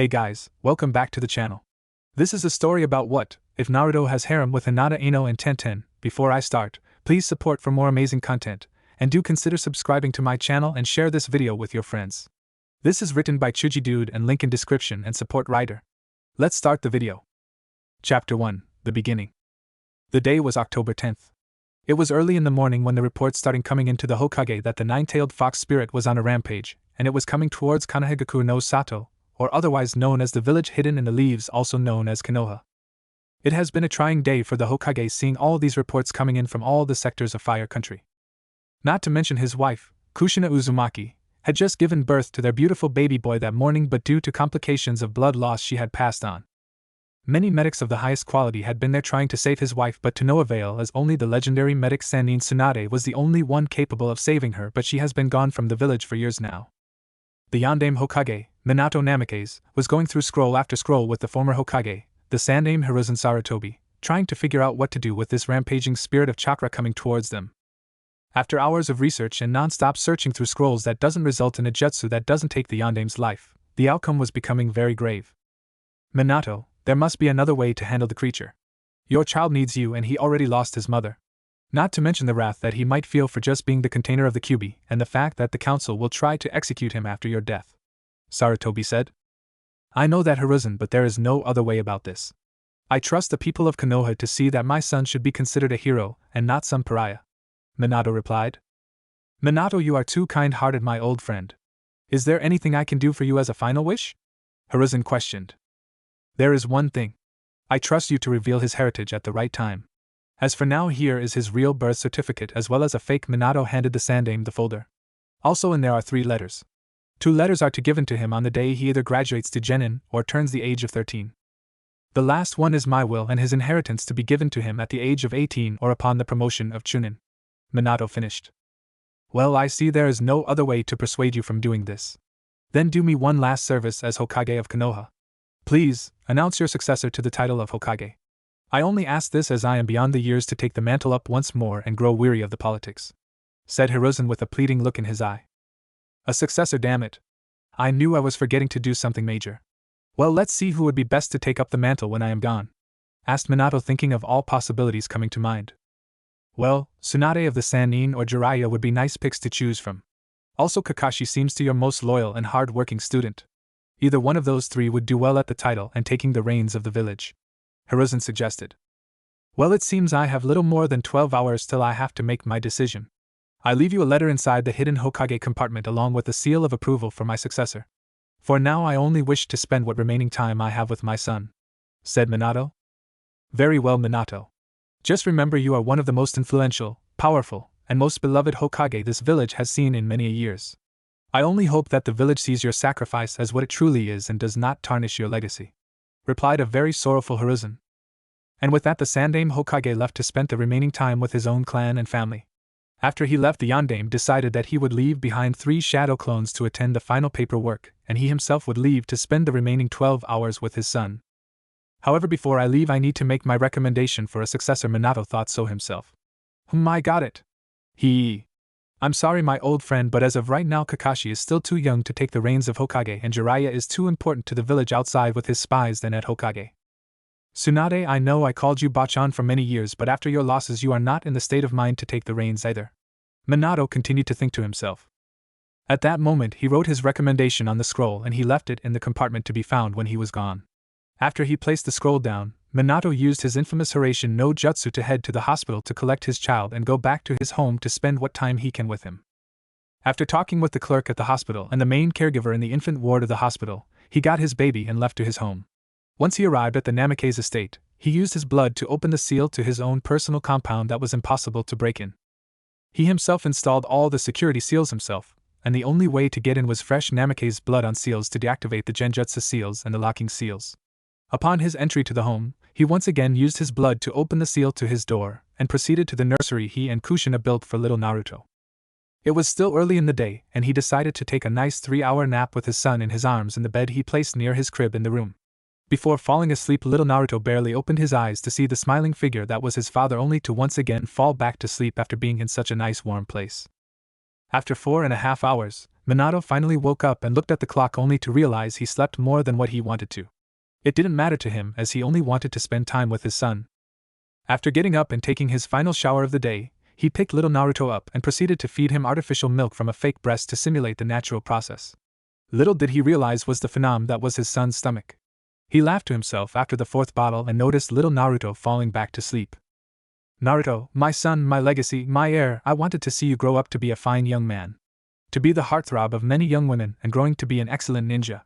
Hey guys, welcome back to the channel. This is a story about what if Naruto has harem with hinata, Ino, and tenten. Before I start, please support for more amazing content, and do consider subscribing to my channel and share this video with your friends. This is written by ChoujiDude and link in description and support writer. Let's start the video. Chapter 1, The Beginning. The day was October 10th. It was early in the morning when the reports started coming into the Hokage that the nine-tailed fox spirit was on a rampage, and it was coming towards Konohagaku no Sato, or otherwise known as the village hidden in the leaves, also known as Konoha. It has been a trying day for the Hokage, seeing all these reports coming in from all the sectors of Fire Country. Not to mention his wife, Kushina Uzumaki, had just given birth to their beautiful baby boy that morning, but due to complications of blood loss she had passed on. Many medics of the highest quality had been there trying to save his wife, but to no avail, as only the legendary medic Sannin Tsunade was the only one capable of saving her, but she has been gone from the village for years now. The Yandame Hokage, Minato Namikaze, was going through scroll after scroll with the former Hokage, the Sandaime Hiruzen Sarutobi, trying to figure out what to do with this rampaging spirit of chakra coming towards them. After hours of research and non-stop searching through scrolls that doesn't result in a jutsu that doesn't take the Yandame's life, the outcome was becoming very grave. Minato, there must be another way to handle the creature. Your child needs you, and he already lost his mother. Not to mention the wrath that he might feel for just being the container of the Kyuubi, and the fact that the council will try to execute him after your death. Sarutobi said. I know that, Hiruzen, but there is no other way about this. I trust the people of Konoha to see that my son should be considered a hero, and not some pariah. Minato replied. Minato, you are too kind-hearted, my old friend. Is there anything I can do for you as a final wish? Hiruzen questioned. There is one thing. I trust you to reveal his heritage at the right time. As for now, here is his real birth certificate as well as a fake. Minato handed the Sandaime the folder. Also in there are 3 letters. 2 letters are to given to him on the day he either graduates to Genin or turns the age of 13. The last one is my will and his inheritance to be given to him at the age of 18 or upon the promotion of Chunin. Minato finished. Well, I see there is no other way to persuade you from doing this. Then do me one last service as Hokage of Konoha. Please, announce your successor to the title of Hokage. I only ask this as I am beyond the years to take the mantle up once more and grow weary of the politics, said Hiruzen with a pleading look in his eye. A successor, damn it. I knew I was forgetting to do something major. Well, let's see who would be best to take up the mantle when I am gone, asked Minato, thinking of all possibilities coming to mind. Well, Tsunade of the Sannin or Jiraiya would be nice picks to choose from. Also, Kakashi seems to be your most loyal and hard-working student. Either one of those 3 would do well at the title and taking the reins of the village, Hiruzen suggested. Well, it seems I have little more than 12 hours till I have to make my decision. I leave you a letter inside the hidden Hokage compartment along with a seal of approval for my successor. For now I only wish to spend what remaining time I have with my son, said Minato. Very well, Minato. Just remember, you are one of the most influential, powerful, and most beloved Hokage this village has seen in many years. I only hope that the village sees your sacrifice as what it truly is and does not tarnish your legacy, replied a very sorrowful Hiruzen. And with that, the Sandaime Hokage left to spend the remaining time with his own clan and family. After he left, the Yandaime decided that he would leave behind 3 shadow clones to attend the final paperwork, and he himself would leave to spend the remaining 12 hours with his son. However, before I leave, I need to make my recommendation for a successor. Minato thought so himself. I got it. I'm sorry, my old friend, but as of right now, Kakashi is still too young to take the reins of Hokage, and Jiraiya is too important to the village outside with his spies than at Hokage. Tsunade, I know I called you Bachan for many years, but after your losses you are not in the state of mind to take the reins either. Minato continued to think to himself. At that moment he wrote his recommendation on the scroll and he left it in the compartment to be found when he was gone. After he placed the scroll down, Minato used his infamous Hiraishin no Jutsu to head to the hospital to collect his child and go back to his home to spend what time he can with him. After talking with the clerk at the hospital and the main caregiver in the infant ward of the hospital, he got his baby and left to his home. Once he arrived at the Namikaze estate, he used his blood to open the seal to his own personal compound that was impossible to break in. He himself installed all the security seals himself, and the only way to get in was fresh Namikaze blood on seals to deactivate the Genjutsu seals and the locking seals. Upon his entry to the home, he once again used his blood to open the seal to his door, and proceeded to the nursery he and Kushina built for little Naruto. It was still early in the day, and he decided to take a nice 3-hour nap with his son in his arms in the bed he placed near his crib in the room. Before falling asleep, little Naruto barely opened his eyes to see the smiling figure that was his father, only to once again fall back to sleep after being in such a nice warm place. After 4.5 hours, Minato finally woke up and looked at the clock only to realize he slept more than what he wanted to. It didn't matter to him as he only wanted to spend time with his son. After getting up and taking his final shower of the day, he picked little Naruto up and proceeded to feed him artificial milk from a fake breast to simulate the natural process. Little did he realize was the phenom that was his son's stomach. He laughed to himself after the fourth bottle and noticed little Naruto falling back to sleep. Naruto, my son, my legacy, my heir, I wanted to see you grow up to be a fine young man. To be the heartthrob of many young women and growing to be an excellent ninja.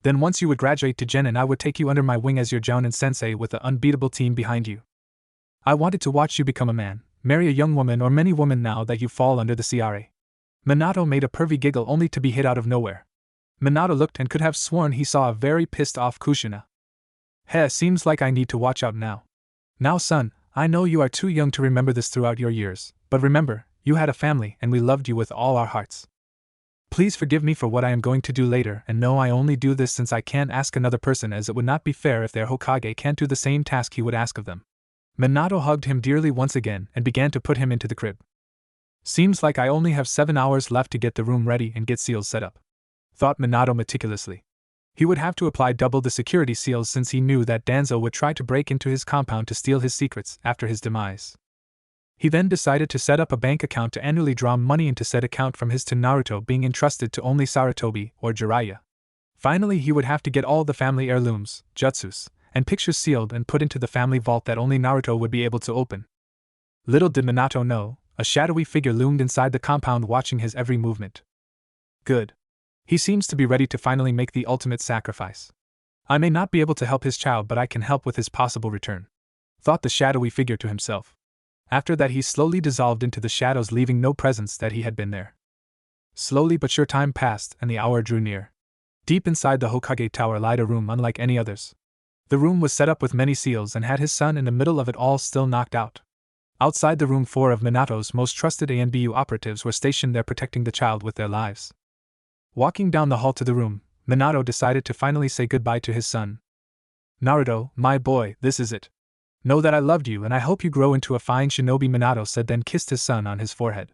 Then once you would graduate to Genin, I would take you under my wing as your Jounin sensei with an unbeatable team behind you. I wanted to watch you become a man, marry a young woman or many women now that you fall under the CRA. Minato made a pervy giggle only to be hit out of nowhere. Minato looked and could have sworn he saw a very pissed off Kushina. Heh, seems like I need to watch out now. Now son, I know you are too young to remember this throughout your years, but remember, you had a family and we loved you with all our hearts. Please forgive me for what I am going to do later, and know I only do this since I can't ask another person, as it would not be fair if their Hokage can't do the same task he would ask of them. Minato hugged him dearly once again and began to put him into the crib. Seems like I only have 7 hours left to get the room ready and get seals set up, thought Minato meticulously. He would have to apply double the security seals since he knew that Danzo would try to break into his compound to steal his secrets after his demise. He then decided to set up a bank account to annually draw money into said account from his to Naruto being entrusted to only Sarutobi or Jiraiya. Finally, he would have to get all the family heirlooms, jutsus, and pictures sealed and put into the family vault that only Naruto would be able to open. Little did Minato know, a shadowy figure loomed inside the compound watching his every movement. Good. He seems to be ready to finally make the ultimate sacrifice. I may not be able to help his child, but I can help with his possible return, thought the shadowy figure to himself. After that he slowly dissolved into the shadows, leaving no presence that he had been there. Slowly but sure time passed and the hour drew near. Deep inside the Hokage tower lied a room unlike any others. The room was set up with many seals and had his son in the middle of it all, still knocked out. Outside the room 4 of Minato's most trusted ANBU operatives were stationed there protecting the child with their lives. Walking down the hall to the room, Minato decided to finally say goodbye to his son. Naruto, my boy, this is it. Know that I loved you and I hope you grow into a fine shinobi, Minato said, then kissed his son on his forehead.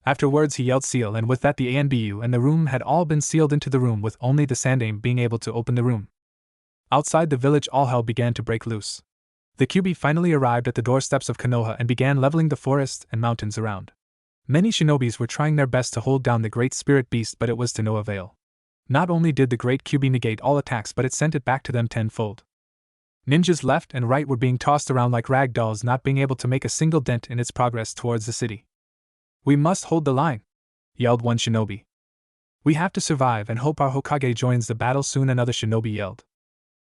Afterwards he yelled seal, and with that the ANBU and the room had all been sealed into the room, with only the Sandaime being able to open the room. Outside the village all hell began to break loose. The Kyuubi finally arrived at the doorsteps of Konoha and began leveling the forest and mountains around. Many shinobis were trying their best to hold down the great spirit beast, but it was to no avail. Not only did the great Kyuubi negate all attacks, but it sent it back to them tenfold. Ninjas left and right were being tossed around like rag dolls, not being able to make a single dent in its progress towards the city. We must hold the line, yelled one shinobi. We have to survive and hope our Hokage joins the battle soon, another shinobi yelled.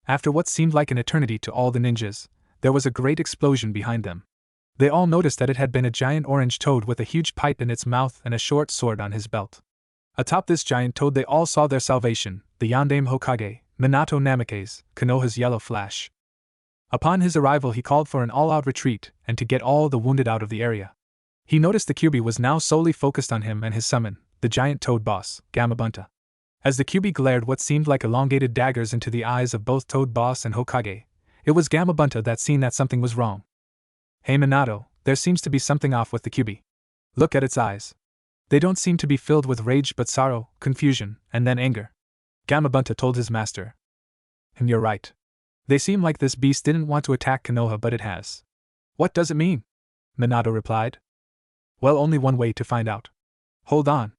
After what seemed like an eternity to all the ninjas, there was a great explosion behind them. They all noticed that it had been a giant orange toad with a huge pipe in its mouth and a short sword on his belt. Atop this giant toad they all saw their salvation, the Yondaime Hokage, Minato Namikaze, Konoha's Yellow Flash. Upon his arrival he called for an all-out retreat and to get all the wounded out of the area. He noticed the Kyuubi was now solely focused on him and his summon, the giant toad boss, Gamabunta. As the Kyuubi glared what seemed like elongated daggers into the eyes of both Toad Boss and Hokage, it was Gamabunta that seen that something was wrong. Hey Minato, there seems to be something off with the Kyuubi. Look at its eyes. They don't seem to be filled with rage but sorrow, confusion, and then anger. Gamabunta told his master. And you're right. They seem like this beast didn't want to attack Konoha, but it has. What does it mean? Minato replied. Well, only one way to find out. Hold on.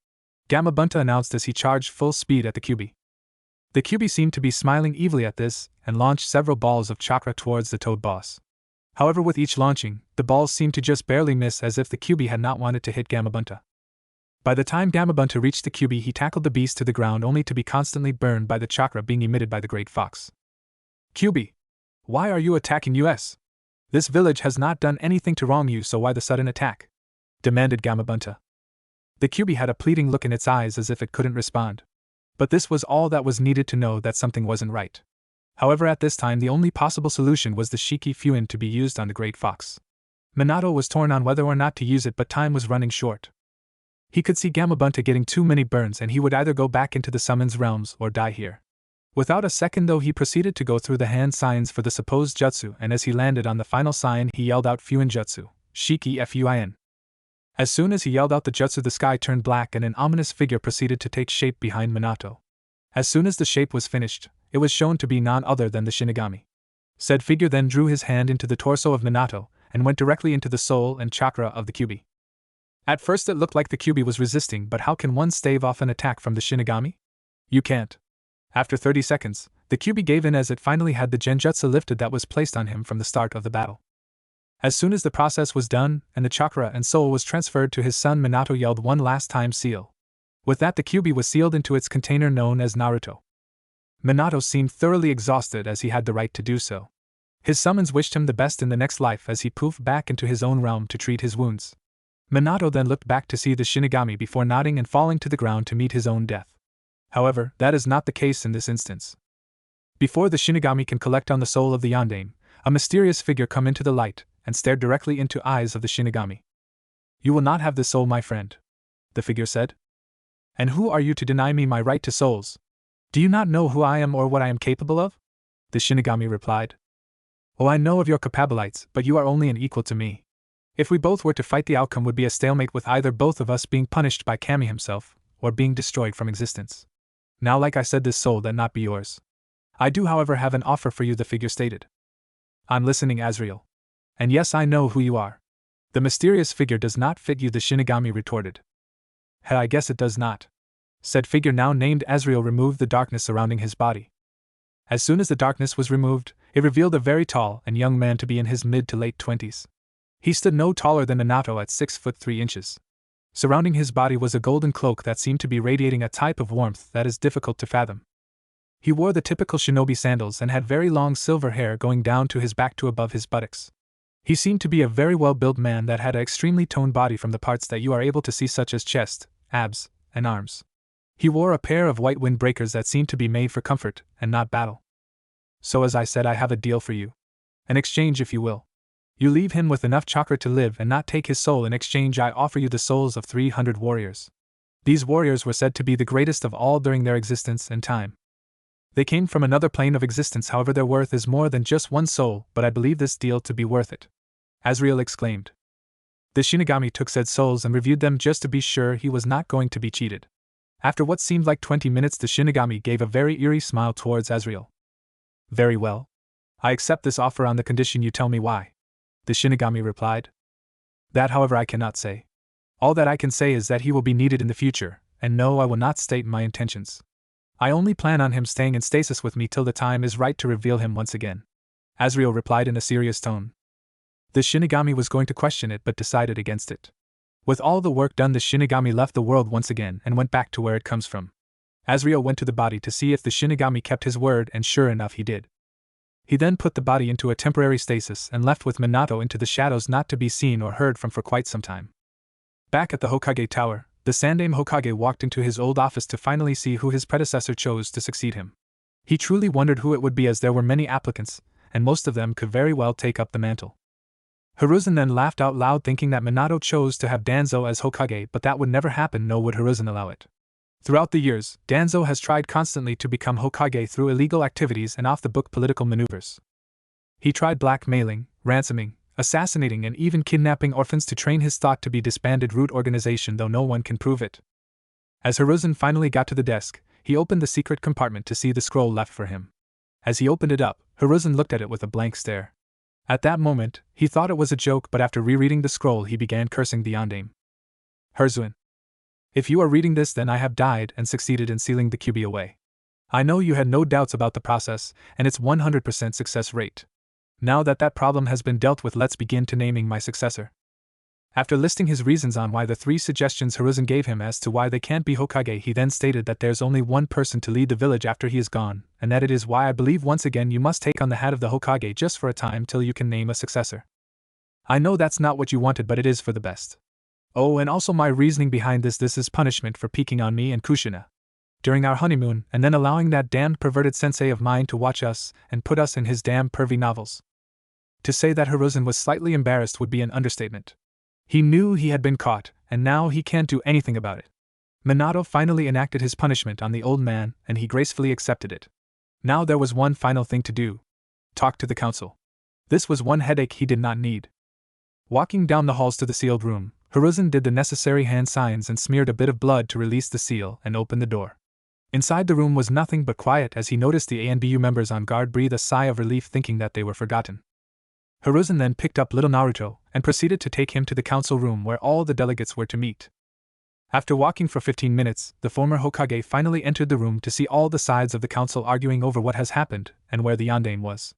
Gamabunta announced as he charged full speed at the Kyuubi. The Kyuubi seemed to be smiling evilly at this, and launched several balls of chakra towards the Toad Boss. However, with each launching, the balls seemed to just barely miss, as if the Kyuubi had not wanted to hit Gamabunta. By the time Gamabunta reached the Kyuubi, he tackled the beast to the ground only to be constantly burned by the chakra being emitted by the Great Fox. Kyuubi, why are you attacking us? This village has not done anything to wrong you, so why the sudden attack? Demanded Gamabunta. The Kyuubi had a pleading look in its eyes as if it couldn't respond. But this was all that was needed to know that something wasn't right. However, at this time the only possible solution was the Shiki Fuin to be used on the Great Fox. Minato was torn on whether or not to use it, but time was running short. He could see Gamabunta getting too many burns and he would either go back into the summons realms or die here. Without a second though, he proceeded to go through the hand signs for the supposed jutsu, and as he landed on the final sign he yelled out Fuin Jutsu, Shiki Fuin. As soon as he yelled out the jutsu, the sky turned black and an ominous figure proceeded to take shape behind Minato. As soon as the shape was finished, it was shown to be none other than the Shinigami. Said figure then drew his hand into the torso of Minato and went directly into the soul and chakra of the Kyuubi. At first it looked like the Kyuubi was resisting, but how can one stave off an attack from the Shinigami? You can't. After 30 seconds, the Kyuubi gave in as it finally had the genjutsu lifted that was placed on him from the start of the battle. As soon as the process was done and the chakra and soul was transferred to his son, Minato yelled one last time, "Seal." With that, the Kyuubi was sealed into its container known as Naruto. Minato seemed thoroughly exhausted, as he had the right to do so. His summons wished him the best in the next life as he poofed back into his own realm to treat his wounds. Minato then looked back to see the Shinigami before nodding and falling to the ground to meet his own death. However, that is not the case in this instance. Before the Shinigami can collect on the soul of the yondaime, a mysterious figure come into the light and stared directly into eyes of the Shinigami. "You will not have this soul, my friend," the figure said. "And who are you to deny me my right to souls? Do you not know who I am or what I am capable of?" The Shinigami replied. "Oh, I know of your capabilities, but you are only an equal to me. If we both were to fight, the outcome would be a stalemate, with either both of us being punished by Kami himself, or being destroyed from existence. Now, like I said, this soul that not be yours. I do, however, have an offer for you," the figure stated. "I'm listening, Azrael. And yes, I know who you are." "The mysterious figure does not fit you," the Shinigami retorted. "I guess it does not." Said figure, now named Azrael, removed the darkness surrounding his body. As soon as the darkness was removed, it revealed a very tall and young man to be in his mid to late 20s. He stood no taller than Minato at 6 foot 3 inches. Surrounding his body was a golden cloak that seemed to be radiating a type of warmth that is difficult to fathom. He wore the typical shinobi sandals and had very long silver hair going down to his back to above his buttocks. He seemed to be a very well-built man that had an extremely toned body from the parts that you are able to see, such as chest, abs, and arms. He wore a pair of white windbreakers that seemed to be made for comfort and not battle. "So as I said, I have a deal for you. An exchange, if you will. You leave him with enough chakra to live and not take his soul. In exchange, I offer you the souls of 300 warriors. These warriors were said to be the greatest of all during their existence and time. They came from another plane of existence, however their worth is more than just one soul, but I believe this deal to be worth it," Azrael exclaimed. The Shinigami took said souls and reviewed them just to be sure he was not going to be cheated. After what seemed like 20 minutes, the Shinigami gave a very eerie smile towards Azrael. "Very well. I accept this offer on the condition you tell me why," the Shinigami replied. "That, however, I cannot say. All that I can say is that he will be needed in the future, and no, I will not state my intentions. I only plan on him staying in stasis with me till the time is right to reveal him once again," Azrael replied in a serious tone. The Shinigami was going to question it but decided against it. With all the work done, the Shinigami left the world once again and went back to where it comes from. Azrael went to the body to see if the Shinigami kept his word, and sure enough he did. He then put the body into a temporary stasis and left with Minato into the shadows, not to be seen or heard from for quite some time. Back at the Hokage Tower, the Sandaime Hokage walked into his old office to finally see who his predecessor chose to succeed him. He truly wondered who it would be, as there were many applicants, and most of them could very well take up the mantle. Hiruzen then laughed out loud, thinking that Minato chose to have Danzo as Hokage, but that would never happen, nor would Hiruzen allow it. Throughout the years, Danzo has tried constantly to become Hokage through illegal activities and off-the-book political maneuvers. He tried blackmailing, ransoming, assassinating, and even kidnapping orphans to train his thought to be disbanded root organization, though no one can prove it. As Hiruzen finally got to the desk, he opened the secret compartment to see the scroll left for him. As he opened it up, Hiruzen looked at it with a blank stare. At that moment, he thought it was a joke, but after rereading the scroll he began cursing the yondaime. "Hiruzen, if you are reading this, then I have died and succeeded in sealing the Kyuubi away. I know you had no doubts about the process, and its 100% success rate. Now that that problem has been dealt with, let's begin to naming my successor." After listing his reasons on why the 3 suggestions Hiruzen gave him as to why they can't be Hokage, he then stated that there's only one person to lead the village after he is gone, and that it is why I believe once again you must take on the hat of the Hokage just for a time till you can name a successor. I know that's not what you wanted, but it is for the best. Oh, and also my reasoning behind this is punishment for peeking on me and Kushina during our honeymoon, and then allowing that damned perverted sensei of mine to watch us and put us in his damn pervy novels. To say that Hiruzen was slightly embarrassed would be an understatement. He knew he had been caught, and now he can't do anything about it. Minato finally enacted his punishment on the old man, and he gracefully accepted it. Now there was one final thing to do: talk to the council. This was one headache he did not need. Walking down the halls to the sealed room, Hiruzen did the necessary hand signs and smeared a bit of blood to release the seal and opened the door. Inside the room was nothing but quiet as he noticed the ANBU members on guard breathe a sigh of relief thinking that they were forgotten. Hiruzen then picked up little Naruto and proceeded to take him to the council room where all the delegates were to meet. After walking for 15 minutes, the former Hokage finally entered the room to see all the sides of the council arguing over what has happened and where the yandere was.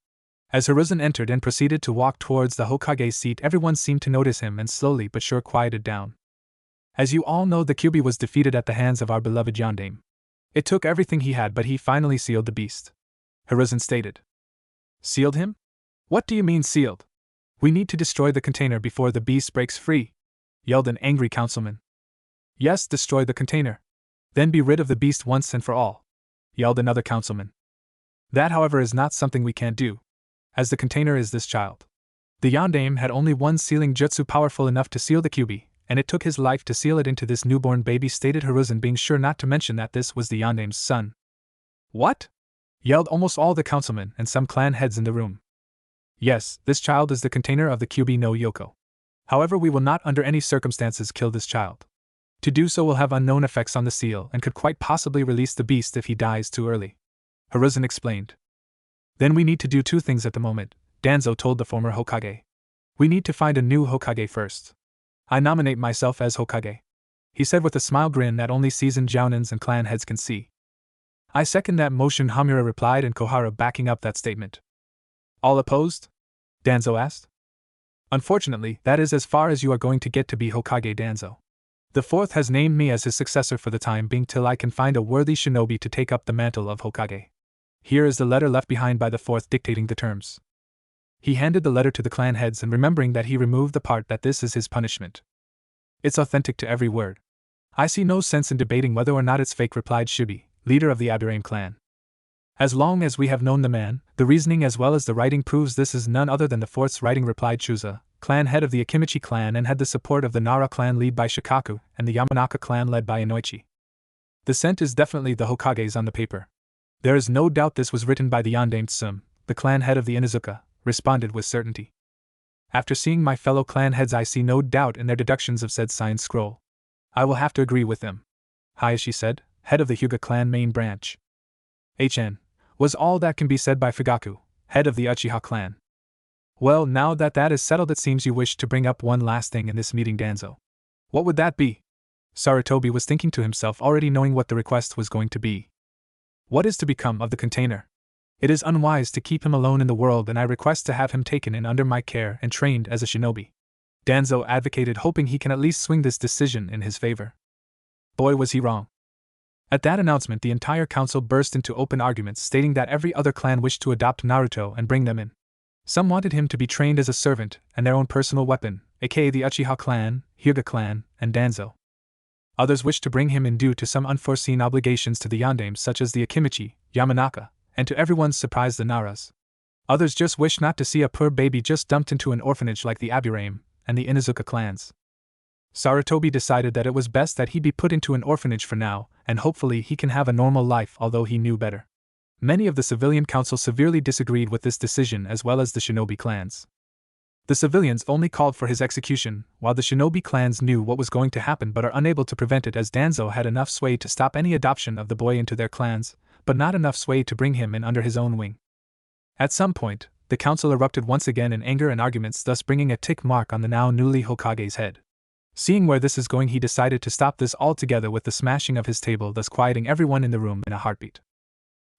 As Hiruzen entered and proceeded to walk towards the Hokage's seat, everyone seemed to notice him and slowly but sure quieted down. As you all know, the Kyuubi was defeated at the hands of our beloved yandere. It took everything he had, but he finally sealed the beast. Hiruzen stated. Sealed him? What do you mean sealed? We need to destroy the container before the beast breaks free, yelled an angry councilman. Yes, destroy the container. Then be rid of the beast once and for all, yelled another councilman. That, however, is not something we can't do, as the container is this child. The yandere had only one sealing jutsu powerful enough to seal the Kyuubi, and it took his life to seal it into this newborn baby, stated Hiruzen, being sure not to mention that this was the yandere's son. What? Yelled almost all the councilmen and some clan heads in the room. Yes, this child is the container of the Kyuubi no Yoko. However, we will not under any circumstances kill this child. To do so will have unknown effects on the seal and could quite possibly release the beast if he dies too early, Hiruzen explained. Then we need to do two things at the moment, Danzo told the former Hokage. We need to find a new Hokage first. I nominate myself as Hokage, he said with a smile grin that only seasoned jounins and clan heads can see. I second that motion, Hamura replied, and Kohara backing up that statement. All opposed? Danzo asked. Unfortunately, that is as far as you are going to get to be Hokage, Danzo. The fourth has named me as his successor for the time being till I can find a worthy shinobi to take up the mantle of Hokage. Here is the letter left behind by the fourth dictating the terms. He handed the letter to the clan heads and remembering that he removed the part that this is his punishment. It's authentic to every word. I see no sense in debating whether or not it's fake, replied Shubi, leader of the Aburame clan. As long as we have known the man, the reasoning as well as the writing proves this is none other than the fourth's writing, replied Chusa, clan head of the Akimichi clan and had the support of the Nara clan led by Shikaku and the Yamanaka clan led by Inoichi. The scent is definitely the Hokage's on the paper. There is no doubt this was written by the yandere Tsum, the clan head of the Inuzuka, responded with certainty. After seeing my fellow clan heads, I see no doubt in their deductions of said signed scroll. I will have to agree with them, Hayashi said, head of the Hyuga clan main branch. HN. Was all that can be said by Fugaku, head of the Uchiha clan. Well, now that that is settled, it seems you wish to bring up one last thing in this meeting, Danzo. What would that be? Sarutobi was thinking to himself, already knowing what the request was going to be. What is to become of the container? It is unwise to keep him alone in the world, and I request to have him taken in under my care and trained as a shinobi. Danzo advocated, hoping he can at least swing this decision in his favor. Boy, was he wrong. At that announcement, the entire council burst into open arguments, stating that every other clan wished to adopt Naruto and bring them in. Some wanted him to be trained as a servant and their own personal weapon, aka the Uchiha clan, Hyuga clan, and Danzo. Others wished to bring him in due to some unforeseen obligations to the yandere, such as the Akimichi, Yamanaka, and to everyone's surprise, the Naras. Others just wished not to see a poor baby just dumped into an orphanage like the Aburame and the Inuzuka clans. Sarutobi decided that it was best that he be put into an orphanage for now, and hopefully he can have a normal life, although he knew better. Many of the civilian council severely disagreed with this decision, as well as the shinobi clans. The civilians only called for his execution, while the shinobi clans knew what was going to happen but are unable to prevent it, as Danzo had enough sway to stop any adoption of the boy into their clans, but not enough sway to bring him in under his own wing. At some point, the council erupted once again in anger and arguments, thus bringing a tick mark on the now newly Hokage's head. Seeing where this is going, he decided to stop this altogether with the smashing of his table, thus quieting everyone in the room in a heartbeat.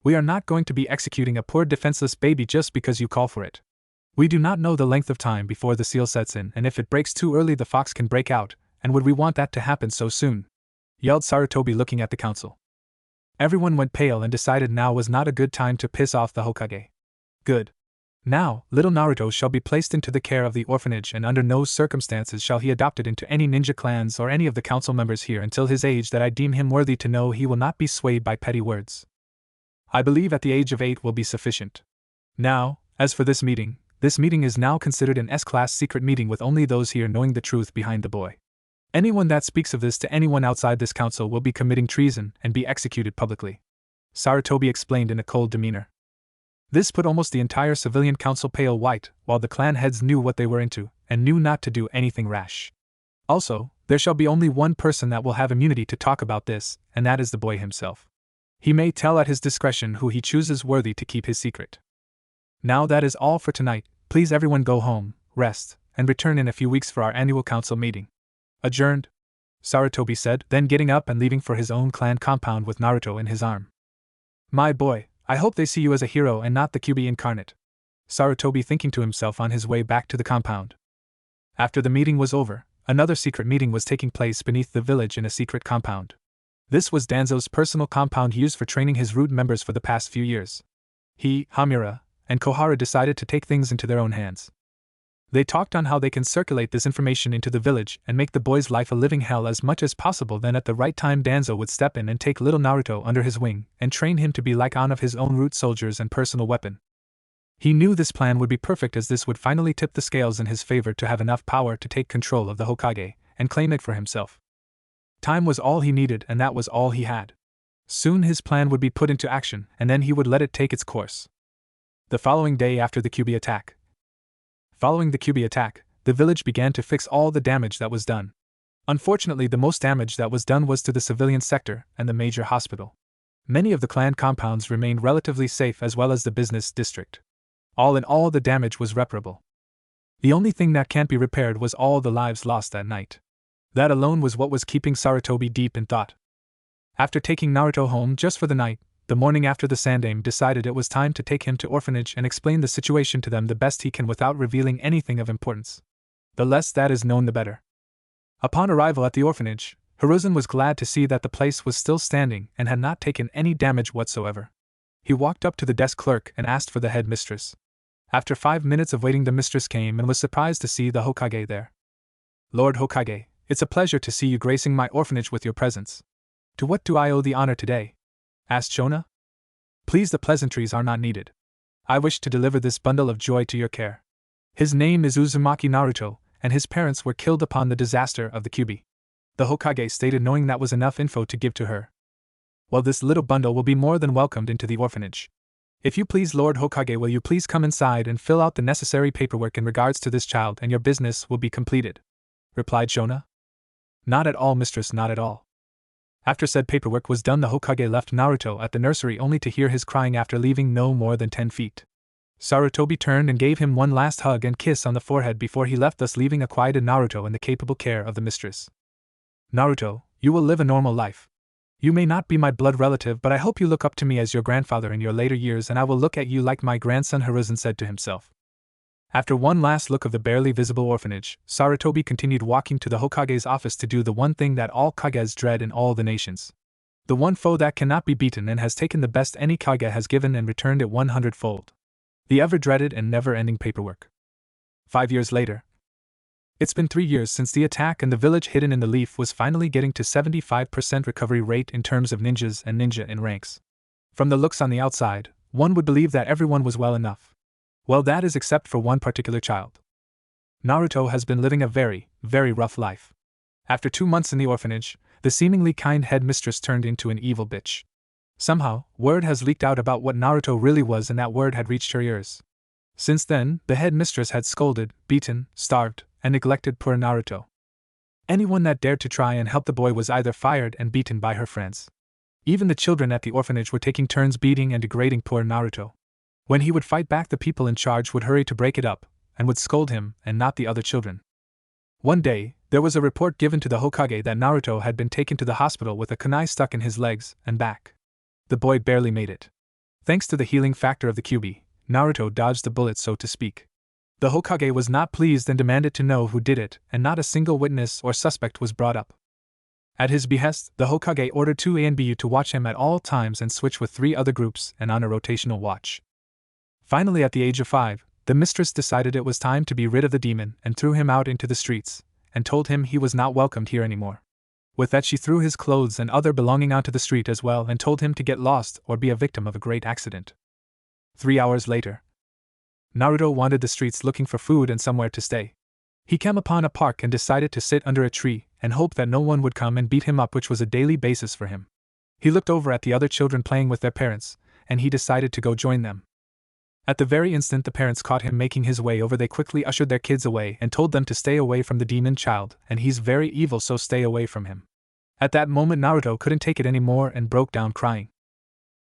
We are not going to be executing a poor defenseless baby just because you call for it. We do not know the length of time before the seal sets in, and if it breaks too early the fox can break out, and would we want that to happen so soon? Yelled Sarutobi, looking at the council. Everyone went pale and decided now was not a good time to piss off the Hokage. Good. Now, little Naruto shall be placed into the care of the orphanage, and under no circumstances shall he adopted into any ninja clans or any of the council members here until his age that I deem him worthy to know. He will not be swayed by petty words. I believe at the age of 8 will be sufficient. Now, as for this meeting is now considered an S-class secret meeting with only those here knowing the truth behind the boy. Anyone that speaks of this to anyone outside this council will be committing treason and be executed publicly, Sarutobi explained in a cold demeanor. This put almost the entire civilian council pale white, while the clan heads knew what they were into, and knew not to do anything rash. Also, there shall be only one person that will have immunity to talk about this, and that is the boy himself. He may tell at his discretion who he chooses worthy to keep his secret. Now that is all for tonight. Please everyone go home, rest, and return in a few weeks for our annual council meeting. Adjourned, Sarutobi said, then getting up and leaving for his own clan compound with Naruto in his arm. My boy, I hope they see you as a hero and not the Kyuubi incarnate, Sarutobi thinking to himself on his way back to the compound. After the meeting was over, another secret meeting was taking place beneath the village in a secret compound. This was Danzo's personal compound used for training his root members for the past few years. He, Hamura, and Kohara decided to take things into their own hands. They talked on how they can circulate this information into the village and make the boy's life a living hell as much as possible. Then at the right time Danzo would step in and take little Naruto under his wing and train him to be like one of his own root soldiers and personal weapon. He knew this plan would be perfect as this would finally tip the scales in his favor to have enough power to take control of the Hokage and claim it for himself. Time was all he needed and that was all he had. Soon his plan would be put into action and then he would let it take its course. The following day after the Kyuubi attack. Following the Kyuubi attack, the village began to fix all the damage that was done. Unfortunately, the most damage that was done was to the civilian sector and the major hospital. Many of the clan compounds remained relatively safe as well as the business district. All in all, the damage was reparable. The only thing that can't be repaired was all the lives lost that night. That alone was what was keeping Sarutobi deep in thought. After taking Naruto home just for the night, the morning after the Sandaime decided it was time to take him to orphanage and explain the situation to them the best he can without revealing anything of importance. The less that is known the better. Upon arrival at the orphanage, Hiruzen was glad to see that the place was still standing and had not taken any damage whatsoever. He walked up to the desk clerk and asked for the head mistress. After 5 minutes of waiting, the mistress came and was surprised to see the Hokage there. Lord Hokage, it's a pleasure to see you gracing my orphanage with your presence. To what do I owe the honor today? Asked Shona. Please, the pleasantries are not needed. I wish to deliver this bundle of joy to your care. His name is Uzumaki Naruto, and his parents were killed upon the disaster of the Kyuubi. The Hokage stated, knowing that was enough info to give to her. Well, this little bundle will be more than welcomed into the orphanage. If you please, Lord Hokage, will you please come inside and fill out the necessary paperwork in regards to this child, and your business will be completed, replied Shona. Not at all, mistress, not at all. After said paperwork was done, the Hokage left Naruto at the nursery only to hear his crying after leaving no more than 10 feet. Sarutobi turned and gave him one last hug and kiss on the forehead before he left, thus leaving a quieted Naruto in the capable care of the mistress. Naruto, you will live a normal life. You may not be my blood relative, but I hope you look up to me as your grandfather in your later years, and I will look at you like my grandson, Hiruzen said to himself. After one last look of the barely visible orphanage, Sarutobi continued walking to the Hokage's office to do the one thing that all Kages dread in all the nations. The one foe that cannot be beaten and has taken the best any Kage has given and returned it 100-fold. The ever-dreaded and never-ending paperwork. 5 years later. It's been 3 years since the attack, and the village hidden in the leaf was finally getting to 75% recovery rate in terms of ninjas and ninja in ranks. From the looks on the outside, one would believe that everyone was well enough. Well, that is except for one particular child. Naruto has been living a very, very rough life. After 2 months in the orphanage, the seemingly kind headmistress turned into an evil bitch. Somehow, word has leaked out about what Naruto really was, and that word had reached her ears. Since then, the headmistress had scolded, beaten, starved, and neglected poor Naruto. Anyone that dared to try and help the boy was either fired and beaten by her friends. Even the children at the orphanage were taking turns beating and degrading poor Naruto. When he would fight back, the people in charge would hurry to break it up, and would scold him, and not the other children. One day, there was a report given to the Hokage that Naruto had been taken to the hospital with a kunai stuck in his legs and back. The boy barely made it. Thanks to the healing factor of the Kyuubi, Naruto dodged the bullet, so to speak. The Hokage was not pleased and demanded to know who did it, and not a single witness or suspect was brought up. At his behest, the Hokage ordered 2 A and BU to watch him at all times and switch with 3 other groups and on a rotational watch. Finally, at the age of 5, the mistress decided it was time to be rid of the demon and threw him out into the streets, and told him he was not welcomed here anymore. With that, she threw his clothes and other belonging onto the street as well and told him to get lost or be a victim of a great accident. 3 hours later, Naruto wandered the streets looking for food and somewhere to stay. He came upon a park and decided to sit under a tree and hope that no one would come and beat him up, which was a daily basis for him. He looked over at the other children playing with their parents, and he decided to go join them. At the very instant the parents caught him making his way over, they quickly ushered their kids away and told them to stay away from the demon child, and he's very evil, so stay away from him. At that moment Naruto couldn't take it anymore and broke down crying.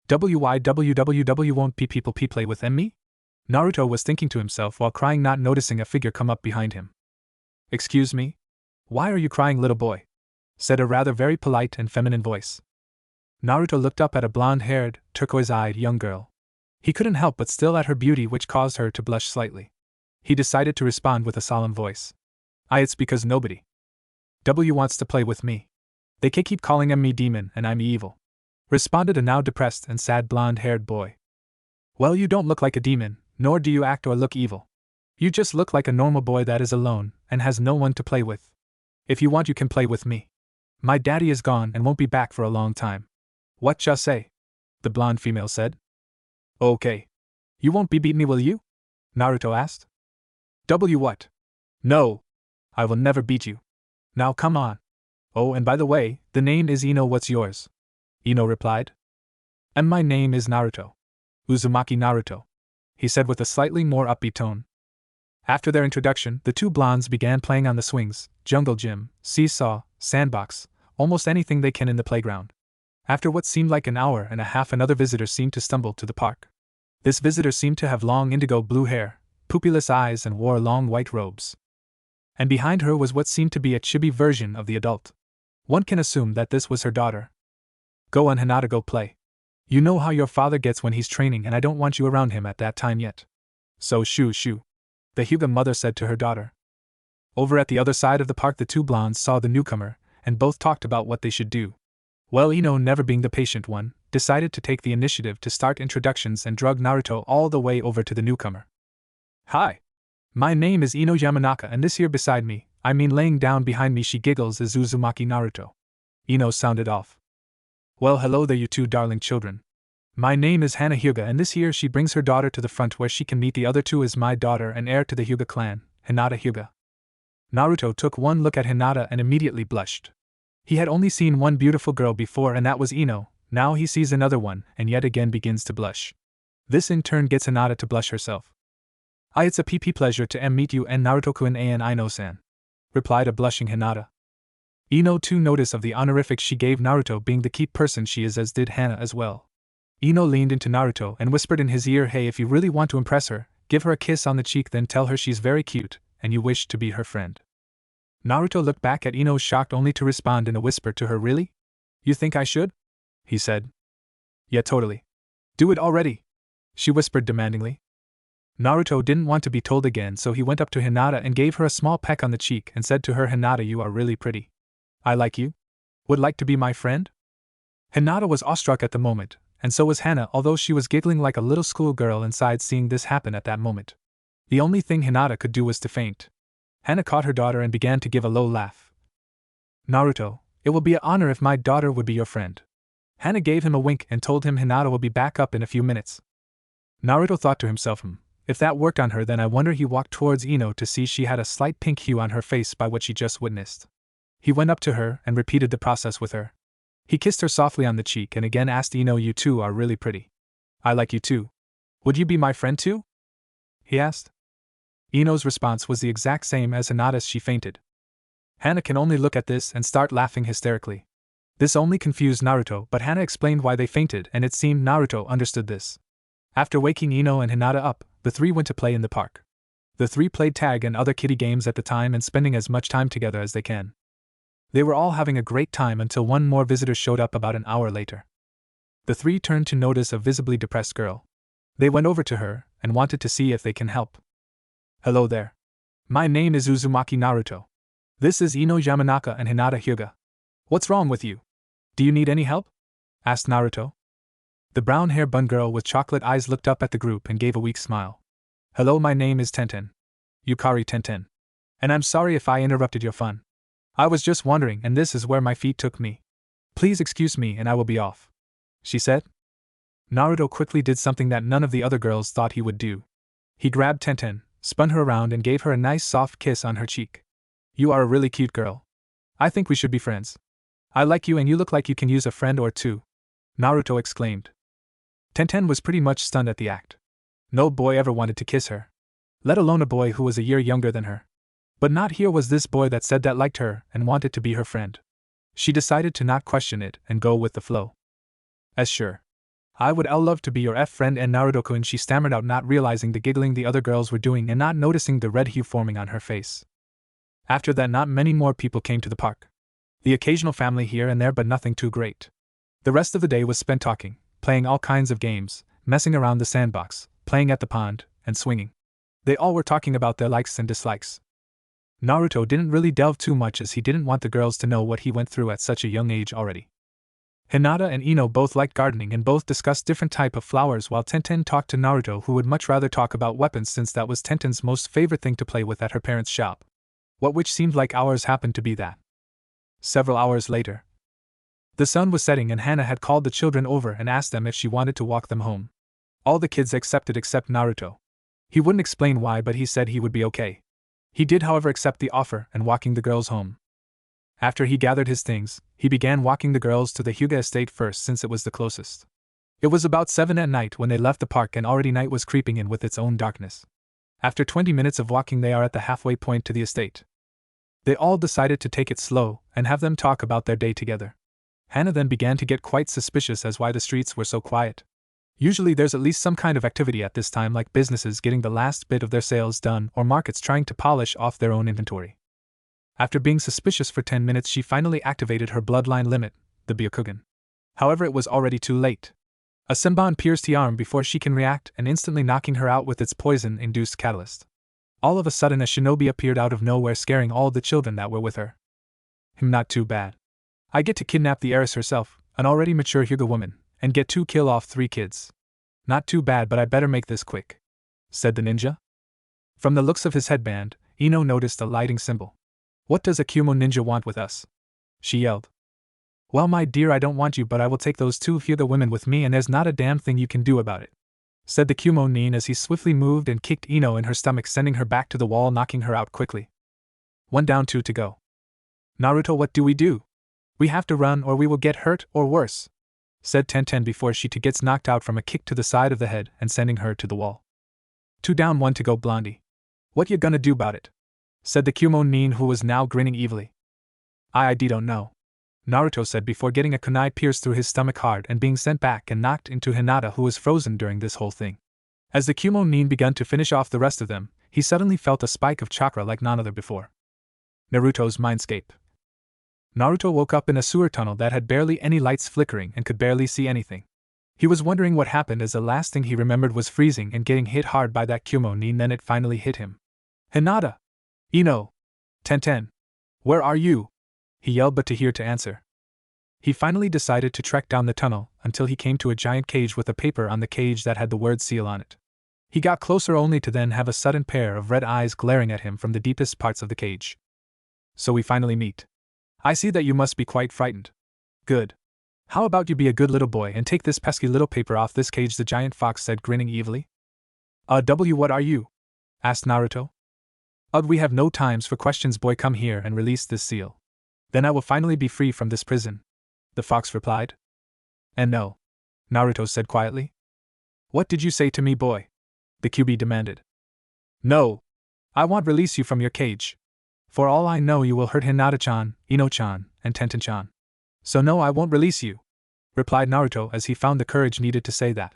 Why won't people play with me? Naruto was thinking to himself while crying, not noticing a figure come up behind him. Excuse me? Why are you crying, little boy? Said a rather very polite and feminine voice. Naruto looked up at a blonde-haired, turquoise-eyed young girl. He couldn't help but still at her beauty, which caused her to blush slightly. He decided to respond with a solemn voice. It's because nobody wants to play with me. They keep calling me demon and I'm evil. Responded a now depressed and sad blonde-haired boy. Well, you don't look like a demon, nor do you act or look evil. You just look like a normal boy that is alone and has no one to play with. If you want, you can play with me. My daddy is gone and won't be back for a long time. What ya say? The blonde female said. Okay. You won't beat me, will you? Naruto asked. What? No. I will never beat you. Now come on. Oh, and by the way, the name is Ino. What's yours? Ino replied. And my name is Naruto. Uzumaki Naruto, he said with a slightly more upbeat tone. After their introduction, the two blondes began playing on the swings, jungle gym, seesaw, sandbox, almost anything they can in the playground. After what seemed like an hour and a half, another visitor seemed to stumble to the park. This visitor seemed to have long indigo blue hair, pupilless eyes, and wore long white robes. And behind her was what seemed to be a chibi version of the adult. One can assume that this was her daughter. Go on, Hinata, go play. You know how your father gets when he's training, and I don't want you around him at that time yet. So shoo. The Hyuga mother said to her daughter. Over at the other side of the park, the two blondes saw the newcomer, and both talked about what they should do. Well, Ino, never being the patient one, decided to take the initiative to start introductions and drug Naruto all the way over to the newcomer. Hi. My name is Ino Yamanaka, and this here beside me, laying down behind me, she giggles, is Uzumaki Naruto. Ino sounded off. Well, hello there, you two darling children. My name is Hana Hyuga, and this here she brings her daughter to the front where she can meet the other two, is my daughter and heir to the Hyuga clan, Hinata Hyuga. Naruto took one look at Hinata and immediately blushed. He had only seen one beautiful girl before, and that was Ino. Now he sees another one and yet again begins to blush. This in turn gets Hinata to blush herself. It's a pleasure to meet you and Naruto-kun and Ino-san, replied a blushing Hinata. Ino too noticed of the honorific she gave Naruto, being the key person she is, as did Hana as well. Ino leaned into Naruto and whispered in his ear, hey, if you really want to impress her, give her a kiss on the cheek, then tell her she's very cute and you wish to be her friend. Naruto looked back at Ino, shocked, only to respond in a whisper to her, really? You think I should? He said. Yeah, totally. Do it already, she whispered demandingly. Naruto didn't want to be told again, so he went up to Hinata and gave her a small peck on the cheek and said to her, Hinata, you are really pretty. I like you. Would like to be my friend? Hinata was awestruck at the moment, and so was Hana, although she was giggling like a little schoolgirl inside seeing this happen at that moment. The only thing Hinata could do was to faint. Hana caught her daughter and began to give a low laugh. Naruto, it will be an honor if my daughter would be your friend. Hana gave him a wink and told him Hinata will be back up in a few minutes. Naruto thought to himself, if that worked on her, then I wonder. He walked towards Ino to see she had a slight pink hue on her face by what she just witnessed. He went up to her and repeated the process with her. He kissed her softly on the cheek and again asked Ino, you two are really pretty. I like you too. Would you be my friend too? He asked. Ino's response was the exact same as Hinata's. She fainted. Hana can only look at this and start laughing hysterically. This only confused Naruto, but Hana explained why they fainted, and it seemed Naruto understood this. After waking Ino and Hinata up, the three went to play in the park. The three played tag and other kiddie games at the time and spending as much time together as they can. They were all having a great time until one more visitor showed up about an hour later. The three turned to notice a visibly depressed girl. They went over to her and wanted to see if they can help. Hello there. My name is Uzumaki Naruto. This is Ino Yamanaka and Hinata Hyuga. What's wrong with you? Do you need any help? Asked Naruto. The brown hair bun girl with chocolate eyes looked up at the group and gave a weak smile. Hello, my name is Tenten. Yukari Tenten. And I'm sorry if I interrupted your fun. I was just wandering and this is where my feet took me. Please excuse me and I will be off, she said. Naruto quickly did something that none of the other girls thought he would do. He grabbed Tenten, spun her around and gave her a nice soft kiss on her cheek. You are a really cute girl. I think we should be friends. I like you and you look like you can use a friend or two, Naruto exclaimed. Tenten was pretty much stunned at the act. No boy ever wanted to kiss her. Let alone a boy who was a year younger than her. But not here was this boy that said that liked her and wanted to be her friend. She decided to not question it and go with the flow. As sure. I would love to be your friend and Naruto-kun, she stammered out, not realizing the giggling the other girls were doing and not noticing the red hue forming on her face. After that, not many more people came to the park. The occasional family here and there, but nothing too great. The rest of the day was spent talking, playing all kinds of games, messing around the sandbox, playing at the pond, and swinging. They all were talking about their likes and dislikes. Naruto didn't really delve too much as he didn't want the girls to know what he went through at such a young age already. Hinata and Ino both liked gardening and both discussed different type of flowers, while Tenten talked to Naruto, who would much rather talk about weapons since that was Tenten's most favorite thing to play with at her parents' shop. What which seemed like hours happened to be that. Several hours later. The sun was setting and Hana had called the children over and asked them if she wanted to walk them home. All the kids accepted except Naruto. He wouldn't explain why, but he said he would be okay. He did, however, accept the offer and walking the girls home. After he gathered his things, he began walking the girls to the Hyuga estate first since it was the closest. It was about 7 at night when they left the park and already night was creeping in with its own darkness. After 20 minutes of walking they are at the halfway point to the estate. They all decided to take it slow and have them talk about their day together. Hana then began to get quite suspicious as why the streets were so quiet. Usually there's at least some kind of activity at this time, like businesses getting the last bit of their sales done or markets trying to polish off their own inventory. After being suspicious for 10 minutes she finally activated her bloodline limit, the Byakugan. However, it was already too late. A Senbon pierced her arm before she can react and instantly knocking her out with its poison-induced catalyst. All of a sudden a shinobi appeared out of nowhere, scaring all the children that were with her. Not too bad. I get to kidnap the heiress herself, an already mature Hyuga woman, and get to kill off 3 kids. Not too bad, but I better make this quick, said the ninja. From the looks of his headband, Ino noticed a lighting symbol. What does a Kumo ninja want with us? She yelled. Well, my dear, I don't want you, but I will take those 2 Hyuga women with me and there's not a damn thing you can do about it, said the Kumo nin as he swiftly moved and kicked Ino in her stomach, sending her back to the wall, knocking her out quickly. 1 down, 2 to go. Naruto, what do we do? We have to run or we will get hurt or worse, said Tenten before she too gets knocked out from a kick to the side of the head and sending her to the wall. 2 down, 1 to go, Blondie. What you gonna do about it? Said the Kumo nin, who was now grinning evilly. I don't know, Naruto said before getting a kunai pierced through his stomach hard and being sent back and knocked into Hinata, who was frozen during this whole thing. As the Kumo nin began to finish off the rest of them, he suddenly felt a spike of chakra like none other before. Naruto's mindscape. Naruto woke up in a sewer tunnel that had barely any lights flickering and could barely see anything. He was wondering what happened as the last thing he remembered was freezing and getting hit hard by that Kumo nin. Then it finally hit him. Hinata! Ino! Tenten! Where are you? He yelled, but to hear to answer. He finally decided to trek down the tunnel until he came to a giant cage with a paper on the cage that had the word seal on it. He got closer only to then have a sudden pair of red eyes glaring at him from the deepest parts of the cage. So we finally meet. I see that you must be quite frightened. Good. How about you be a good little boy and take this pesky little paper off this cage, the giant fox said, grinning evilly. What are you? Asked Naruto. We have no times for questions, boy, come here and release this seal. Then I will finally be free from this prison, the fox replied. And no, Naruto said quietly. What did you say to me, boy? The QB demanded. No. I won't release you from your cage. For all I know you will hurt Hinata-chan, Ino-chan, and Tenten-chan. So no, I won't release you, replied Naruto as he found the courage needed to say that.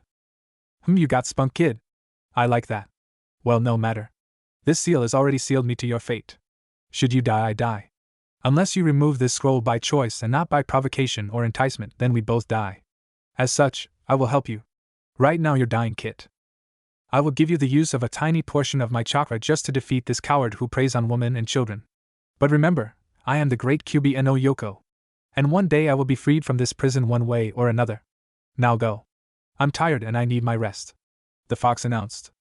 You got spunk, kid. I like that. Well, no matter. This seal has already sealed me to your fate. Should you die, I die. Unless you remove this scroll by choice and not by provocation or enticement, then we both die. As such, I will help you. Right now you're dying, kid. I will give you the use of a tiny portion of my chakra just to defeat this coward who preys on women and children. But remember, I am the great QB no Yoko. And one day I will be freed from this prison one way or another. Now go. I'm tired and I need my rest, the fox announced.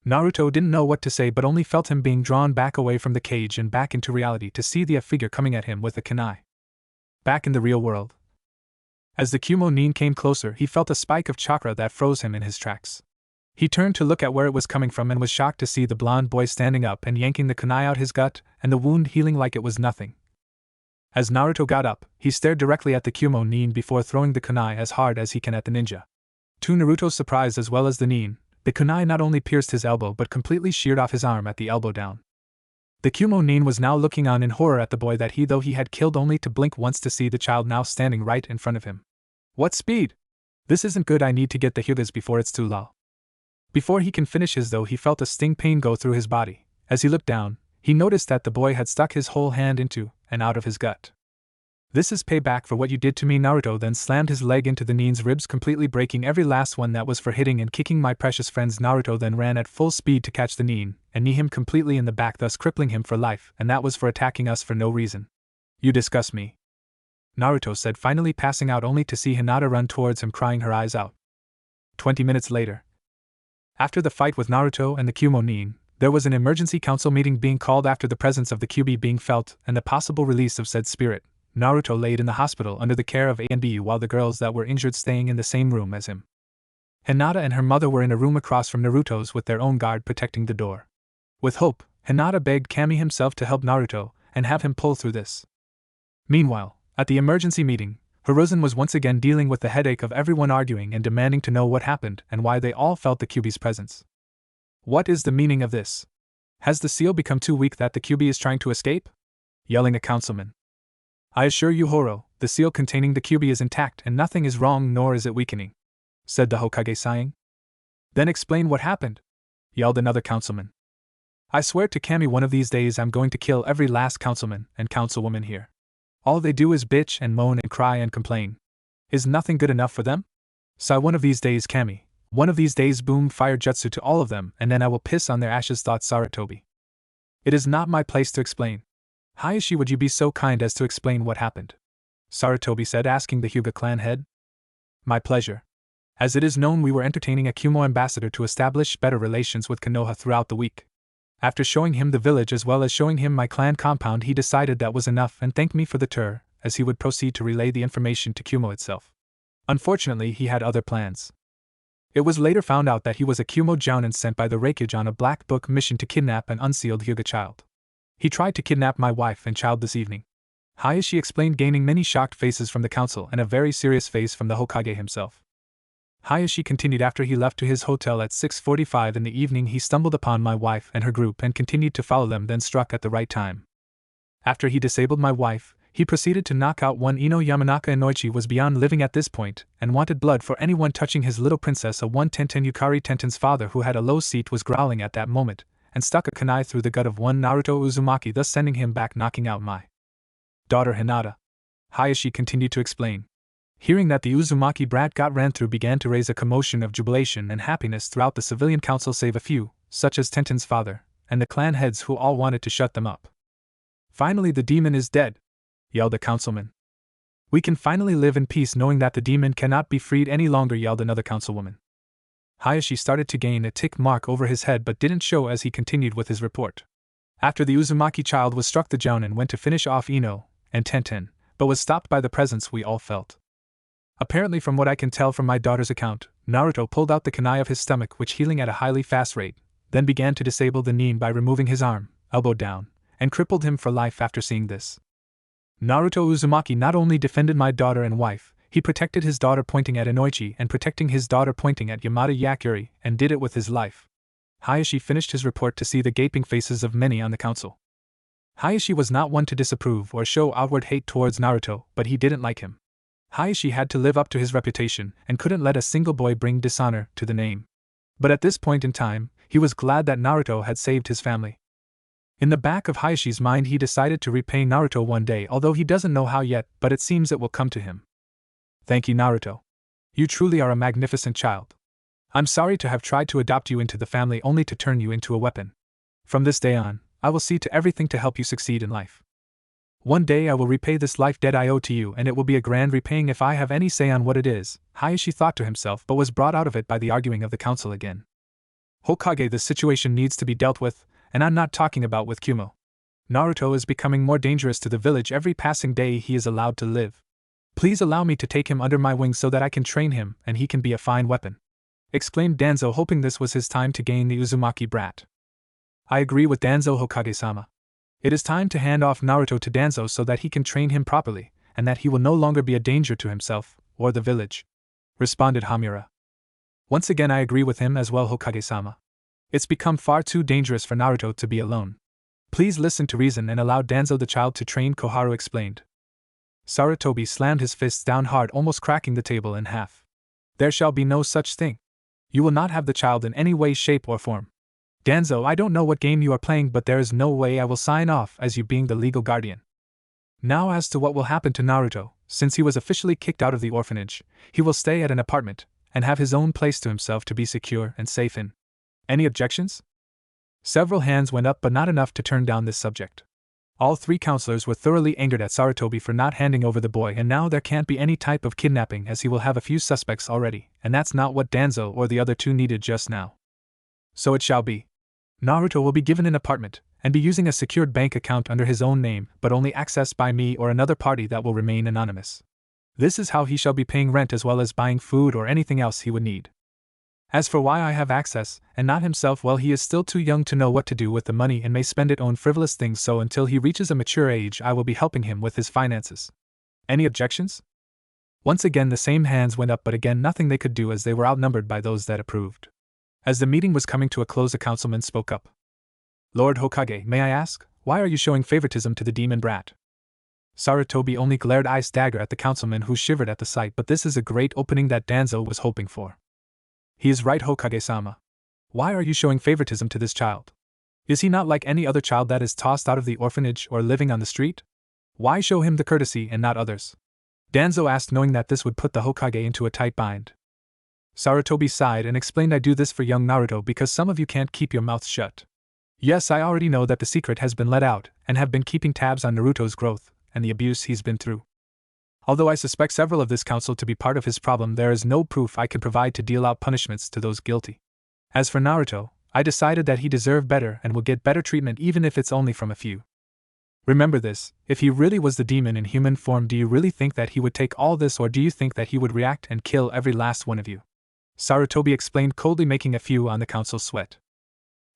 Naruto didn't know what to say but only felt him being drawn back away from the cage and back into reality to see the figure coming at him with a kunai. Back in the real world. As the Kumo nin came closer, he felt a spike of chakra that froze him in his tracks. He turned to look at where it was coming from and was shocked to see the blonde boy standing up and yanking the kunai out his gut and the wound healing like it was nothing. As Naruto got up, he stared directly at the Kumo nin before throwing the kunai as hard as he can at the ninja. To Naruto's surprise as well as the nin, The kunai not only pierced his elbow but completely sheared off his arm at the elbow down. The Kumo nin was now looking on in horror at the boy that he had killed only to blink once to see the child now standing right in front of him. What speed! This isn't good, I need to get the hyugas before it's too low. Before he can finish his though, he felt a sting pain go through his body. As he looked down, he noticed that the boy had stuck his whole hand into and out of his gut. This is payback for what you did to me. Naruto then slammed his leg into the nin's ribs, completely breaking every last one that was for hitting and kicking my precious friends. Naruto then ran at full speed to catch the nin and knee him completely in the back, thus crippling him for life, and that was for attacking us for no reason. You disgust me, Naruto said, finally passing out only to see Hinata run towards him crying her eyes out. 20 minutes later. After the fight with Naruto and the Kumo nin, there was an emergency council meeting being called after the presence of the Kyuubi being felt and the possible release of said spirit. Naruto laid in the hospital under the care of A and B while the girls that were injured staying in the same room as him. Hinata and her mother were in a room across from Naruto's with their own guard protecting the door. With hope, Hinata begged Kami himself to help Naruto and have him pull through this. Meanwhile, at the emergency meeting, Hiruzen was once again dealing with the headache of everyone arguing and demanding to know what happened and why they all felt the Kyuubi's presence. What is the meaning of this? Has the seal become too weak that the Kyuubi is trying to escape? Yelling a councilman. I assure you, Horo, the seal containing the Kyuubi is intact and nothing is wrong, nor is it weakening, said the Hokage, sighing. Then explain what happened, yelled another councilman. I swear to Kami one of these days I'm going to kill every last councilman and councilwoman here. All they do is bitch and moan and cry and complain. Is nothing good enough for them? Sigh one of these days, Kami. One of these days, boom, fire jutsu to all of them, and then I will piss on their ashes, thought Sarutobi. It is not my place to explain. Hayashi, would you be so kind as to explain what happened? Sarutobi said, asking the Hyuga clan head. My pleasure. As it is known, we were entertaining a Kumo ambassador to establish better relations with Konoha throughout the week. After showing him the village as well as showing him my clan compound, he decided that was enough and thanked me for the tour, as he would proceed to relay the information to Kumo itself. Unfortunately, he had other plans. It was later found out that he was a Kumo jounin sent by the Raikage on a black book mission to kidnap an unsealed Hyuga child. He tried to kidnap my wife and child this evening, Hayashi explained, gaining many shocked faces from the council and a very serious face from the Hokage himself. Hayashi continued, after he left to his hotel at 6:45 in the evening, he stumbled upon my wife and her group and continued to follow them, then struck at the right time. After he disabled my wife, he proceeded to knock out one Ino Yamanaka. Inoichi was beyond living at this point, and wanted blood for anyone touching his little princess. A one Tenten Yukari Tenten's father, who had a low seat, was growling at that moment, and stuck a kunai through the gut of one Naruto Uzumaki, thus sending him back, knocking out my daughter Hinata. Hayashi continued to explain. Hearing that the Uzumaki brat got ran through began to raise a commotion of jubilation and happiness throughout the civilian council, save a few, such as Tenten's father, and the clan heads, who all wanted to shut them up. Finally, the demon is dead, yelled a councilman. We can finally live in peace knowing that the demon cannot be freed any longer, yelled another councilwoman. Hayashi started to gain a tick mark over his head but didn't show as he continued with his report. After the Uzumaki child was struck, the jounin went to finish off Ino and Tenten, but was stopped by the presence we all felt. Apparently, from what I can tell from my daughter's account, Naruto pulled out the kunai of his stomach, which healing at a highly fast rate, then began to disable the nin by removing his arm, elbow down, and crippled him for life. After seeing this, Naruto Uzumaki not only defended my daughter and wife, he protected his daughter pointing at Inoichi and protecting his daughter pointing at Yamada Yakuri, and did it with his life. Hayashi finished his report to see the gaping faces of many on the council. Hayashi was not one to disapprove or show outward hate towards Naruto, but he didn't like him. Hayashi had to live up to his reputation and couldn't let a single boy bring dishonor to the name. But at this point in time, he was glad that Naruto had saved his family. In the back of Hayashi's mind, he decided to repay Naruto one day, although he doesn't know how yet, but it seems it will come to him. Thank you, Naruto. You truly are a magnificent child. I'm sorry to have tried to adopt you into the family only to turn you into a weapon. From this day on, I will see to everything to help you succeed in life. One day I will repay this life debt I owe to you, and it will be a grand repaying if I have any say on what it is, Hayashi thought to himself, but was brought out of it by the arguing of the council again. Hokage, this situation needs to be dealt with, and I'm not talking about with Kumo. Naruto is becoming more dangerous to the village every passing day he is allowed to live. Please allow me to take him under my wing so that I can train him and he can be a fine weapon, exclaimed Danzo, hoping this was his time to gain the Uzumaki brat. I agree with Danzo, Hokage-sama. It is time to hand off Naruto to Danzo so that he can train him properly, and that he will no longer be a danger to himself or the village, responded Hamura. Once again I agree with him as well, Hokage-sama. It's become far too dangerous for Naruto to be alone. Please listen to reason and allow Danzo the child to train, Koharu explained. Sarutobi slammed his fists down hard, almost cracking the table in half. There shall be no such thing. You will not have the child in any way, shape, or form. Danzo, I don't know what game you are playing, but there is no way I will sign off as you being the legal guardian. Now as to what will happen to Naruto, since he was officially kicked out of the orphanage, he will stay at an apartment and have his own place to himself to be secure and safe in. Any objections? Several hands went up, but not enough to turn down this subject. All three counselors were thoroughly angered at Sarutobi for not handing over the boy, and now there can't be any type of kidnapping as he will have a few suspects already, and that's not what Danzo or the other two needed just now. So it shall be. Naruto will be given an apartment, and be using a secured bank account under his own name, but only accessed by me or another party that will remain anonymous. This is how he shall be paying rent as well as buying food or anything else he would need. As for why I have access, and not himself, well, he is still too young to know what to do with the money and may spend it on frivolous things, so until he reaches a mature age I will be helping him with his finances. Any objections? Once again the same hands went up, but again nothing they could do as they were outnumbered by those that approved. As the meeting was coming to a close, a councilman spoke up. Lord Hokage, may I ask, why are you showing favoritism to the demon brat? Sarutobi only glared eyes dagger at the councilman, who shivered at the sight, but this is a great opening that Danzo was hoping for. He is right, Hokage-sama. Why are you showing favoritism to this child? Is he not like any other child that is tossed out of the orphanage or living on the street? Why show him the courtesy and not others? Danzo asked, knowing that this would put the Hokage into a tight bind. Sarutobi sighed and explained, I do this for young Naruto because some of you can't keep your mouths shut. Yes, I already know that the secret has been let out, and have been keeping tabs on Naruto's growth and the abuse he's been through. Although I suspect several of this council to be part of his problem, there is no proof I can provide to deal out punishments to those guilty. As for Naruto, I decided that he deserved better and will get better treatment even if it's only from a few. Remember this, if he really was the demon in human form, do you really think that he would take all this, or do you think that he would react and kill every last one of you? Sarutobi explained coldly, making a few on the council sweat.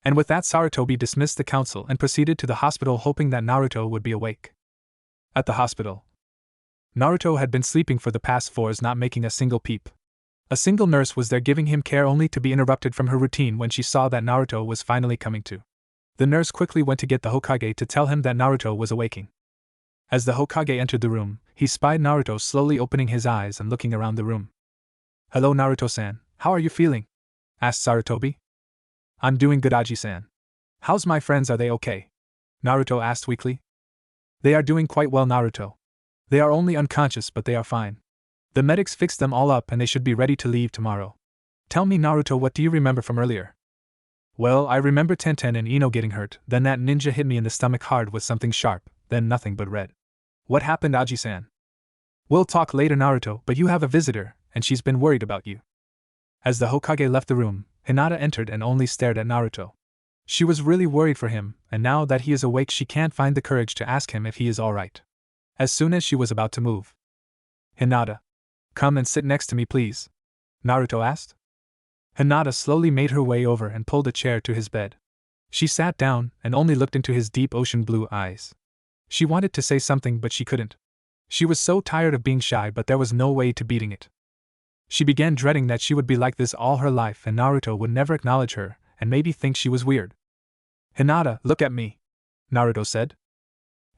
And with that Sarutobi dismissed the council and proceeded to the hospital, hoping that Naruto would be awake. At the hospital, Naruto had been sleeping for the past 4 hours, not making a single peep. A single nurse was there giving him care, only to be interrupted from her routine when she saw that Naruto was finally coming to. The nurse quickly went to get the Hokage to tell him that Naruto was awaking. As the Hokage entered the room, he spied Naruto slowly opening his eyes and looking around the room. Hello Naruto-san, how are you feeling? Asked Sarutobi. I'm doing good, Aji-san. How's my friends, are they okay? Naruto asked weakly. They are doing quite well, Naruto. They are only unconscious, but they are fine. The medics fixed them all up and they should be ready to leave tomorrow. Tell me Naruto, what do you remember from earlier? Well, I remember Tenten and Ino getting hurt, then that ninja hit me in the stomach hard with something sharp, then nothing but red. What happened, Aji-san? We'll talk later, Naruto, but you have a visitor, and she's been worried about you. As the Hokage left the room, Hinata entered and only stared at Naruto. She was really worried for him, and now that he is awake she can't find the courage to ask him if he is alright. As soon as she was about to move, Hinata, come and sit next to me please, Naruto asked. Hinata slowly made her way over and pulled a chair to his bed. She sat down and only looked into his deep ocean blue eyes. She wanted to say something but she couldn't. She was so tired of being shy, but there was no way to beating it. She began dreading that she would be like this all her life and Naruto would never acknowledge her and maybe think she was weird. Hinata, look at me, Naruto said.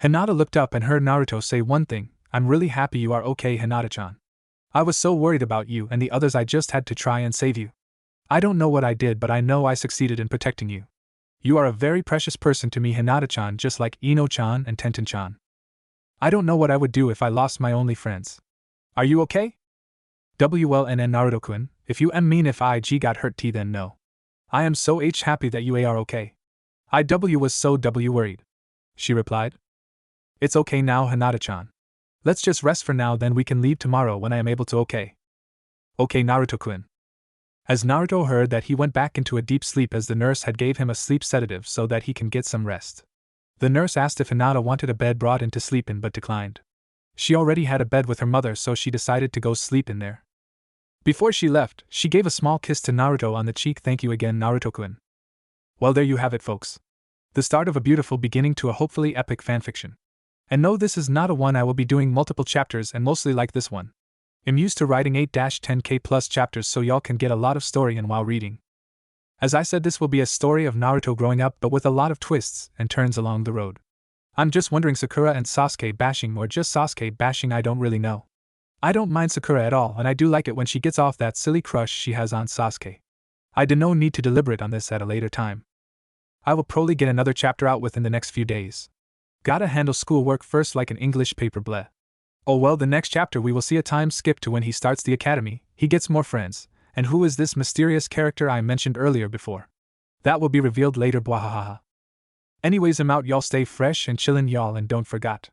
Hinata looked up and heard Naruto say one thing, I'm really happy you are okay, Hinata-chan. I was so worried about you and the others, I just had to try and save you. I don't know what I did, but I know I succeeded in protecting you. You are a very precious person to me, Hinata-chan, just like Ino-chan and Tenten-chan. I don't know what I would do if I lost my only friends. Are you okay? WLNN Naruto-kun, if you mean if IG got hurt T then no. I am so happy that you are okay. IW was so worried. She replied. It's okay now, Hinata-chan. Let's just rest for now, then we can leave tomorrow when I am able to. Okay, Naruto-kun. As Naruto heard that, he went back into a deep sleep as the nurse had gave him a sleep sedative so that he can get some rest. The nurse asked if Hinata wanted a bed brought in to sleep in but declined. She already had a bed with her mother, so she decided to go sleep in there. Before she left, she gave a small kiss to Naruto on the cheek. Thank you again, Naruto-kun. Well, there you have it, folks. The start of a beautiful beginning to a hopefully epic fanfiction. And no, this is not a one I will be doing multiple chapters and mostly like this one. I'm used to writing 8-10k plus chapters so y'all can get a lot of story in while reading. As I said, this will be a story of Naruto growing up but with a lot of twists and turns along the road. I'm just wondering, Sakura and Sasuke bashing or just Sasuke bashing, I don't really know. I don't mind Sakura at all, and I do like it when she gets off that silly crush she has on Sasuke. I do no need to deliberate on this at a later time. I will probably get another chapter out within the next few days. Gotta handle schoolwork first like an English paper bleh. Oh well, the next chapter we will see a time skip to when he starts the academy, he gets more friends, and who is this mysterious character I mentioned earlier before? That will be revealed later, bwahahaha. Anyways, I'm out, y'all stay fresh and chillin' y'all, and don't forget.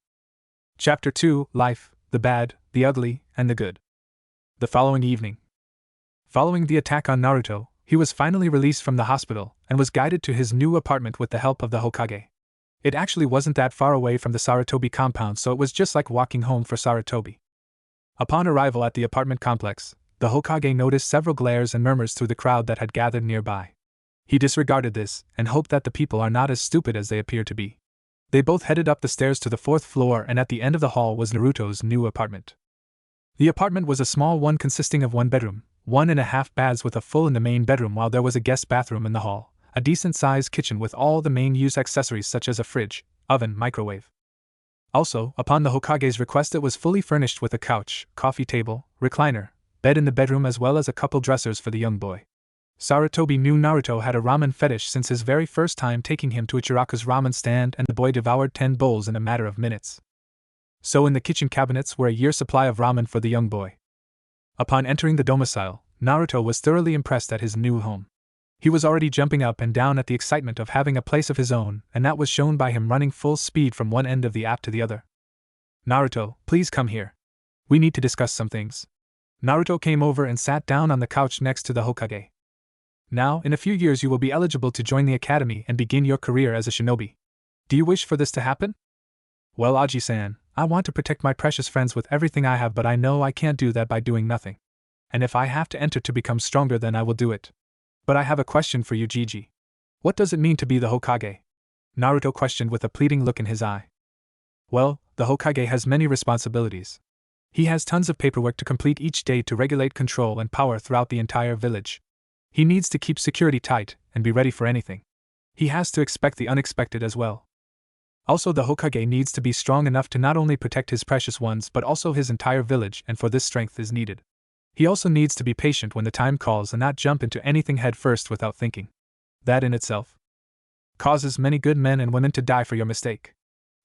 Chapter 2, Life, the Bad, the Ugly, and the Good. The following evening. Following the attack on Naruto, he was finally released from the hospital and was guided to his new apartment with the help of the Hokage. It actually wasn't that far away from the Sarutobi compound, so it was just like walking home for Sarutobi. Upon arrival at the apartment complex, the Hokage noticed several glares and murmurs through the crowd that had gathered nearby. He disregarded this and hoped that the people are not as stupid as they appear to be. They both headed up the stairs to the 4th floor, and at the end of the hall was Naruto's new apartment. The apartment was a small one consisting of 1 bedroom, 1.5 baths with a full in the main bedroom, while there was a guest bathroom in the hall, a decent-sized kitchen with all the main use accessories such as a fridge, oven, microwave. Also, upon the Hokage's request, it was fully furnished with a couch, coffee table, recliner, bed in the bedroom, as well as a couple dressers for the young boy. Sarutobi knew Naruto had a ramen fetish since his very first time taking him to Ichiraku's ramen stand, and the boy devoured 10 bowls in a matter of minutes. So in the kitchen cabinets were a year's supply of ramen for the young boy. Upon entering the domicile, Naruto was thoroughly impressed at his new home. He was already jumping up and down at the excitement of having a place of his own, and that was shown by him running full speed from one end of the app to the other. Naruto, please come here. We need to discuss some things. Naruto came over and sat down on the couch next to the Hokage. Now, in a few years you will be eligible to join the academy and begin your career as a shinobi. Do you wish for this to happen? Well, Aji-san, I want to protect my precious friends with everything I have, but I know I can't do that by doing nothing. And if I have to enter to become stronger, then I will do it. But I have a question for you, Gigi. What does it mean to be the Hokage? Naruto questioned with a pleading look in his eye. Well, the Hokage has many responsibilities. He has tons of paperwork to complete each day to regulate control and power throughout the entire village. He needs to keep security tight and be ready for anything. He has to expect the unexpected as well. Also, the Hokage needs to be strong enough to not only protect his precious ones but also his entire village, and for this strength is needed. He also needs to be patient when the time calls and not jump into anything head first without thinking. That in itself causes many good men and women to die for your mistake.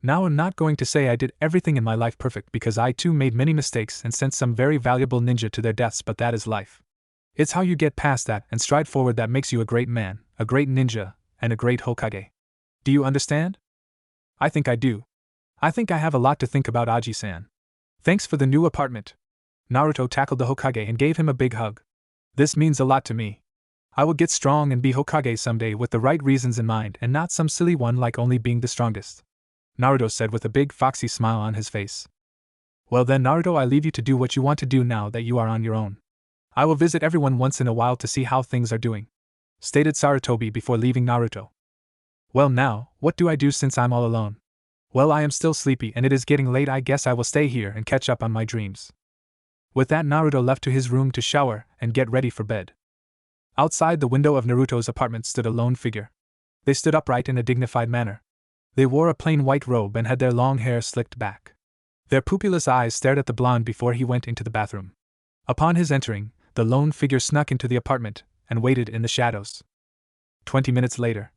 Now, I'm not going to say I did everything in my life perfect, because I too made many mistakes and sent some very valuable ninja to their deaths, but that is life. It's how you get past that and stride forward that makes you a great man, a great ninja, and a great Hokage. Do you understand? I think I do. I think I have a lot to think about, Aji-san. Thanks for the new apartment. Naruto tackled the Hokage and gave him a big hug. This means a lot to me. I will get strong and be Hokage someday with the right reasons in mind, and not some silly one like only being the strongest. Naruto said with a big foxy smile on his face. Well then, Naruto, I leave you to do what you want to do now that you are on your own. I will visit everyone once in a while to see how things are doing, stated Sarutobi before leaving Naruto. Well now, what do I do since I'm all alone? Well, I am still sleepy and it is getting late. I guess I will stay here and catch up on my dreams. With that, Naruto left to his room to shower and get ready for bed. Outside the window of Naruto's apartment stood a lone figure. They stood upright in a dignified manner. They wore a plain white robe and had their long hair slicked back. Their pupilless eyes stared at the blonde before he went into the bathroom. Upon his entering, the lone figure snuck into the apartment and waited in the shadows. 20 minutes later,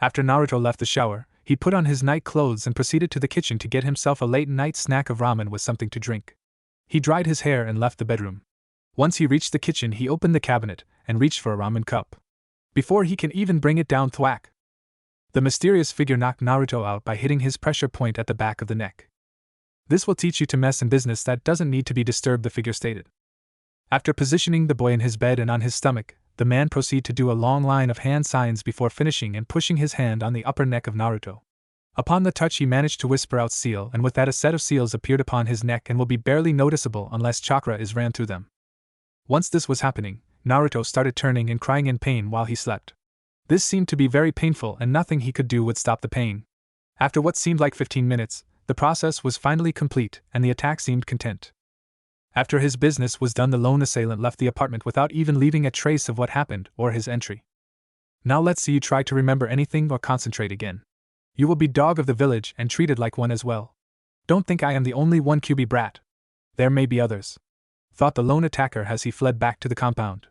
after Naruto left the shower, he put on his night clothes and proceeded to the kitchen to get himself a late-night snack of ramen with something to drink. He dried his hair and left the bedroom. Once he reached the kitchen, he opened the cabinet and reached for a ramen cup. Before he can even bring it down, thwack! The mysterious figure knocked Naruto out by hitting his pressure point at the back of the neck. This will teach you to mess in business that doesn't need to be disturbed, the figure stated. After positioning the boy in his bed and on his stomach, the man proceeded to do a long line of hand signs before finishing and pushing his hand on the upper neck of Naruto. Upon the touch, he managed to whisper out "seal," and with that a set of seals appeared upon his neck and will be barely noticeable unless chakra is ran through them. Once this was happening, Naruto started turning and crying in pain while he slept. This seemed to be very painful and nothing he could do would stop the pain. After what seemed like 15 minutes, the process was finally complete and the attack seemed content. After his business was done, the lone assailant left the apartment without even leaving a trace of what happened or his entry. Now let's see you try to remember anything or concentrate again. You will be dog of the village and treated like one as well. Don't think I am the only one QB brat. There may be others, thought the lone attacker as he fled back to the compound.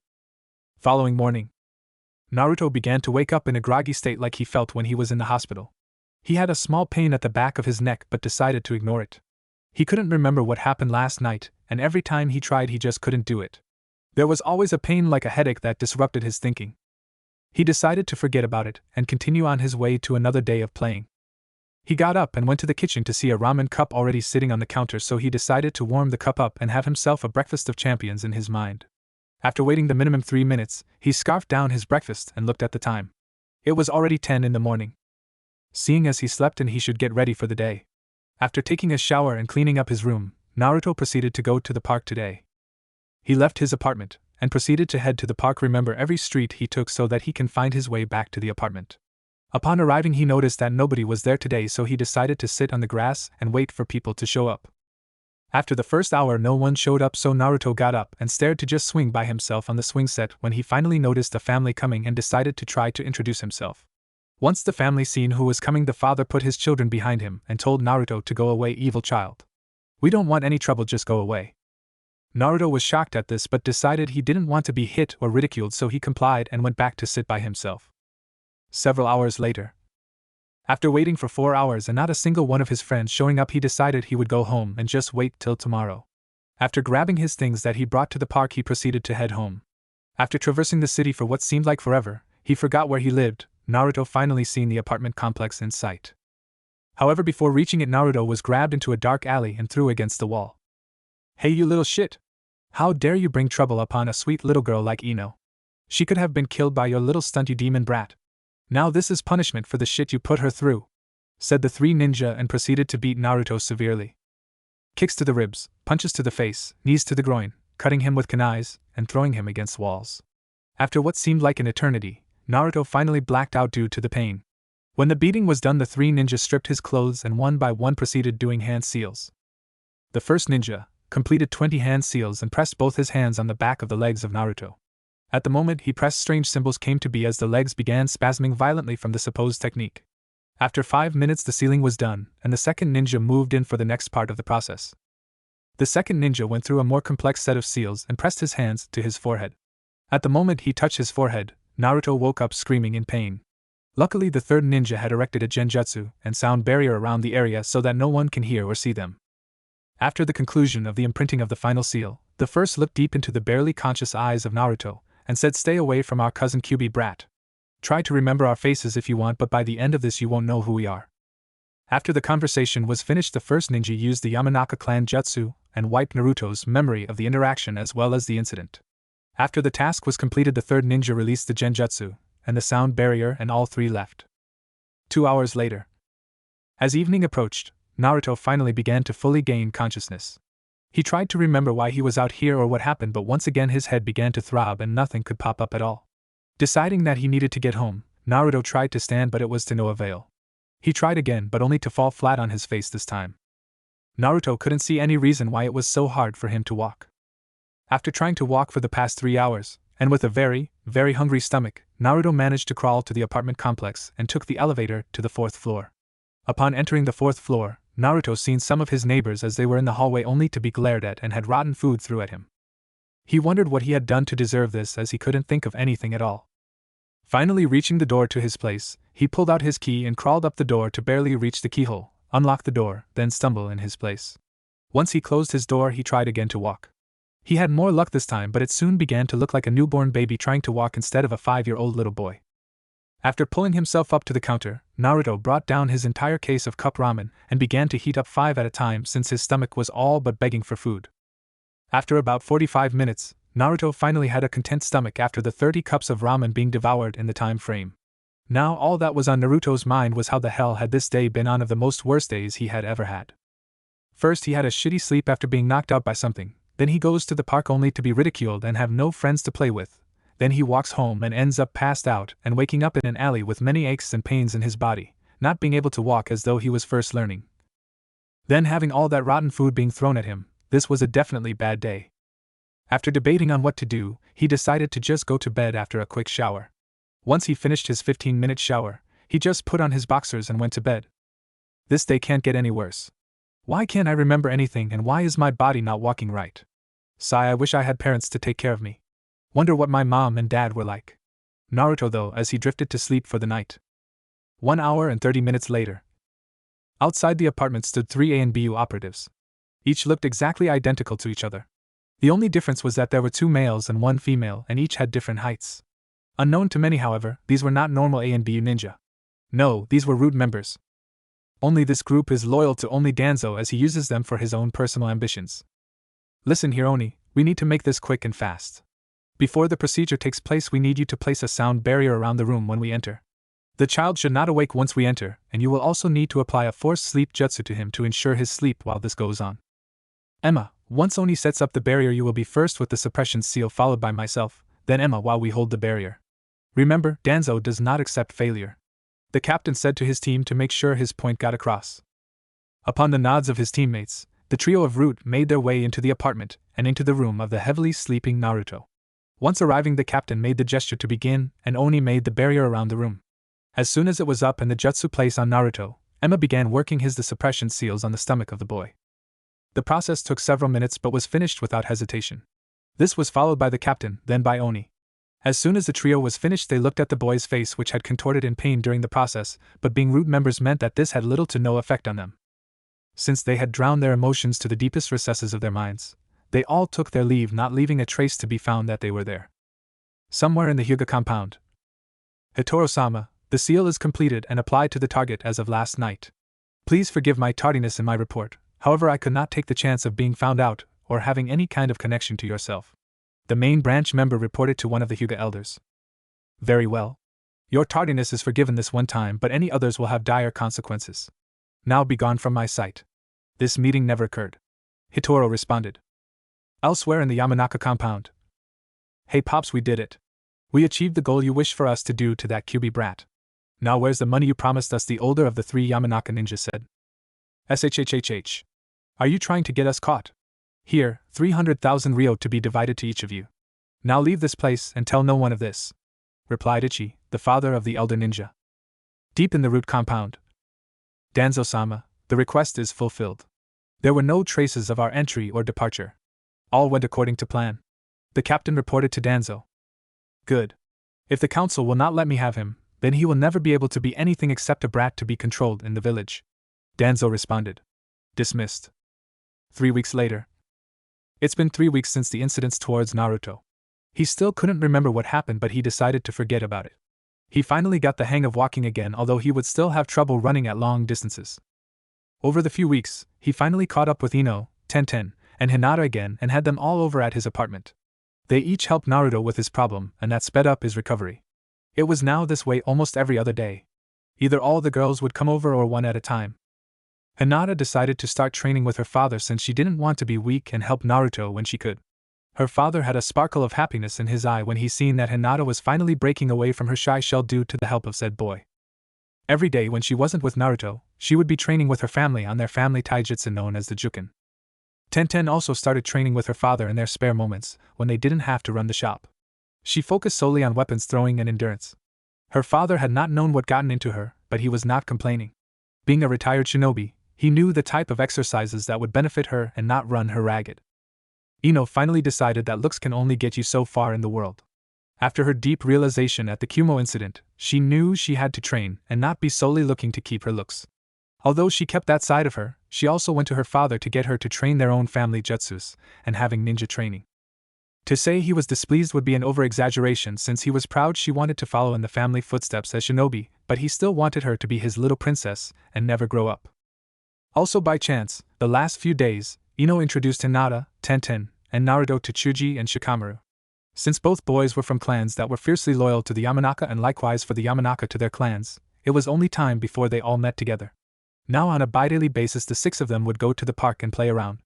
Following morning, Naruto began to wake up in a groggy state like he felt when he was in the hospital. He had a small pain at the back of his neck but decided to ignore it. He couldn't remember what happened last night, and every time he tried he just couldn't do it. There was always a pain like a headache that disrupted his thinking. He decided to forget about it and continue on his way to another day of playing. He got up and went to the kitchen to see a ramen cup already sitting on the counter, so he decided to warm the cup up and have himself a breakfast of champions in his mind. After waiting the minimum 3 minutes, he scarfed down his breakfast and looked at the time. It was already 10 in the morning. Seeing as he slept and he should get ready for the day. After taking a shower and cleaning up his room, Naruto proceeded to go to the park today. He left his apartment and proceeded to head to the park. Remember every street he took so that he can find his way back to the apartment. Upon arriving, he noticed that nobody was there today, so he decided to sit on the grass and wait for people to show up. After the first hour no one showed up, so Naruto got up and stared to just swing by himself on the swing set when he finally noticed a family coming and decided to try to introduce himself. Once the family seen who was coming, the father put his children behind him and told Naruto to go away, evil child. We don't want any trouble, just go away. Naruto was shocked at this but decided he didn't want to be hit or ridiculed, so he complied and went back to sit by himself. Several hours later, after waiting for 4 hours and not a single one of his friends showing up, he decided he would go home and just wait till tomorrow. After grabbing his things that he brought to the park, he proceeded to head home. After traversing the city for what seemed like forever, he forgot where he lived. Naruto finally seen the apartment complex in sight. However, before reaching it, Naruto was grabbed into a dark alley and threw against the wall. Hey, you little shit! How dare you bring trouble upon a sweet little girl like Ino? She could have been killed by your little stunt, you demon brat. Now this is punishment for the shit you put her through, said the 3 ninja and proceeded to beat Naruto severely. Kicks to the ribs, punches to the face, knees to the groin, cutting him with kunais, and throwing him against walls. After what seemed like an eternity, Naruto finally blacked out due to the pain. When the beating was done, the 3 ninjas stripped his clothes and one by one proceeded doing hand seals. The first ninja completed 20 hand seals and pressed both his hands on the back of the legs of Naruto. At the moment he pressed, strange symbols came to be as the legs began spasming violently from the supposed technique. After 5 minutes the sealing was done, and the second ninja moved in for the next part of the process. The second ninja went through a more complex set of seals and pressed his hands to his forehead. At the moment he touched his forehead, Naruto woke up screaming in pain. Luckily the third ninja had erected a genjutsu and sound barrier around the area so that no one can hear or see them. After the conclusion of the imprinting of the final seal, the first looked deep into the barely conscious eyes of Naruto and said, "Stay away from our cousin QB brat. Try to remember our faces if you want, but by the end of this you won't know who we are." After the conversation was finished, the first ninja used the Yamanaka clan jutsu and wiped Naruto's memory of the interaction as well as the incident. After the task was completed, the third ninja released the genjutsu and the sound barrier and all 3 left. 2 hours later, as evening approached, Naruto finally began to fully gain consciousness. He tried to remember why he was out here or what happened, but once again his head began to throb and nothing could pop up at all. Deciding that he needed to get home, Naruto tried to stand, but it was to no avail. He tried again, but only to fall flat on his face this time. Naruto couldn't see any reason why it was so hard for him to walk. After trying to walk for the past 3 hours, and with a very, very hungry stomach, Naruto managed to crawl to the apartment complex and took the elevator to the 4th floor. Upon entering the 4th floor, Naruto seen some of his neighbors as they were in the hallway only to be glared at and had rotten food thrown at him. He wondered what he had done to deserve this, as he couldn't think of anything at all. Finally reaching the door to his place, he pulled out his key and crawled up the door to barely reach the keyhole, unlock the door, then stumble in his place. Once he closed his door, he tried again to walk. He had more luck this time, but it soon began to look like a newborn baby trying to walk instead of a 5-year-old little boy. After pulling himself up to the counter, Naruto brought down his entire case of cup ramen and began to heat up 5 at a time since his stomach was all but begging for food. After about 45 minutes, Naruto finally had a content stomach after the 30 cups of ramen being devoured in the time frame. Now all that was on Naruto's mind was how the hell had this day been one of the most worst days he had ever had. First he had a shitty sleep after being knocked out by something, then he goes to the park only to be ridiculed and have no friends to play with. Then he walks home and ends up passed out and waking up in an alley with many aches and pains in his body, not being able to walk as though he was first learning. Then having all that rotten food being thrown at him, this was a definitely bad day. After debating on what to do, he decided to just go to bed after a quick shower. Once he finished his 15-minute shower, he just put on his boxers and went to bed. This day can't get any worse. Why can't I remember anything, and why is my body not walking right? Sigh, I wish I had parents to take care of me. Wonder what my mom and dad were like. Naruto though, as he drifted to sleep for the night. 1 hour and 30 minutes later. Outside the apartment stood 3 ANBU operatives. Each looked exactly identical to each other. The only difference was that there were 2 males and 1 female, and each had different heights. Unknown to many, however, these were not normal ANBU ninja. No, these were root members. Only this group is loyal to only Danzo, as he uses them for his own personal ambitions. Listen here, Oni, we need to make this quick and fast. Before the procedure takes place, we need you to place a sound barrier around the room when we enter. The child should not awake once we enter, and you will also need to apply a forced sleep jutsu to him to ensure his sleep while this goes on. Emma, once Oni sets up the barrier, you will be first with the suppression seal, followed by myself, then Emma while we hold the barrier. Remember, Danzo does not accept failure. The captain said to his team to make sure his point got across. Upon the nods of his teammates, the trio of Root made their way into the apartment and into the room of the heavily sleeping Naruto. Once arriving, the captain made the gesture to begin, and Oni made the barrier around the room. As soon as it was up and the jutsu placed on Naruto, Emma began working the suppression seals on the stomach of the boy. The process took several minutes but was finished without hesitation. This was followed by the captain, then by Oni. As soon as the trio was finished, they looked at the boy's face, which had contorted in pain during the process, but being Root members meant that this had little to no effect on them. Since they had drowned their emotions to the deepest recesses of their minds, they all took their leave, not leaving a trace to be found that they were there. Somewhere in the Hyuga compound. Hitoro-sama, the seal is completed and applied to the target as of last night. Please forgive my tardiness in my report, however I could not take the chance of being found out, or having any kind of connection to yourself. The main branch member reported to one of the Hyuga elders. Very well. Your tardiness is forgiven this one time, but any others will have dire consequences. Now be gone from my sight. This meeting never occurred. Hitoro responded. Elsewhere in the Yamanaka compound. Hey Pops, we did it. We achieved the goal you wished for us to do to that Kyubi brat. Now where's the money you promised us? The older of the 3 Yamanaka ninjas said. SHHHH. Are you trying to get us caught? Here, 300,000 ryo to be divided to each of you. Now leave this place and tell no one of this, replied Ichi, the father of the elder ninja. Deep in the Root compound. Danzo-sama, the request is fulfilled. There were no traces of our entry or departure. All went according to plan. The captain reported to Danzo. Good. If the council will not let me have him, then he will never be able to be anything except a brat to be controlled in the village. Danzo responded. Dismissed. 3 weeks later. It's been 3 weeks since the incidents towards Naruto. He still couldn't remember what happened, but he decided to forget about it. He finally got the hang of walking again, although he would still have trouble running at long distances. Over the few weeks, he finally caught up with Ino, Tenten, and Hinata again and had them all over at his apartment. They each helped Naruto with his problem, and that sped up his recovery. It was now this way almost every other day. Either all the girls would come over or one at a time. Hinata decided to start training with her father since she didn't want to be weak and help Naruto when she could. Her father had a sparkle of happiness in his eye when he seen that Hinata was finally breaking away from her shy shell due to the help of said boy. Every day when she wasn't with Naruto, she would be training with her family on their family taijutsu known as the Juken. Tenten also started training with her father in their spare moments, when they didn't have to run the shop. She focused solely on weapons throwing and endurance. Her father had not known what gotten into her, but he was not complaining. Being a retired shinobi, he knew the type of exercises that would benefit her and not run her ragged. Ino finally decided that looks can only get you so far in the world. After her deep realization at the Kumo incident, she knew she had to train and not be solely looking to keep her looks. Although she kept that side of her, she also went to her father to get her to train their own family jutsus and having ninja training. To say he was displeased would be an over-exaggeration since he was proud she wanted to follow in the family footsteps as shinobi, but he still wanted her to be his little princess and never grow up. Also by chance, the last few days, Ino introduced Hinata, Tenten, and Naruto to Chuji and Shikamaru. Since both boys were from clans that were fiercely loyal to the Yamanaka and likewise for the Yamanaka to their clans, it was only time before they all met together. Now on a bi-daily basis the 6 of them would go to the park and play around.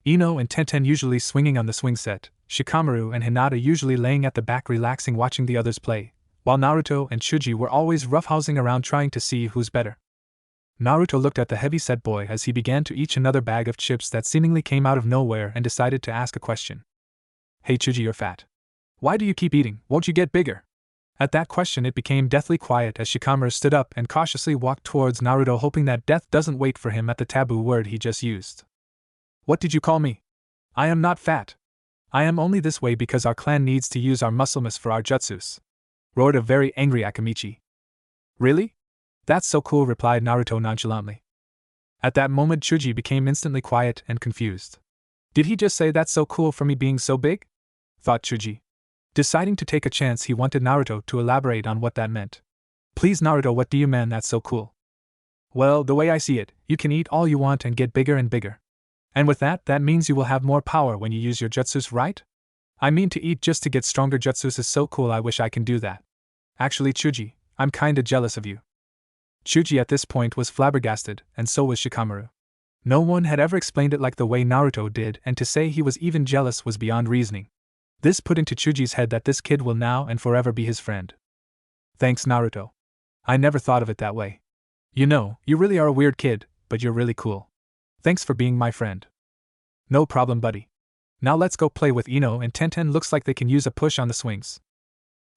Ino and Tenten usually swinging on the swing set, Shikamaru and Hinata usually laying at the back relaxing watching the others play, while Naruto and Chuji were always roughhousing around trying to see who's better. Naruto looked at the heavy-set boy as he began to eat another bag of chips that seemingly came out of nowhere and decided to ask a question. Hey Chuji, you're fat. Why do you keep eating? Won't you get bigger? At that question it became deathly quiet as Shikamaru stood up and cautiously walked towards Naruto, hoping that death doesn't wait for him at the taboo word he just used. What did you call me? I am not fat. I am only this way because our clan needs to use our muscle mass for our jutsus, roared a very angry Akamichi. Really? That's so cool, replied Naruto nonchalantly. At that moment Chuji became instantly quiet and confused. Did he just say that's so cool for me being so big? Thought Chuji. Deciding to take a chance, he wanted Naruto to elaborate on what that meant. Please Naruto, what do you mean that's so cool? Well, the way I see it, you can eat all you want and get bigger and bigger. And with that means you will have more power when you use your jutsus, right? I mean, to eat just to get stronger jutsus is so cool, I wish I can do that. Actually Chuji, I'm kinda jealous of you. Chuji at this point was flabbergasted, and so was Shikamaru. No one had ever explained it like the way Naruto did, and to say he was even jealous was beyond reasoning. This put into Chuji's head that this kid will now and forever be his friend. Thanks Naruto. I never thought of it that way. You know, you really are a weird kid, but you're really cool. Thanks for being my friend. No problem, buddy. Now let's go play with Ino and Tenten. Looks like they can use a push on the swings.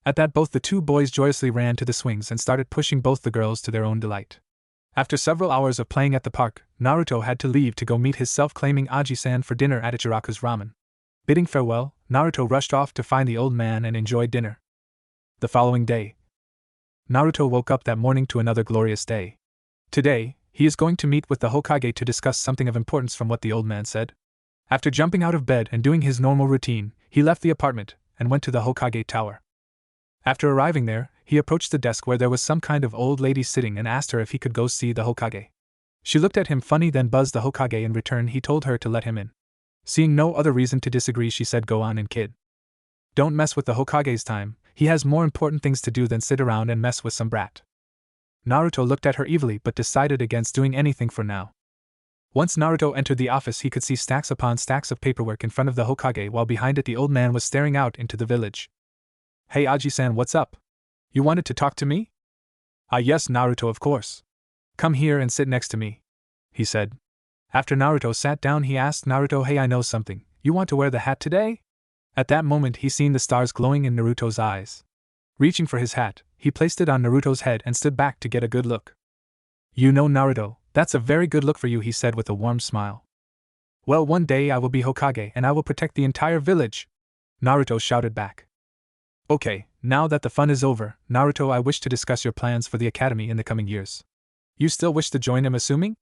At that, both the two boys joyously ran to the swings and started pushing both the girls to their own delight. After several hours of playing at the park, Naruto had to leave to go meet his self-claiming Aji-san for dinner at Ichiraku's ramen. Bidding farewell, Naruto rushed off to find the old man and enjoy dinner. The following day, Naruto woke up that morning to another glorious day. Today, he is going to meet with the Hokage to discuss something of importance, from what the old man said. After jumping out of bed and doing his normal routine, he left the apartment and went to the Hokage tower. After arriving there, he approached the desk where there was some kind of old lady sitting and asked her if he could go see the Hokage. She looked at him funny, then buzzed the Hokage. In return, he told her to let him in. Seeing no other reason to disagree, she said, "Go on in, kid. Don't mess with the Hokage's time, he has more important things to do than sit around and mess with some brat." Naruto looked at her evilly but decided against doing anything for now. Once Naruto entered the office, he could see stacks upon stacks of paperwork in front of the Hokage, while behind it the old man was staring out into the village. Hey Aji-san, what's up? You wanted to talk to me? Ah yes Naruto, of course. Come here and sit next to me, he said. After Naruto sat down, he asked Naruto, hey, I know something, you want to wear the hat today? At that moment he seen the stars glowing in Naruto's eyes. Reaching for his hat, he placed it on Naruto's head and stood back to get a good look. You know Naruto, that's a very good look for you, he said with a warm smile. Well, one day I will be Hokage and I will protect the entire village, Naruto shouted back. Okay, now that the fun is over, Naruto, I wish to discuss your plans for the academy in the coming years. You still wish to join, I'm assuming?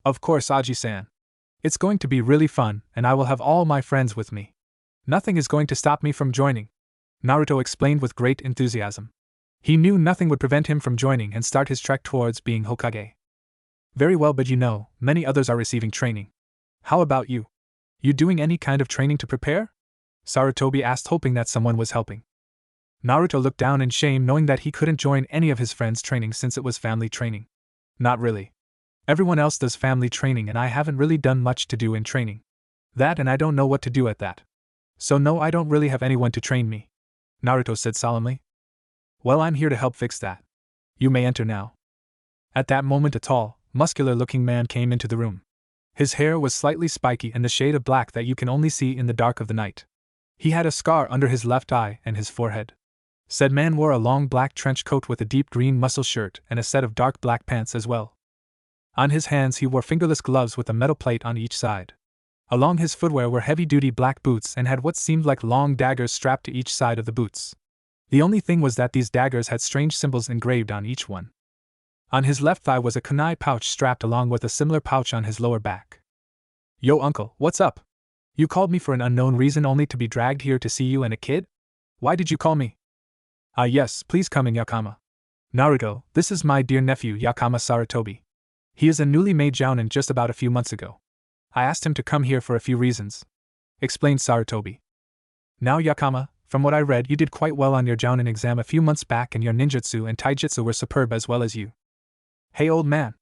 Of course, Aji-san. It's going to be really fun, and I will have all my friends with me. Nothing is going to stop me from joining, Naruto explained with great enthusiasm. He knew nothing would prevent him from joining and start his trek towards being Hokage. Very well, but you know, many others are receiving training. How about you? You doing any kind of training to prepare? Sarutobi asked, hoping that someone was helping. Naruto looked down in shame, knowing that he couldn't join any of his friends' training since it was family training. Not really. Everyone else does family training and I haven't really done much to do in training. That, and I don't know what to do at that. So no, I don't really have anyone to train me, Naruto said solemnly. Well, I'm here to help fix that. You may enter now. At that moment a tall, muscular-looking man came into the room. His hair was slightly spiky and the shade of black that you can only see in the dark of the night. He had a scar under his left eye and his forehead. Said man wore a long black trench coat with a deep green muscle shirt and a set of dark black pants as well. On his hands he wore fingerless gloves with a metal plate on each side. Along his footwear were heavy-duty black boots and had what seemed like long daggers strapped to each side of the boots. The only thing was that these daggers had strange symbols engraved on each one. On his left thigh was a kunai pouch strapped along with a similar pouch on his lower back. Yo uncle, what's up? You called me for an unknown reason only to be dragged here to see you and a kid? Why did you call me? Ah yes, please come in Yakama. Naruto, this is my dear nephew Yakama Sarutobi. He is a newly made jounin just about a few months ago. I asked him to come here for a few reasons, explained Sarutobi. Now Yakama, from what I read you did quite well on your jounin exam a few months back and your ninjutsu and taijutsu were superb as well as you. Hey old man.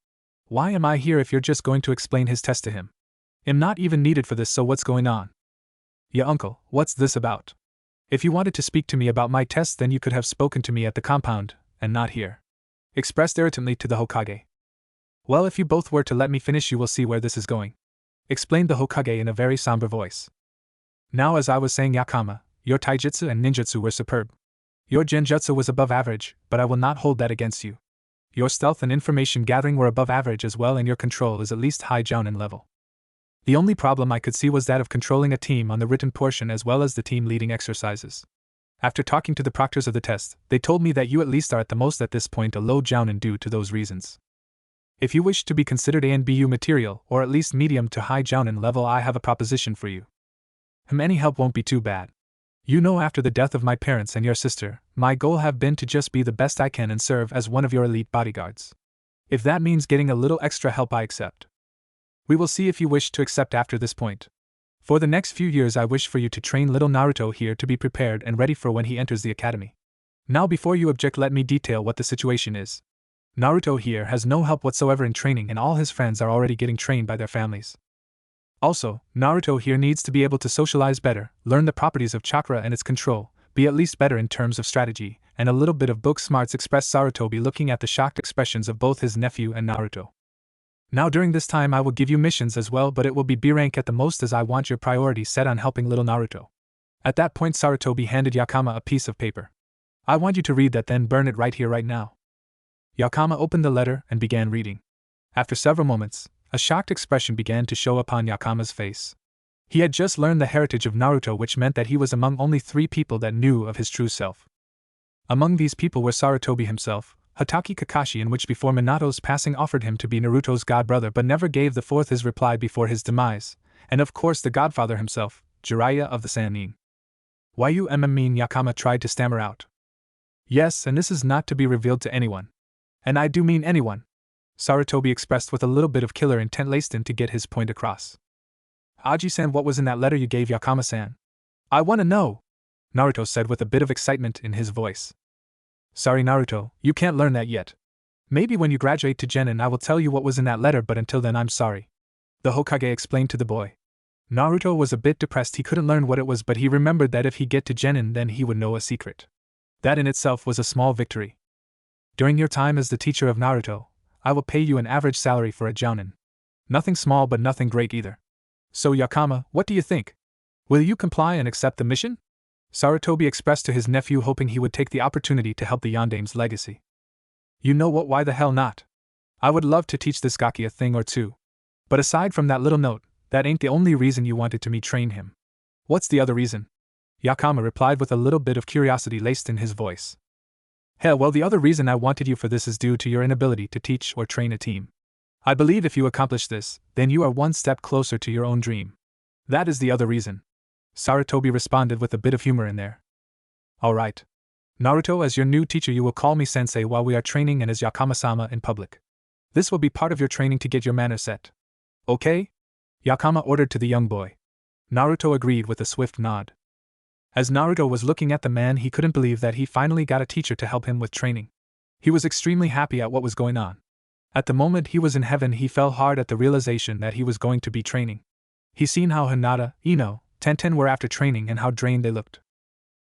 Why am I here if you're just going to explain his test to him? I'm not even needed for this, so what's going on? Yeah uncle, what's this about? If you wanted to speak to me about my test then you could have spoken to me at the compound, and not here, expressed irritantly to the Hokage. Well, if you both were to let me finish, you will see where this is going, explained the Hokage in a very somber voice. Now, as I was saying, Yakama, your taijutsu and ninjutsu were superb. Your genjutsu was above average, but I will not hold that against you. Your stealth and information gathering were above average as well, and your control is at least high jounin level. The only problem I could see was that of controlling a team on the written portion as well as the team leading exercises. After talking to the proctors of the test, they told me that you at least are at the most at this point a low jounin due to those reasons. If you wish to be considered ANBU material, or at least medium to high jounin level, I have a proposition for you. Any help won't be too bad. You know, after the death of my parents and your sister, my goal have been to just be the best I can and serve as one of your elite bodyguards. If that means getting a little extra help, I accept. We will see if you wish to accept after this point. For the next few years, I wish for you to train little Naruto here to be prepared and ready for when he enters the academy. Now, before you object, let me detail what the situation is. Naruto here has no help whatsoever in training, and all his friends are already getting trained by their families. Also, Naruto here needs to be able to socialize better, learn the properties of chakra and its control, be at least better in terms of strategy, and a little bit of book smarts, expressed Sarutobi, looking at the shocked expressions of both his nephew and Naruto. Now, during this time, I will give you missions as well, but it will be B rank at the most, as I want your priority set on helping little Naruto. At that point, Sarutobi handed Yakama a piece of paper. I want you to read that, then burn it right here, right now. Yakama opened the letter and began reading. After several moments, a shocked expression began to show upon Yakama's face. He had just learned the heritage of Naruto, which meant that he was among only 3 people that knew of his true self. Among these people were Sarutobi himself, Hatake Kakashi, in which before Minato's passing offered him to be Naruto's godbrother but never gave the fourth his reply before his demise, and of course the godfather himself, Jiraiya of the Sannin. Why you mean? Yakama tried to stammer out. Yes, and this is not to be revealed to anyone. And I do mean anyone, Sarutobi expressed with a little bit of killer intent laced in to get his point across. Aji-san, what was in that letter you gave Yakama-san? I want to know, Naruto said with a bit of excitement in his voice. Sorry, Naruto, you can't learn that yet. Maybe when you graduate to Genin I will tell you what was in that letter, but until then I'm sorry, the Hokage explained to the boy. Naruto was a bit depressed. He couldn't learn what it was, but he remembered that if he get to Genin then he would know a secret. That in itself was a small victory. During your time as the teacher of Naruto, I will pay you an average salary for a jounin. Nothing small but nothing great either. So Yakama, what do you think? Will you comply and accept the mission? Sarutobi expressed to his nephew, hoping he would take the opportunity to help the Yandame's legacy. You know what, why the hell not? I would love to teach this Gaki a thing or two. But aside from that little note, that ain't the only reason you wanted to me train him. What's the other reason? Yakama replied with a little bit of curiosity laced in his voice. Hell, well, the other reason I wanted you for this is due to your inability to teach or train a team. I believe if you accomplish this, then you are one step closer to your own dream. That is the other reason. Sarutobi responded with a bit of humor in there. Alright. Naruto, as your new teacher you will call me sensei while we are training, and as Yakama-sama in public. This will be part of your training to get your manner set. Okay? Yakama ordered to the young boy. Naruto agreed with a swift nod. As Naruto was looking at the man, he couldn't believe that he finally got a teacher to help him with training. He was extremely happy at what was going on. At the moment he was in heaven, he fell hard at the realization that he was going to be training. He seen how Hinata, Ino, Tenten were after training and how drained they looked.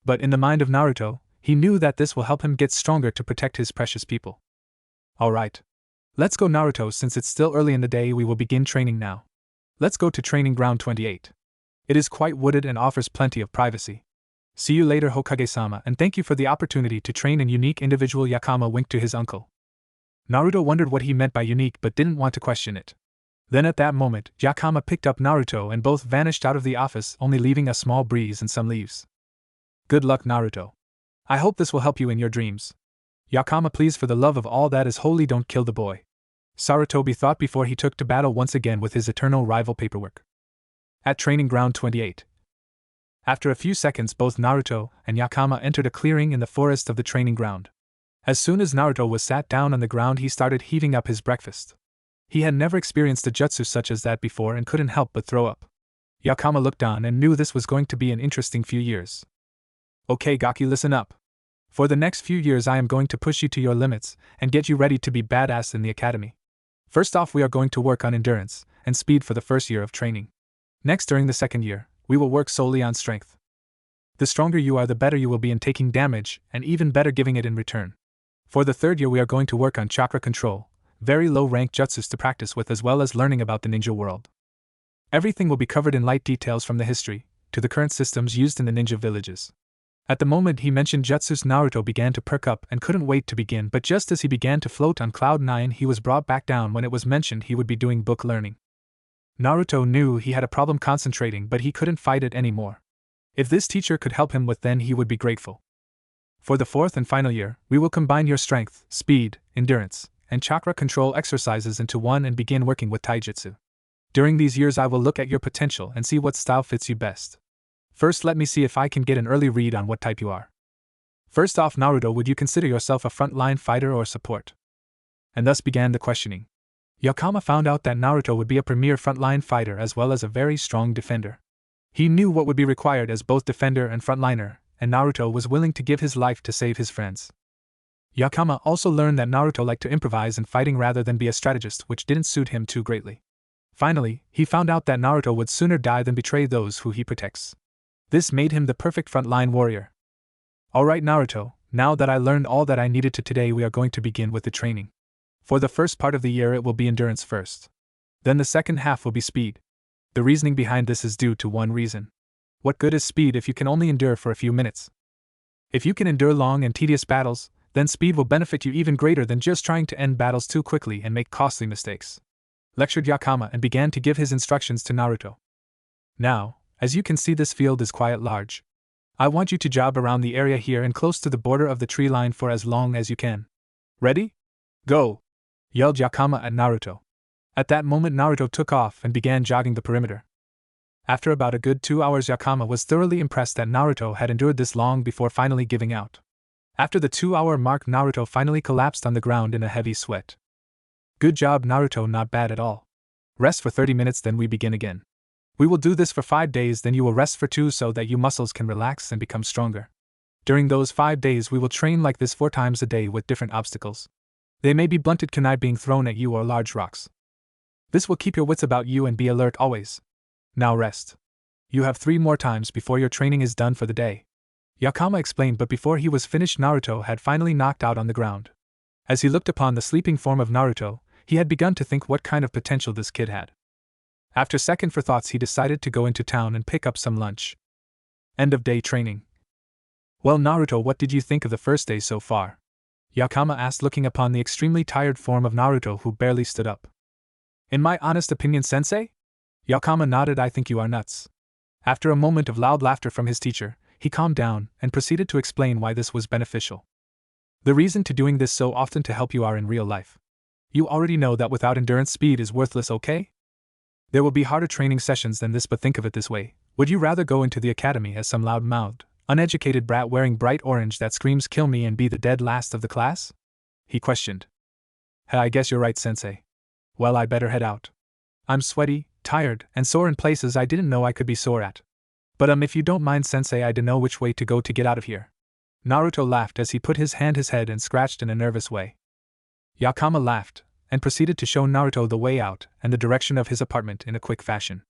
But in the mind of Naruto, he knew that this will help him get stronger to protect his precious people. Alright. Let's go, Naruto, since it's still early in the day we will begin training now. Let's go to training ground 28. It is quite wooded and offers plenty of privacy. See you later, Hokage-sama, and thank you for the opportunity to train an unique individual. Yakama winked to his uncle. Naruto wondered what he meant by unique but didn't want to question it. Then at that moment, Yakama picked up Naruto and both vanished out of the office, only leaving a small breeze and some leaves. Good luck, Naruto. I hope this will help you in your dreams. Yakama, please, for the love of all that is holy, don't kill the boy, Sarutobi thought before he took to battle once again with his eternal rival paperwork. At training ground 28. After a few seconds, both Naruto and Yakama entered a clearing in the forest of the training ground. As soon as Naruto was sat down on the ground, he started heaving up his breakfast. He had never experienced a jutsu such as that before and couldn't help but throw up. Yakama looked on and knew this was going to be an interesting few years. Okay, Gaki, listen up. For the next few years I am going to push you to your limits and get you ready to be badass in the academy. First off, we are going to work on endurance and speed for the first year of training. Next, during the second year, we will work solely on strength. The stronger you are, the better you will be in taking damage, and even better giving it in return. For the third year we are going to work on chakra control, very low-rank jutsus to practice with, as well as learning about the ninja world. Everything will be covered in light details from the history to the current systems used in the ninja villages. At the moment he mentioned jutsus, Naruto began to perk up and couldn't wait to begin, but just as he began to float on cloud 9, he was brought back down when it was mentioned he would be doing book learning. Naruto knew he had a problem concentrating, but he couldn't fight it anymore. If this teacher could help him with, then he would be grateful. For the fourth and final year, we will combine your strength, speed, endurance, and chakra control exercises into one and begin working with taijutsu. During these years I will look at your potential and see what style fits you best. First, let me see if I can get an early read on what type you are. First off, Naruto, would you consider yourself a frontline fighter or support? And thus began the questioning. Yakama found out that Naruto would be a premier frontline fighter as well as a very strong defender. He knew what would be required as both defender and frontliner, and Naruto was willing to give his life to save his friends. Yakama also learned that Naruto liked to improvise in fighting rather than be a strategist, which didn't suit him too greatly. Finally, he found out that Naruto would sooner die than betray those who he protects. This made him the perfect frontline warrior. Alright Naruto, now that I learned all that I needed to today, we are going to begin with the training. For the first part of the year it will be endurance first. Then the second half will be speed. The reasoning behind this is due to one reason. What good is speed if you can only endure for a few minutes? If you can endure long and tedious battles, then speed will benefit you even greater than just trying to end battles too quickly and make costly mistakes. Lectured Yakama and began to give his instructions to Naruto. Now, as you can see, this field is quite large. I want you to jog around the area here and close to the border of the tree line for as long as you can. Ready? Go! Yelled Yakama at Naruto. At that moment Naruto took off and began jogging the perimeter. After about a good 2 hours, Yakama was thoroughly impressed that Naruto had endured this long before finally giving out. After the 2-hour mark, Naruto finally collapsed on the ground in a heavy sweat. Good job Naruto, not bad at all. Rest for 30 minutes, then we begin again. We will do this for 5 days, then you will rest for 2 so that your muscles can relax and become stronger. During those 5 days we will train like this 4 times a day with different obstacles. They may be blunted kunai being thrown at you or large rocks. This will keep your wits about you and be alert always. Now rest. You have 3 more times before your training is done for the day. Yakama explained, but before he was finished Naruto had finally knocked out on the ground. As he looked upon the sleeping form of Naruto, he had begun to think what kind of potential this kid had. After second for thoughts he decided to go into town and pick up some lunch. End of day training. Well Naruto, what did you think of the first day so far? Yakama asked, looking upon the extremely tired form of Naruto who barely stood up. In my honest opinion, sensei? Yakama nodded. I think you are nuts. After a moment of loud laughter from his teacher, he calmed down and proceeded to explain why this was beneficial. The reason to doing this so often to help you are in real life. You already know that without endurance speed is worthless, okay? There will be harder training sessions than this, but think of it this way. Would you rather go into the academy as some loud-mouthed, uneducated brat wearing bright orange that screams kill me and be the dead last of the class? He questioned. I guess you're right, sensei. Well, I better head out. I'm sweaty, tired, and sore in places I didn't know I could be sore at. But if you don't mind, sensei, I don't know which way to go to get out of here. Naruto laughed as he put his head and scratched in a nervous way. Yakama laughed and proceeded to show Naruto the way out and the direction of his apartment in a quick fashion.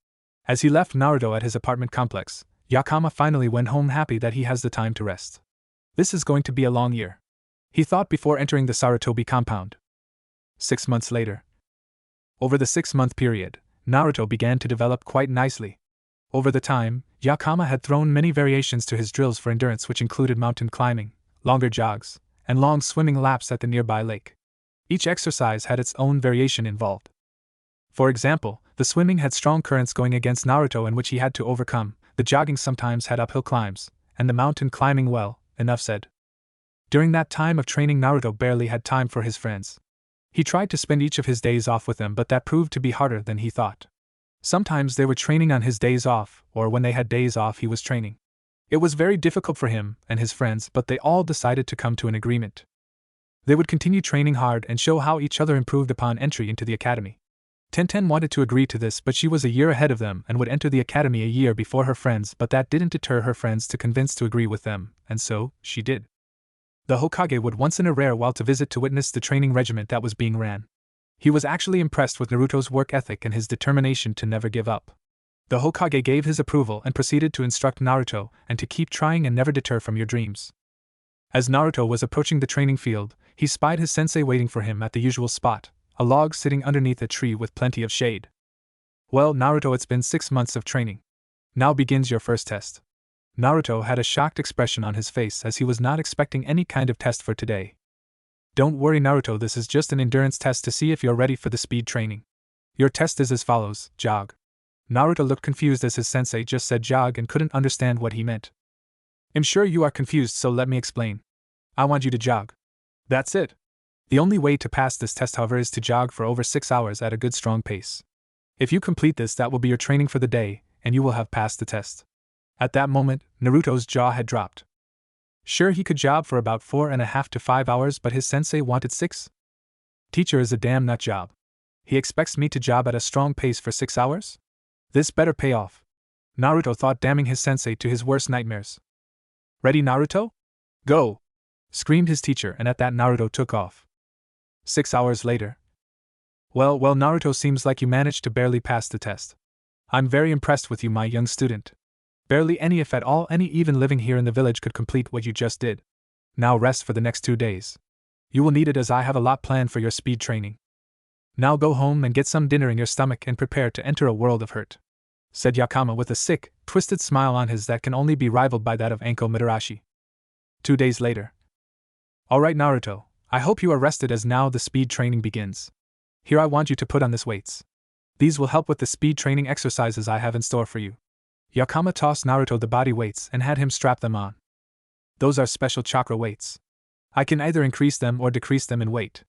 As he left Naruto at his apartment complex, Yakama finally went home happy that he has the time to rest. This is going to be a long year, he thought before entering the Sarutobi compound. 6 months later. Over the 6-month period, Naruto began to develop quite nicely. Over the time, Yakama had thrown many variations to his drills for endurance, which included mountain climbing, longer jogs, and long swimming laps at the nearby lake. Each exercise had its own variation involved. For example, the swimming had strong currents going against Naruto in which he had to overcome, the jogging sometimes had uphill climbs, and the mountain climbing, well, enough said. During that time of training Naruto barely had time for his friends. He tried to spend each of his days off with them, but that proved to be harder than he thought. Sometimes they were training on his days off, or when they had days off he was training. It was very difficult for him and his friends, but they all decided to come to an agreement. They would continue training hard and show how each other improved upon entry into the academy. Tenten wanted to agree to this, but she was a year ahead of them and would enter the academy a year before her friends, but that didn't deter her friends to convince to agree with them, and so, she did. The Hokage would once in a rare while to visit to witness the training regiment that was being ran. He was actually impressed with Naruto's work ethic and his determination to never give up. The Hokage gave his approval and proceeded to instruct Naruto and to keep trying and never deter from your dreams. As Naruto was approaching the training field, he spied his sensei waiting for him at the usual spot, a log sitting underneath a tree with plenty of shade. Well, Naruto, it's been 6 months of training. Now begins your first test. Naruto had a shocked expression on his face as he was not expecting any kind of test for today. Don't worry, Naruto, this is just an endurance test to see if you're ready for the speed training. Your test is as follows: jog. Naruto looked confused as his sensei just said jog and couldn't understand what he meant. I'm sure you are confused, so let me explain. I want you to jog. That's it. The only way to pass this test, however, is to jog for over 6 hours at a good strong pace. If you complete this, that will be your training for the day, and you will have passed the test. At that moment, Naruto's jaw had dropped. Sure, he could jog for about 4.5 to 5 hours, but his sensei wanted 6? Teacher is a damn nut job. He expects me to jog at a strong pace for 6 hours? This better pay off. Naruto thought, damning his sensei to his worst nightmares. Ready, Naruto? Go! Screamed his teacher, and at that Naruto took off. 6 hours later. Well, Naruto, seems like you managed to barely pass the test. I'm very impressed with you, my young student. Barely any, if at all any, even living here in the village could complete what you just did. Now rest for the next 2 days. You will need it, as I have a lot planned for your speed training. Now go home and get some dinner in your stomach and prepare to enter a world of hurt," said Yakama with a sick, twisted smile on his that can only be rivaled by that of Anko Mitarashi. 2 days later. Alright, Naruto, I hope you are rested, as now the speed training begins. Here, I want you to put on this weights. These will help with the speed training exercises I have in store for you. Yakama tossed Naruto the body weights and had him strap them on. Those are special chakra weights. I can either increase them or decrease them in weight.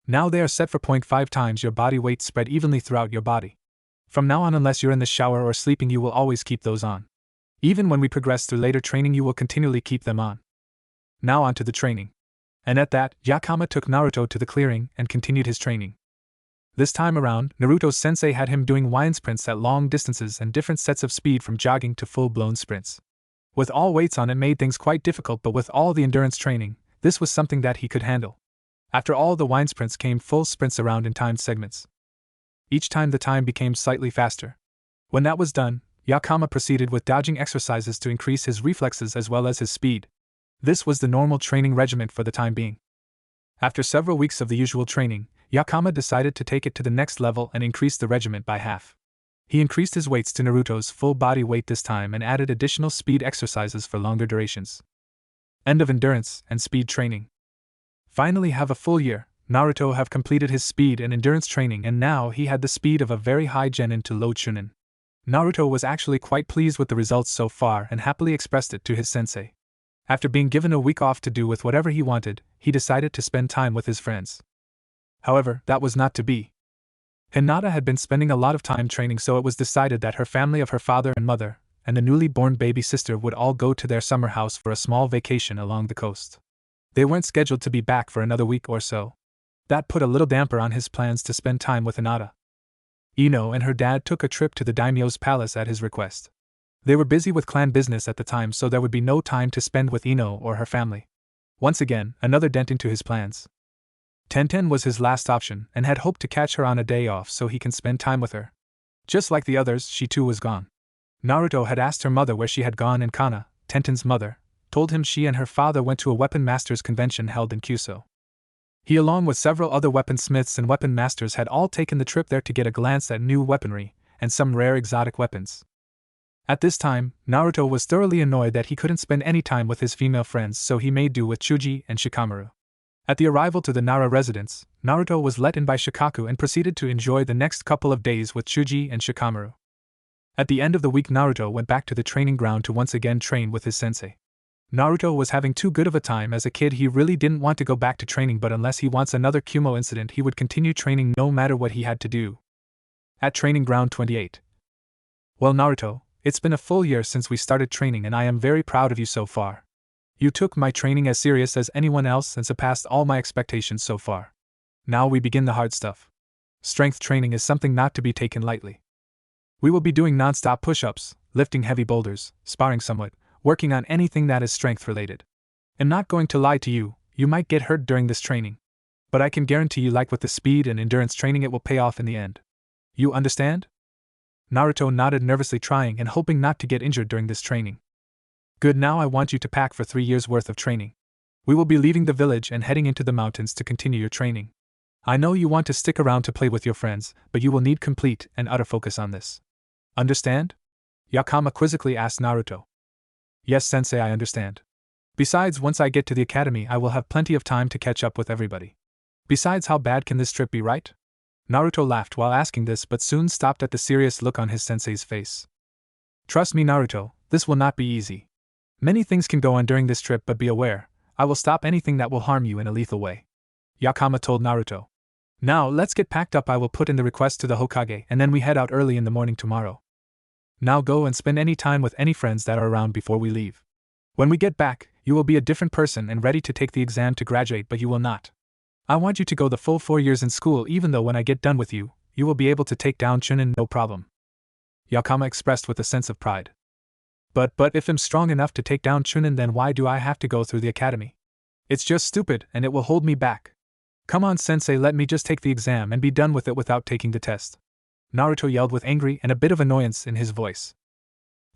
Now they are set for 0.5 times your body weight spread evenly throughout your body. From now on, unless you're in the shower or sleeping, you will always keep those on. Even when we progress through later training, you will continually keep them on. Now on to the training. And at that, Yakama took Naruto to the clearing and continued his training. This time around, Naruto's sensei had him doing wind sprints at long distances and different sets of speed, from jogging to full-blown sprints. With all weights on, it made things quite difficult, but with all the endurance training, this was something that he could handle. After all the wind sprints came full sprints around in timed segments. Each time the time became slightly faster. When that was done, Yakama proceeded with dodging exercises to increase his reflexes as well as his speed. This was the normal training regimen for the time being. After several weeks of the usual training, Yakama decided to take it to the next level and increase the regimen by half. He increased his weights to Naruto's full body weight this time and added additional speed exercises for longer durations. End of endurance and speed training. Finally, have a full year, Naruto have completed his speed and endurance training, and now he had the speed of a very high genin to low chunin. Naruto was actually quite pleased with the results so far and happily expressed it to his sensei. After being given a week off to do with whatever he wanted, he decided to spend time with his friends. However, that was not to be. Hinata had been spending a lot of time training, so it was decided that her family of her father and mother, and the newly born baby sister would all go to their summer house for a small vacation along the coast. They weren't scheduled to be back for another week or so. That put a little damper on his plans to spend time with Hinata. Ino and her dad took a trip to the daimyo's palace at his request. They were busy with clan business at the time, so there would be no time to spend with Ino or her family. Once again, another dent into his plans. Tenten was his last option and had hoped to catch her on a day off so he can spend time with her. Just like the others, she too was gone. Naruto had asked her mother where she had gone, and Kana, Tenten's mother, told him she and her father went to a weapon masters convention held in Kyushu. He, along with several other weaponsmiths and weapon masters, had all taken the trip there to get a glance at new weaponry and some rare exotic weapons. At this time, Naruto was thoroughly annoyed that he couldn't spend any time with his female friends, so he made do with Chuji and Shikamaru. At the arrival to the Nara residence, Naruto was let in by Shikaku and proceeded to enjoy the next couple of days with Chuji and Shikamaru. At the end of the week, Naruto went back to the training ground to once again train with his sensei. Naruto was having too good of a time. As a kid, he really didn't want to go back to training, but unless he wants another Kumo incident, he would continue training no matter what he had to do. At Training Ground 28. Well, Naruto, it's been a full year since we started training, and I am very proud of you so far. You took my training as serious as anyone else and surpassed all my expectations so far. Now we begin the hard stuff. Strength training is something not to be taken lightly. We will be doing non-stop push-ups, lifting heavy boulders, sparring somewhat, working on anything that is strength-related. I'm not going to lie to you, you might get hurt during this training. But I can guarantee you, like with the speed and endurance training, it will pay off in the end. You understand? Naruto nodded nervously, trying and hoping not to get injured during this training. Good, now I want you to pack for 3 years worth of training. We will be leaving the village and heading into the mountains to continue your training. I know you want to stick around to play with your friends, but you will need complete and utter focus on this. Understand? Yakama quizzically asked Naruto. Yes, sensei, I understand. Besides, once I get to the academy, I will have plenty of time to catch up with everybody. Besides, how bad can this trip be, right? Naruto laughed while asking this, but soon stopped at the serious look on his sensei's face. Trust me, Naruto, this will not be easy. Many things can go on during this trip, but be aware, I will stop anything that will harm you in a lethal way. Yakama told Naruto. Now, let's get packed up. I will put in the request to the Hokage, and then we head out early in the morning tomorrow. Now go and spend any time with any friends that are around before we leave. When we get back, you will be a different person and ready to take the exam to graduate, but you will not. I want you to go the full 4 years in school, even though when I get done with you, you will be able to take down Chunin no problem. Yakama expressed with a sense of pride. But if I'm strong enough to take down Chunin, then why do I have to go through the academy? It's just stupid, and it will hold me back. Come on, sensei, let me just take the exam and be done with it without taking the test. Naruto yelled with angry and a bit of annoyance in his voice.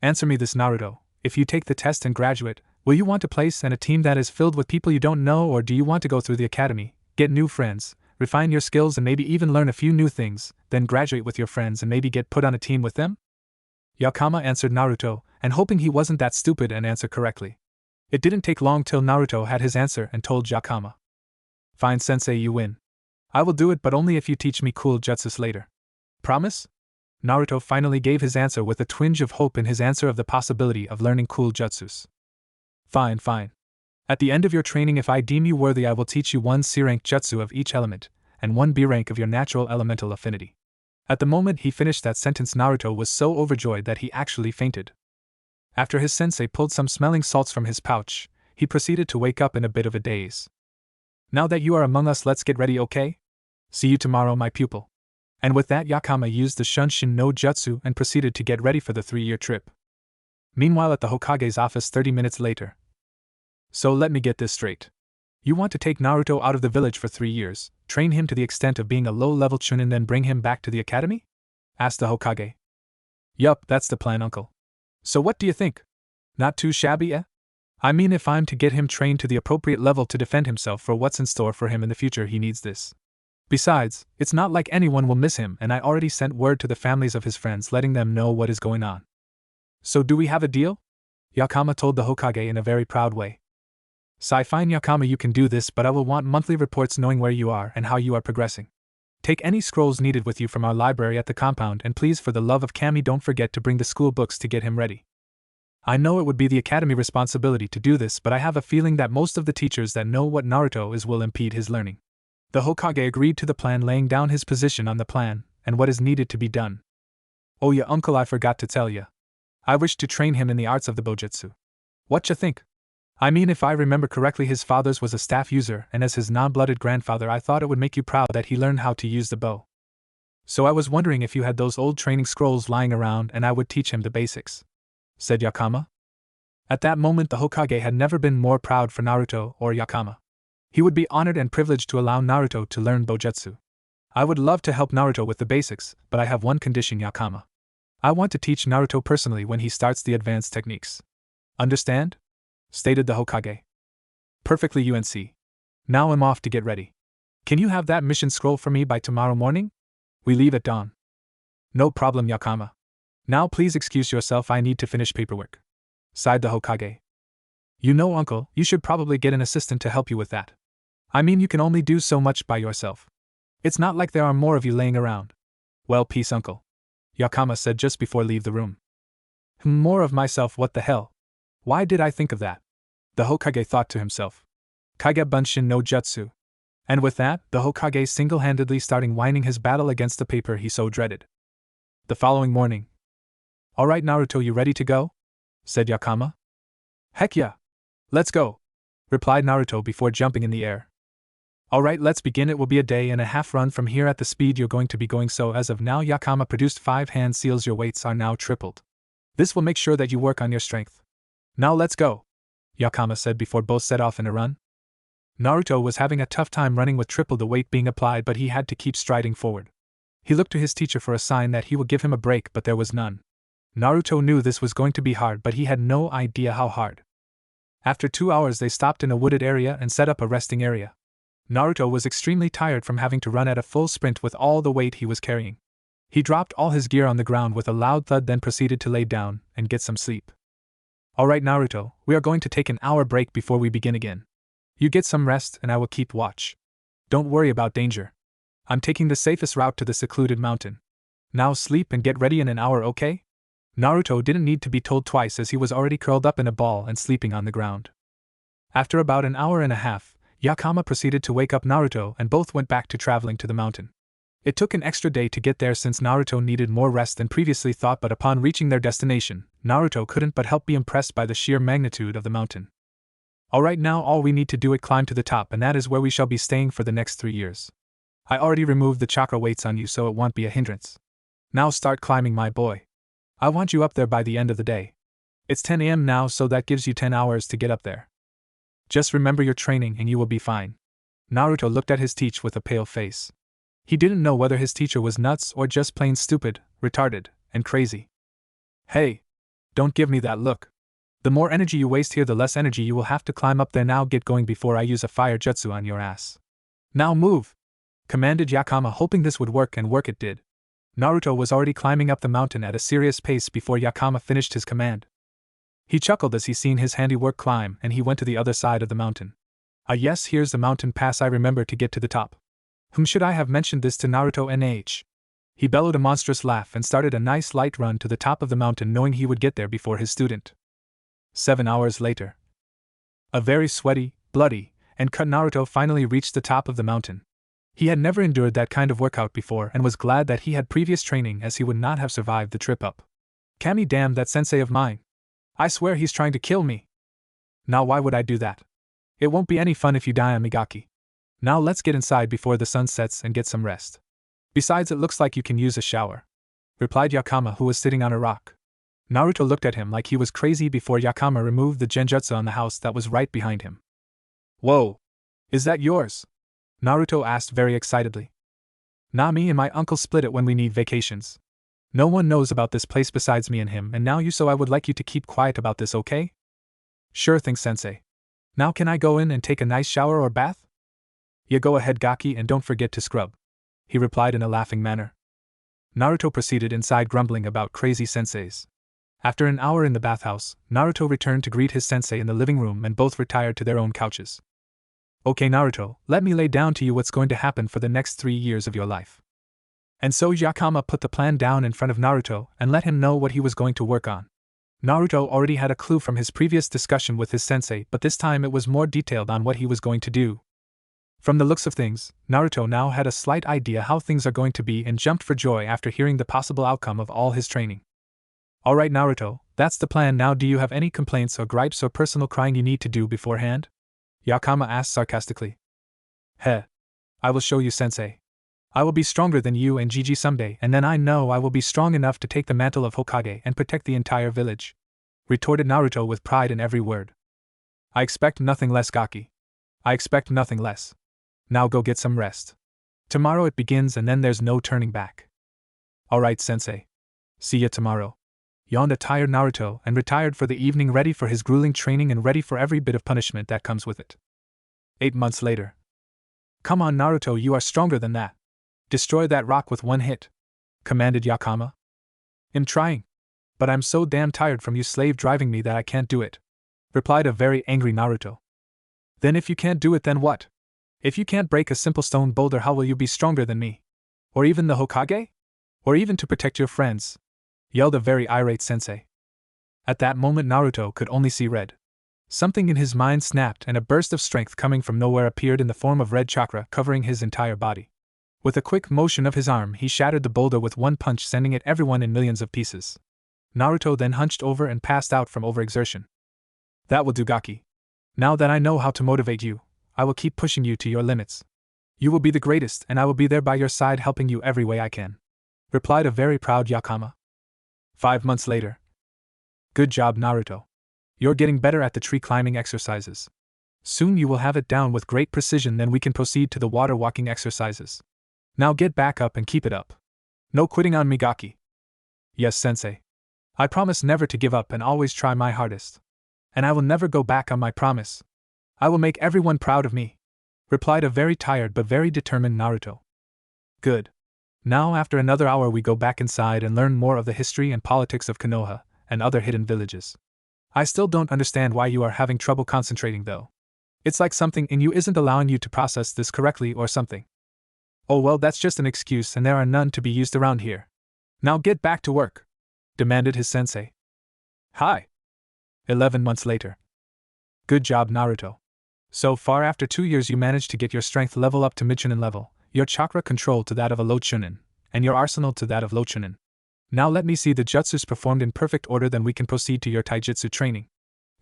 Answer me this, Naruto. If you take the test and graduate, will you want to place in a team that is filled with people you don't know, or do you want to go through the academy, get new friends, refine your skills and maybe even learn a few new things, then graduate with your friends and maybe get put on a team with them? Yakama answered Naruto, and hoping he wasn't that stupid and answer correctly. It didn't take long till Naruto had his answer and told Yakama. Fine, sensei, you win. I will do it, but only if you teach me cool jutsus later. Promise? Naruto finally gave his answer with a twinge of hope in his answer of the possibility of learning cool jutsus. Fine. At the end of your training, if I deem you worthy, I will teach you 1 C-rank jutsu of each element, and 1 B-rank of your natural elemental affinity. At the moment he finished that sentence, Naruto was so overjoyed that he actually fainted. After his sensei pulled some smelling salts from his pouch, he proceeded to wake up in a bit of a daze. Now that you are among us, let's get ready, okay? See you tomorrow, my pupil. And with that, Yakama used the Shunshin no Jutsu and proceeded to get ready for the 3-year trip. Meanwhile, at the Hokage's office 30 minutes later. So let me get this straight. You want to take Naruto out of the village for 3 years, train him to the extent of being a low-level Chunin, then bring him back to the academy? Asked the Hokage. Yup, that's the plan, uncle. So what do you think? Not too shabby, eh? I mean, if I'm to get him trained to the appropriate level to defend himself for what's in store for him in the future, he needs this. Besides, it's not like anyone will miss him, and I already sent word to the families of his friends letting them know what is going on. So do we have a deal? Yakama told the Hokage in a very proud way. Fine, Yakama, you can do this, but I will want monthly reports knowing where you are and how you are progressing. Take any scrolls needed with you from our library at the compound, and please, for the love of Kami, don't forget to bring the school books to get him ready. I know it would be the academy responsibility to do this, but I have a feeling that most of the teachers that know what Naruto is will impede his learning. The Hokage agreed to the plan, laying down his position on the plan and what is needed to be done. Oh yeah, uncle, I forgot to tell ya. I wish to train him in the arts of the Bojutsu. Whatcha think? I mean, if I remember correctly, his father's was a staff user, and as his non-blooded grandfather, I thought it would make you proud that he learned how to use the bow. So I was wondering if you had those old training scrolls lying around and I would teach him the basics, said Yakama. At that moment, the Hokage had never been more proud for Naruto or Yakama. He would be honored and privileged to allow Naruto to learn Bojutsu. I would love to help Naruto with the basics, but I have one condition, Yakama. I want to teach Naruto personally when he starts the advanced techniques. Understand? Stated the Hokage. Perfectly, UNC. Now I'm off to get ready. Can you have that mission scroll for me by tomorrow morning? We leave at dawn. No problem, Yakama. Now please excuse yourself, I need to finish paperwork, sighed the Hokage. You know, uncle, you should probably get an assistant to help you with that. I mean, you can only do so much by yourself. It's not like there are more of you laying around. Well, peace, uncle, Yakama said just before leave the room. More of myself, what the hell? Why did I think of that? The Hokage thought to himself. Kage Bunshin no Jutsu. And with that, the Hokage single-handedly starting whining his battle against the paper he so dreaded. The following morning. Alright, Naruto, you ready to go? Said Yakama. Heck yeah. Let's go, replied Naruto before jumping in the air. Alright, let's begin. It will be a day and a half run from here at the speed you're going to be going, so as of now, Yakama produced 5 hand seals. Your weights are now tripled. This will make sure that you work on your strength. Now let's go, Yakama said before both set off in a run. Naruto was having a tough time running with triple the weight being applied, but he had to keep striding forward. He looked to his teacher for a sign that he would give him a break, but there was none. Naruto knew this was going to be hard, but he had no idea how hard. After 2 hours, they stopped in a wooded area and set up a resting area. Naruto was extremely tired from having to run at a full sprint with all the weight he was carrying. He dropped all his gear on the ground with a loud thud, then proceeded to lay down and get some sleep. Alright Naruto, we are going to take an hour break before we begin again. You get some rest and I will keep watch. Don't worry about danger. I'm taking the safest route to the secluded mountain. Now sleep and get ready in an hour, okay? Naruto didn't need to be told twice as he was already curled up in a ball and sleeping on the ground. After about an hour and a half, Yakama proceeded to wake up Naruto and both went back to traveling to the mountain. It took an extra day to get there since Naruto needed more rest than previously thought, but upon reaching their destination, Naruto couldn't but help be impressed by the sheer magnitude of the mountain. Alright, now all we need to do is climb to the top, and that is where we shall be staying for the next 3 years. I already removed the chakra weights on you so it won't be a hindrance. Now start climbing, my boy. I want you up there by the end of the day. It's 10 a.m. now, so that gives you 10 hours to get up there. Just remember your training and you will be fine. Naruto looked at his teacher with a pale face. He didn't know whether his teacher was nuts or just plain stupid, retarded, and crazy. Hey! Don't give me that look. The more energy you waste here, the less energy you will have to climb up there. Now get going before I use a fire jutsu on your ass. Now move! Commanded Yakama, hoping this would work, and work it did. Naruto was already climbing up the mountain at a serious pace before Yakama finished his command. He chuckled as he seen his handiwork climb, and he went to the other side of the mountain. Ah yes, here's the mountain pass I remember to get to the top. Whom should I have mentioned this to? Naruto nh. He bellowed a monstrous laugh and started a nice light run to the top of the mountain, knowing he would get there before his student. 7 hours later. A very sweaty, bloody, and cut Naruto finally reached the top of the mountain. He had never endured that kind of workout before and was glad that he had previous training, as he would not have survived the trip up. Kami, damn that sensei of mine. I swear he's trying to kill me. Now why would I do that? It won't be any fun if you die, Amigaki. Now let's get inside before the sun sets and get some rest. Besides, it looks like you can use a shower, replied Yakama, who was sitting on a rock. Naruto looked at him like he was crazy before Yakama removed the genjutsu on the house that was right behind him. Whoa! Is that yours? Naruto asked very excitedly. Nah, me and my uncle split it when we need vacations. No one knows about this place besides me and him, and now you, so I would like you to keep quiet about this, okay? Sure thing, sensei. Now can I go in and take a nice shower or bath? Yeah, go ahead, Gaki, and don't forget to scrub, he replied in a laughing manner. Naruto proceeded inside, grumbling about crazy senseis. After an hour in the bathhouse, Naruto returned to greet his sensei in the living room, and both retired to their own couches. Okay, Naruto, let me lay down to you what's going to happen for the next 3 years of your life. And so Yakama put the plan down in front of Naruto and let him know what he was going to work on. Naruto already had a clue from his previous discussion with his sensei, but this time it was more detailed on what he was going to do. From the looks of things, Naruto now had a slight idea how things are going to be and jumped for joy after hearing the possible outcome of all his training. Alright Naruto, that's the plan. Now do you have any complaints or gripes or personal crying you need to do beforehand? Yakama asked sarcastically. Heh. I will show you, sensei. I will be stronger than you and Gigi someday, and then I know I will be strong enough to take the mantle of Hokage and protect the entire village, retorted Naruto with pride in every word. I expect nothing less, Gaki. I expect nothing less. Now go get some rest. Tomorrow it begins, and then there's no turning back. Alright, sensei. See ya tomorrow, yawned a tired Naruto and retired for the evening, ready for his grueling training and ready for every bit of punishment that comes with it. 8 months later. Come on, Naruto, you are stronger than that. Destroy that rock with one hit, commanded Yakama. I'm trying. But I'm so damn tired from you slave driving me that I can't do it, replied a very angry Naruto. Then if you can't do it, then what? If you can't break a simple stone boulder, how will you be stronger than me? Or even the Hokage? Or even to protect your friends? Yelled a very irate sensei. At that moment Naruto could only see red. Something in his mind snapped, and a burst of strength coming from nowhere appeared in the form of red chakra covering his entire body. With a quick motion of his arm, he shattered the boulder with one punch, sending it everyone in millions of pieces. Naruto then hunched over and passed out from overexertion. That will do, Gaki. Now that I know how to motivate you, I will keep pushing you to your limits. You will be the greatest, and I will be there by your side helping you every way I can, replied a very proud Yakama. 5 months later. Good job, Naruto. You're getting better at the tree climbing exercises. Soon you will have it down with great precision, then we can proceed to the water walking exercises. Now get back up and keep it up. No quitting on me, Gaki. Yes, sensei. I promise never to give up and always try my hardest. And I will never go back on my promise. I will make everyone proud of me, replied a very tired but very determined Naruto. Good. Now after another hour we go back inside and learn more of the history and politics of Konoha and other hidden villages. I still don't understand why you are having trouble concentrating though. It's like something in you isn't allowing you to process this correctly or something. Oh well, that's just an excuse and there are none to be used around here. Now get back to work, demanded his sensei. Hi. 11 months later. Good job, Naruto. So far after 2 years you managed to get your strength level up to mid-chunin level, your chakra control to that of a low chunin, and your arsenal to that of low chunin. Now let me see the jutsus performed in perfect order, then we can proceed to your taijutsu training,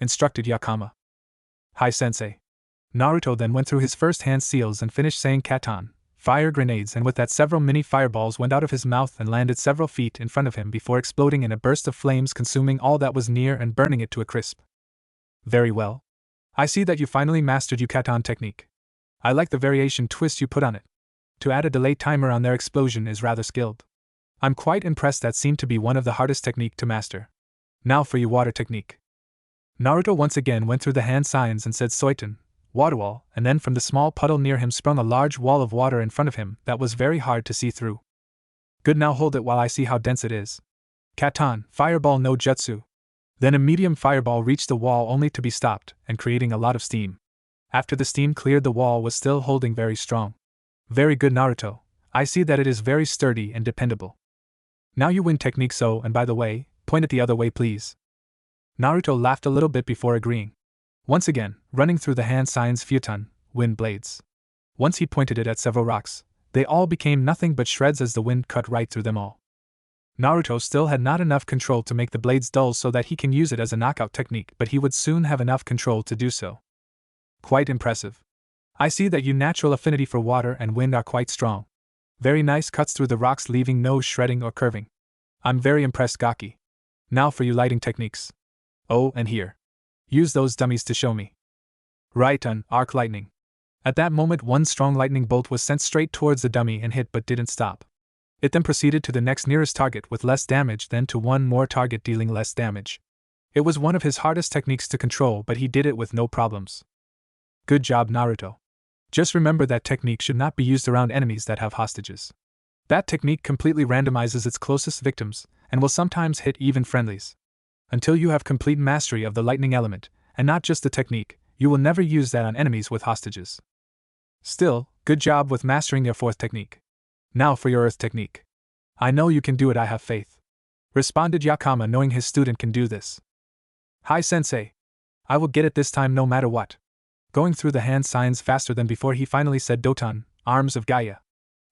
instructed Yakama. Hi sensei. Naruto then went through his first hand seals and finished saying katan, fire grenades, and with that several mini fireballs went out of his mouth and landed several feet in front of him before exploding in a burst of flames, consuming all that was near and burning it to a crisp. Very well. I see that you finally mastered Yukatan technique. I like the variation twist you put on it. To add a delay timer on their explosion is rather skilled. I'm quite impressed. That seemed to be one of the hardest technique to master. Now for your water technique. Naruto once again went through the hand signs and said Soiten, water wall, and then from the small puddle near him sprung a large wall of water in front of him that was very hard to see through. Good, now hold it while I see how dense it is. Katan, fireball no jutsu. Then a medium fireball reached the wall only to be stopped and creating a lot of steam. After the steam cleared, the wall was still holding very strong. Very good, Naruto. I see that it is very sturdy and dependable. Now you win technique, so, and by the way, point it the other way please. Naruto laughed a little bit before agreeing. Once again, running through the hand signs futon, wind blades. Once he pointed it at several rocks, they all became nothing but shreds as the wind cut right through them all. Naruto still had not enough control to make the blades dull so that he can use it as a knockout technique, but he would soon have enough control to do so. Quite impressive. I see that your natural affinity for water and wind are quite strong. Very nice cuts through the rocks, leaving no shredding or curving. I'm very impressed, Gaki. Now for your lighting techniques. Oh, and here. Use those dummies to show me. Right on, arc lightning. At that moment one strong lightning bolt was sent straight towards the dummy and hit but didn't stop. It then proceeded to the next nearest target with less damage, then to one more target dealing less damage. It was one of his hardest techniques to control, but he did it with no problems. Good job, Naruto. Just remember that technique should not be used around enemies that have hostages. That technique completely randomizes its closest victims, and will sometimes hit even friendlies. Until you have complete mastery of the lightning element, and not just the technique, you will never use that on enemies with hostages. Still, good job with mastering your fourth technique. Now for your earth technique. I know you can do it, I have faith. Responded Yakama, knowing his student can do this. Hi sensei. I will get it this time no matter what. Going through the hand signs faster than before, he finally said Doton, arms of Gaia.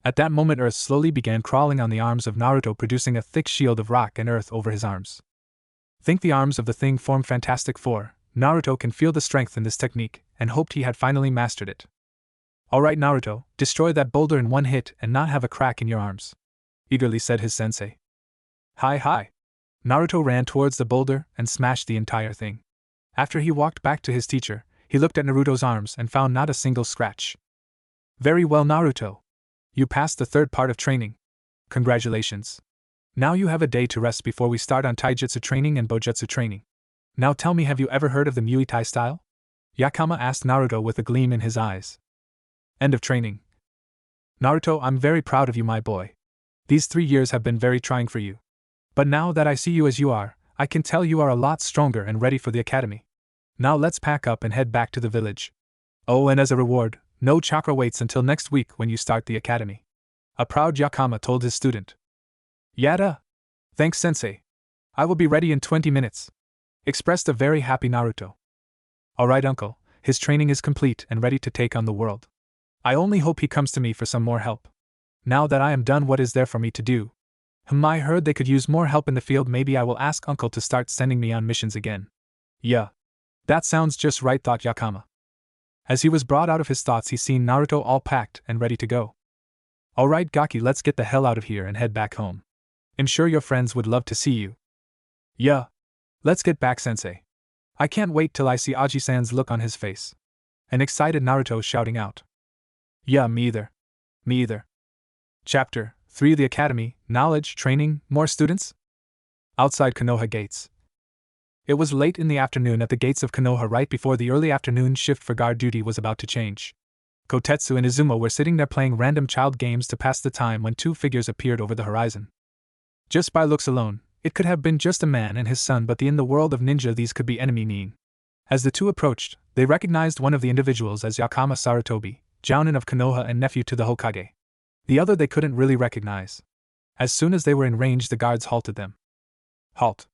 At that moment earth slowly began crawling on the arms of Naruto, producing a thick shield of rock and earth over his arms. Think the arms of the thing form Fantastic Four. Naruto can feel the strength in this technique, and hoped he had finally mastered it. Alright Naruto, destroy that boulder in one hit and not have a crack in your arms, eagerly said his sensei. Hi. Naruto ran towards the boulder and smashed the entire thing. After he walked back to his teacher, he looked at Naruto's arms and found not a single scratch. Very well, Naruto. You passed the third part of training. Congratulations. Now you have a day to rest before we start on taijutsu training and bojutsu training. Now tell me, have you ever heard of the Muay Thai style? Yakama asked Naruto with a gleam in his eyes. End of training. Naruto, I'm very proud of you, my boy. These 3 years have been very trying for you. But now that I see you as you are, I can tell you are a lot stronger and ready for the academy. Now let's pack up and head back to the village. Oh, and as a reward, no chakra waits until next week when you start the academy. A proud Yakama told his student. Yada! Thanks, sensei. I will be ready in 20 minutes. Expressed a very happy Naruto. Alright, uncle, his training is complete and ready to take on the world. I only hope he comes to me for some more help. Now that I am done, what is there for me to do? I heard they could use more help in the field. Maybe I will ask uncle to start sending me on missions again. Yeah. That sounds just right, thought Yakama. As he was brought out of his thoughts, he seen Naruto all packed and ready to go. Alright Gaki, let's get the hell out of here and head back home. I'm sure your friends would love to see you. Yeah. Let's get back, sensei. I can't wait till I see Aji-san's look on his face. An excited Naruto shouting out. Yeah, me either. Chapter 3: The Academy, Knowledge, Training, More Students? Outside Konoha Gates. It was late in the afternoon at the gates of Konoha, right before the early afternoon shift for guard duty was about to change. Kotetsu and Izumo were sitting there playing random child games to pass the time when two figures appeared over the horizon. Just by looks alone, it could have been just a man and his son, but in the world of ninja these could be enemy nin. As the two approached, they recognized one of the individuals as Yakama Sarutobi, Jounin of Konoha and nephew to the Hokage. The other they couldn't really recognize. As soon as they were in range, the guards halted them. Halt.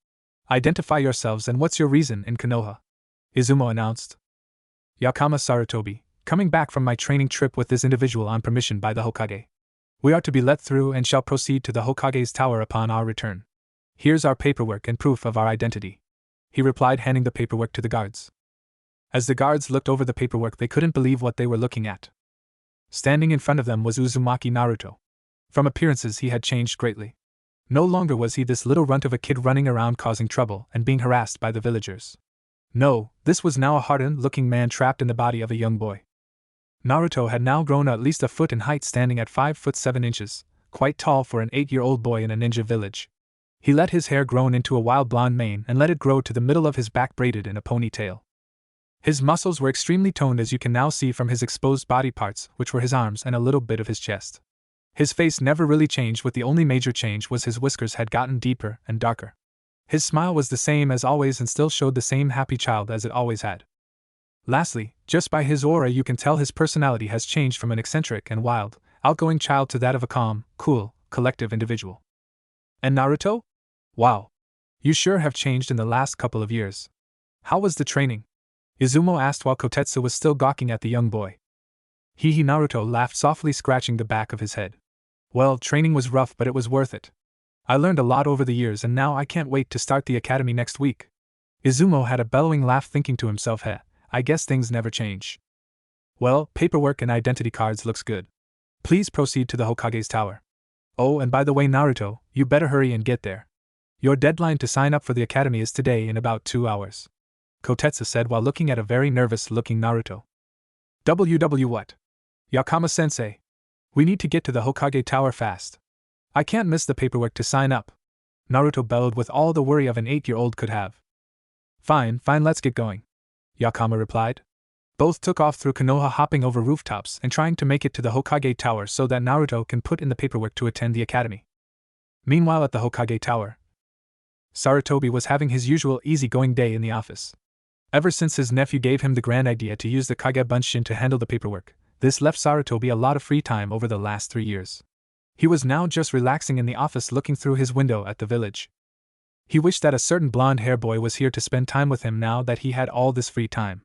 Identify yourselves and what's your reason in Konoha? Izumo announced. Yakama Sarutobi, coming back from my training trip with this individual on permission by the Hokage. We are to be let through and shall proceed to the Hokage's tower upon our return. Here's our paperwork and proof of our identity, he replied, handing the paperwork to the guards. As the guards looked over the paperwork, they couldn't believe what they were looking at. Standing in front of them was Uzumaki Naruto. From appearances he had changed greatly. No longer was he this little runt of a kid running around causing trouble and being harassed by the villagers. No, this was now a hardened-looking man trapped in the body of a young boy. Naruto had now grown at least a foot in height, standing at 5'7", quite tall for an 8-year-old boy in a ninja village. He let his hair grow into a wild blonde mane and let it grow to the middle of his back, braided in a ponytail. His muscles were extremely toned, as you can now see from his exposed body parts, which were his arms and a little bit of his chest. His face never really changed, with the only major change was his whiskers had gotten deeper and darker. His smile was the same as always and still showed the same happy child as it always had. Lastly, just by his aura you can tell his personality has changed from an eccentric and wild, outgoing child to that of a calm, cool, collective individual. And Naruto? Wow. You sure have changed in the last couple of years. How was the training? Izumo asked while Kotetsu was still gawking at the young boy. Naruto laughed softly, scratching the back of his head. Well, training was rough, but it was worth it. I learned a lot over the years and now I can't wait to start the academy next week. Izumo had a bellowing laugh, thinking to himself, "Heh, I guess things never change." Well, paperwork and identity cards looks good. Please proceed to the Hokage's tower. Oh, and by the way, Naruto, you better hurry and get there. Your deadline to sign up for the academy is today in about 2 hours. Kotetsu said while looking at a very nervous-looking Naruto. What? Yakama-sensei. We need to get to the Hokage tower fast. I can't miss the paperwork to sign up. Naruto bellowed with all the worry of an 8-year-old could have. Fine, let's get going. Yakama replied. Both took off through Konoha, hopping over rooftops and trying to make it to the Hokage tower so that Naruto can put in the paperwork to attend the academy. Meanwhile, at the Hokage tower, Sarutobi was having his usual easygoing day in the office. Ever since his nephew gave him the grand idea to use the Kage Bunshin to handle the paperwork, this left Sarutobi a lot of free time over the last 3 years. He was now just relaxing in the office, looking through his window at the village. He wished that a certain blonde-haired boy was here to spend time with him now that he had all this free time.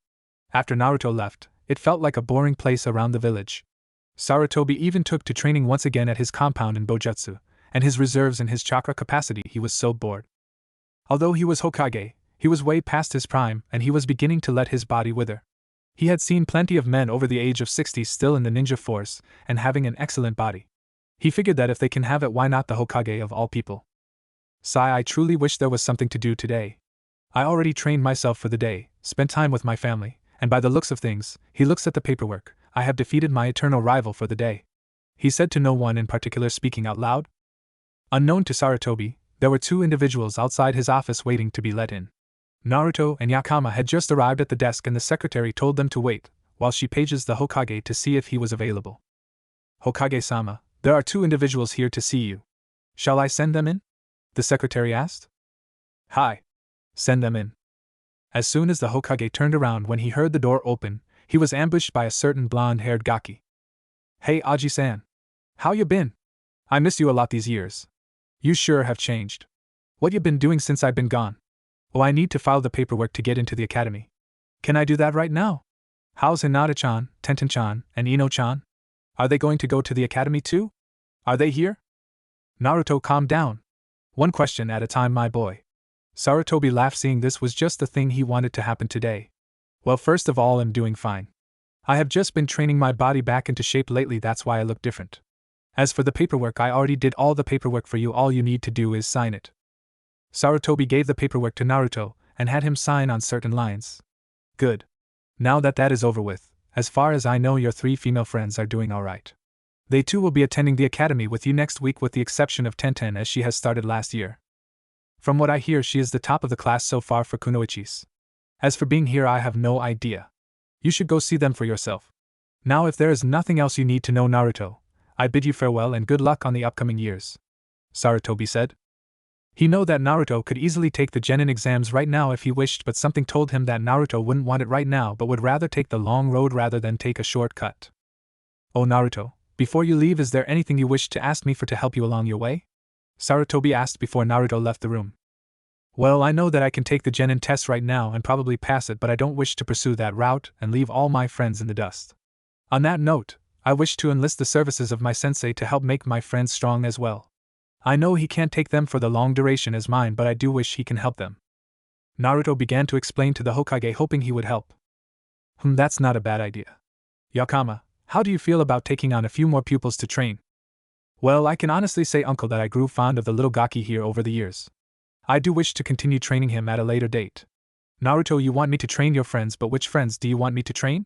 After Naruto left, it felt like a boring place around the village. Sarutobi even took to training once again at his compound in Bojutsu, and his reserves and his chakra capacity. He was so bored. Although he was Hokage, he was way past his prime and he was beginning to let his body wither. He had seen plenty of men over the age of 60 still in the ninja force and having an excellent body. He figured that if they can have it, why not the Hokage of all people? I truly wish there was something to do today. I already trained myself for the day, spent time with my family, and by the looks of things, he looks at the paperwork, I have defeated my eternal rival for the day. He said to no one in particular, speaking out loud. Unknown to Sarutobi, there were 2 individuals outside his office waiting to be let in. Naruto and Yakama had just arrived at the desk and the secretary told them to wait, while she pages the Hokage to see if he was available. Hokage-sama, there are 2 individuals here to see you. Shall I send them in? The secretary asked. Hi. Send them in. As soon as the Hokage turned around when he heard the door open, he was ambushed by a certain blonde-haired gaki. Hey Aji-san. How you been? I miss you a lot these years. You sure have changed. What you been doing since I've been gone? Oh, I need to file the paperwork to get into the academy. Can I do that right now? How's Hinata-chan, Tenten-chan, and Ino-chan? Are they going to go to the academy too? Are they here? Naruto, calm down. One question at a time, my boy. Sarutobi laughed, seeing this was just the thing he wanted to happen today. Well, first of all, I'm doing fine. I have just been training my body back into shape lately, that's why I look different. As for the paperwork, I already did all the paperwork for you, all you need to do is sign it. Sarutobi gave the paperwork to Naruto and had him sign on certain lines. Good. Now that is over with, as far as I know your 3 female friends are doing alright. They too will be attending the academy with you next week, with the exception of Tenten, as she has started last year. From what I hear, she is the top of the class so far for Kunoichis. As for being here, I have no idea. You should go see them for yourself. Now if there is nothing else you need to know, Naruto, I bid you farewell and good luck on the upcoming years, Sarutobi said. He knew that Naruto could easily take the genin exams right now if he wished, but something told him that Naruto wouldn't want it right now but would rather take the long road rather than take a shortcut. Oh Naruto, before you leave, is there anything you wish to ask me for to help you along your way? Sarutobi asked before Naruto left the room. Well, I know that I can take the genin test right now and probably pass it, but I don't wish to pursue that route and leave all my friends in the dust. On that note, I wish to enlist the services of my sensei to help make my friends strong as well. I know he can't take them for the long duration as mine, but I do wish he can help them. Naruto began to explain to the Hokage, hoping he would help. That's not a bad idea. Yakama, how do you feel about taking on a few more pupils to train? Well, I can honestly say, uncle, that I grew fond of the little Gaki here over the years. I do wish to continue training him at a later date. Naruto, you want me to train your friends, but which friends do you want me to train?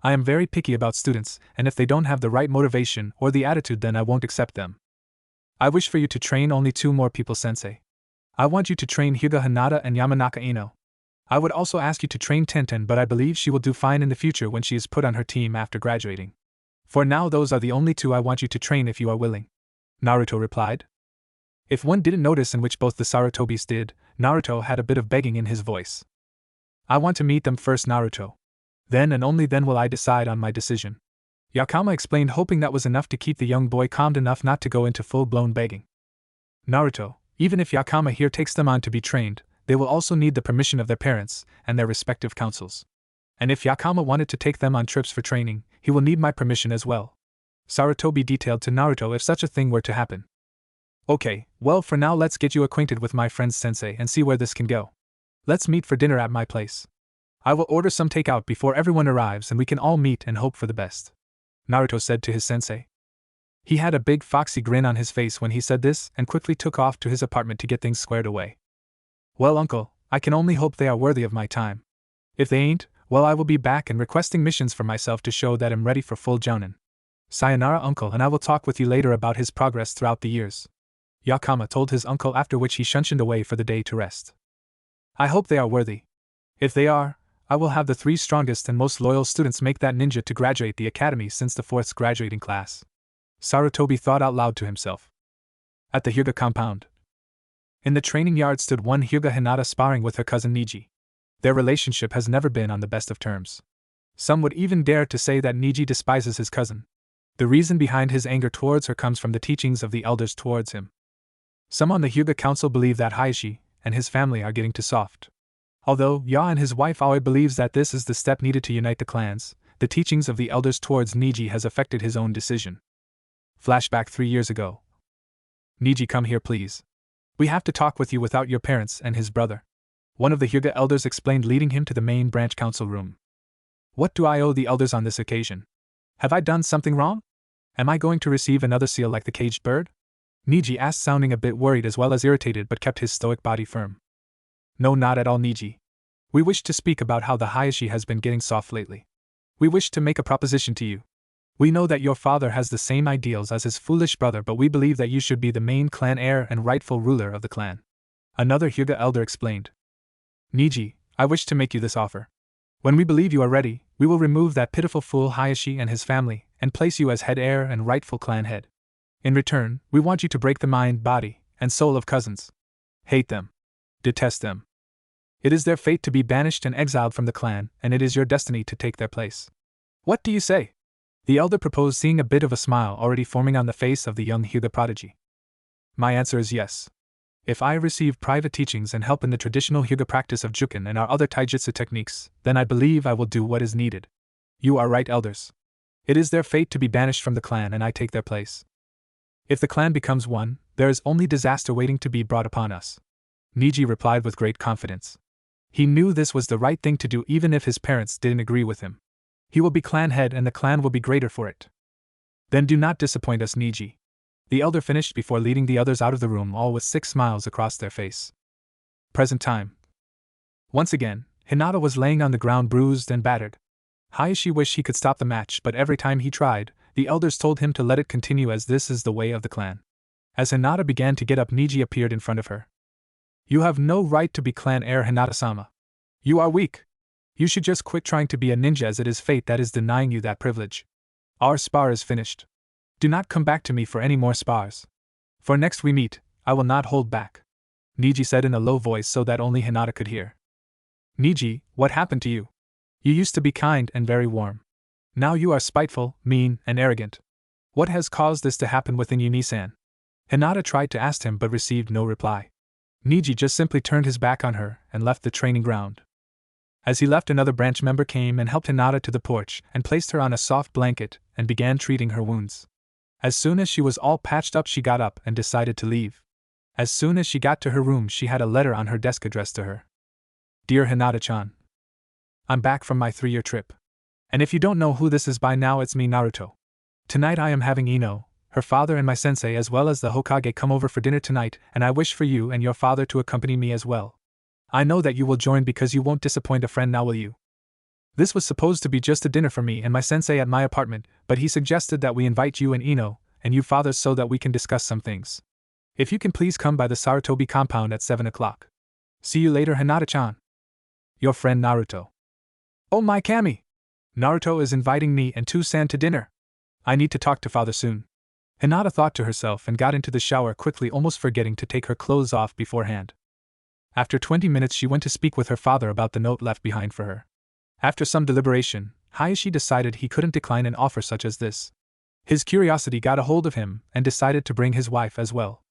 I am very picky about students, and if they don't have the right motivation or the attitude, then I won't accept them. I wish for you to train only 2 more people, sensei. I want you to train Hyuga Hinata and Yamanaka Ino. I would also ask you to train Tenten, but I believe she will do fine in the future when she is put on her team after graduating. For now, those are the only 2 I want you to train if you are willing, Naruto replied. If one didn't notice, in which both the Sarutobis did, Naruto had a bit of begging in his voice. I want to meet them first, Naruto. Then and only then will I decide on my decision. Yakama explained, hoping that was enough to keep the young boy calmed enough not to go into full-blown begging. Naruto, even if Yakama here takes them on to be trained, they will also need the permission of their parents and their respective councils. And if Yakama wanted to take them on trips for training, he will need my permission as well. Sarutobi detailed to Naruto if such a thing were to happen. Okay, well, for now let's get you acquainted with my friend's sensei and see where this can go. Let's meet for dinner at my place. I will order some takeout before everyone arrives and we can all meet and hope for the best, Naruto said to his sensei. He had a big foxy grin on his face when he said this and quickly took off to his apartment to get things squared away. Well, uncle, I can only hope they are worthy of my time. If they ain't, well, I will be back and requesting missions for myself to show that I'm ready for full jounin. Sayonara, uncle, and I will talk with you later about his progress throughout the years, Yakama told his uncle, after which he shunshined away for the day to rest. I hope they are worthy. If they are, I will have the 3 strongest and most loyal students make that ninja to graduate the academy since the 4th graduating class, Sarutobi thought out loud to himself. At the Hyuga compound. In the training yard stood one Hyuga Hinata sparring with her cousin Niji. Their relationship has never been on the best of terms. Some would even dare to say that Niji despises his cousin. The reason behind his anger towards her comes from the teachings of the elders towards him. Some on the Hyuga council believe that Hayashi and his family are getting too soft. Although Ya and his wife Aoi believes that this is the step needed to unite the clans, the teachings of the elders towards Niji has affected his own decision. Flashback 3 years ago. Niji, come here please. We have to talk with you without your parents and his brother, one of the Hyuga elders explained, leading him to the main branch council room. What do I owe the elders on this occasion? Have I done something wrong? Am I going to receive another seal like the caged bird? Niji asked, sounding a bit worried as well as irritated, but kept his stoic body firm. No, not at all, Niji. We wish to speak about how the Hayashi has been getting soft lately. We wish to make a proposition to you. We know that your father has the same ideals as his foolish brother, but we believe that you should be the main clan heir and rightful ruler of the clan. Another Hyuga elder explained. Niji, I wish to make you this offer. When we believe you are ready, we will remove that pitiful fool Hayashi and his family, and place you as head heir and rightful clan head. In return, we want you to break the mind, body, and soul of cousins. Hate them. Detest them. It is their fate to be banished and exiled from the clan, and it is your destiny to take their place. What do you say? The elder proposed, seeing a bit of a smile already forming on the face of the young Hyuga prodigy. My answer is yes. If I receive private teachings and help in the traditional Hyuga practice of Juken and our other taijutsu techniques, then I believe I will do what is needed. You are right, elders. It is their fate to be banished from the clan, and I take their place. If the clan becomes one, there is only disaster waiting to be brought upon us. Niji replied with great confidence. He knew this was the right thing to do even if his parents didn't agree with him. He will be clan head and the clan will be greater for it. Then do not disappoint us, Niji. The elder finished before leading the others out of the room, all with 6 smiles across their face. Present time. Once again, Hinata was laying on the ground bruised and battered. Hayashi wished he could stop the match, but every time he tried, the elders told him to let it continue as this is the way of the clan. As Hinata began to get up, Niji appeared in front of her. You have no right to be clan heir, Hinata-sama. You are weak. You should just quit trying to be a ninja, as it is fate that is denying you that privilege. Our spar is finished. Do not come back to me for any more spars. For next we meet, I will not hold back. Niji said in a low voice so that only Hinata could hear. Niji, what happened to you? You used to be kind and very warm. Now you are spiteful, mean, and arrogant. What has caused this to happen within you, Nisan? Hinata tried to ask him but received no reply. Niji just simply turned his back on her and left the training ground. As he left, another branch member came and helped Hinata to the porch and placed her on a soft blanket and began treating her wounds. As soon as she was all patched up, she got up and decided to leave. As soon as she got to her room, she had a letter on her desk addressed to her. Dear Hinata-chan, I'm back from my 3-year trip. And if you don't know who this is by now, it's me, Naruto. Tonight I am having Ino, her father, and my sensei as well as the Hokage come over for dinner tonight, and I wish for you and your father to accompany me as well. I know that you will join because you won't disappoint a friend, now will you? This was supposed to be just a dinner for me and my sensei at my apartment, but he suggested that we invite you and Ino, and you father, so that we can discuss some things. If you can please come by the Sarutobi compound at 7 o'clock. See you later, Hinata-chan. Your friend Naruto. Oh my Kami! Naruto is inviting me and Two-san to dinner. I need to talk to father soon. Hinata thought to herself and got into the shower quickly, almost forgetting to take her clothes off beforehand. After 20 minutes she went to speak with her father about the note left behind for her. After some deliberation, Hayashi decided he couldn't decline an offer such as this. His curiosity got a hold of him and decided to bring his wife as well.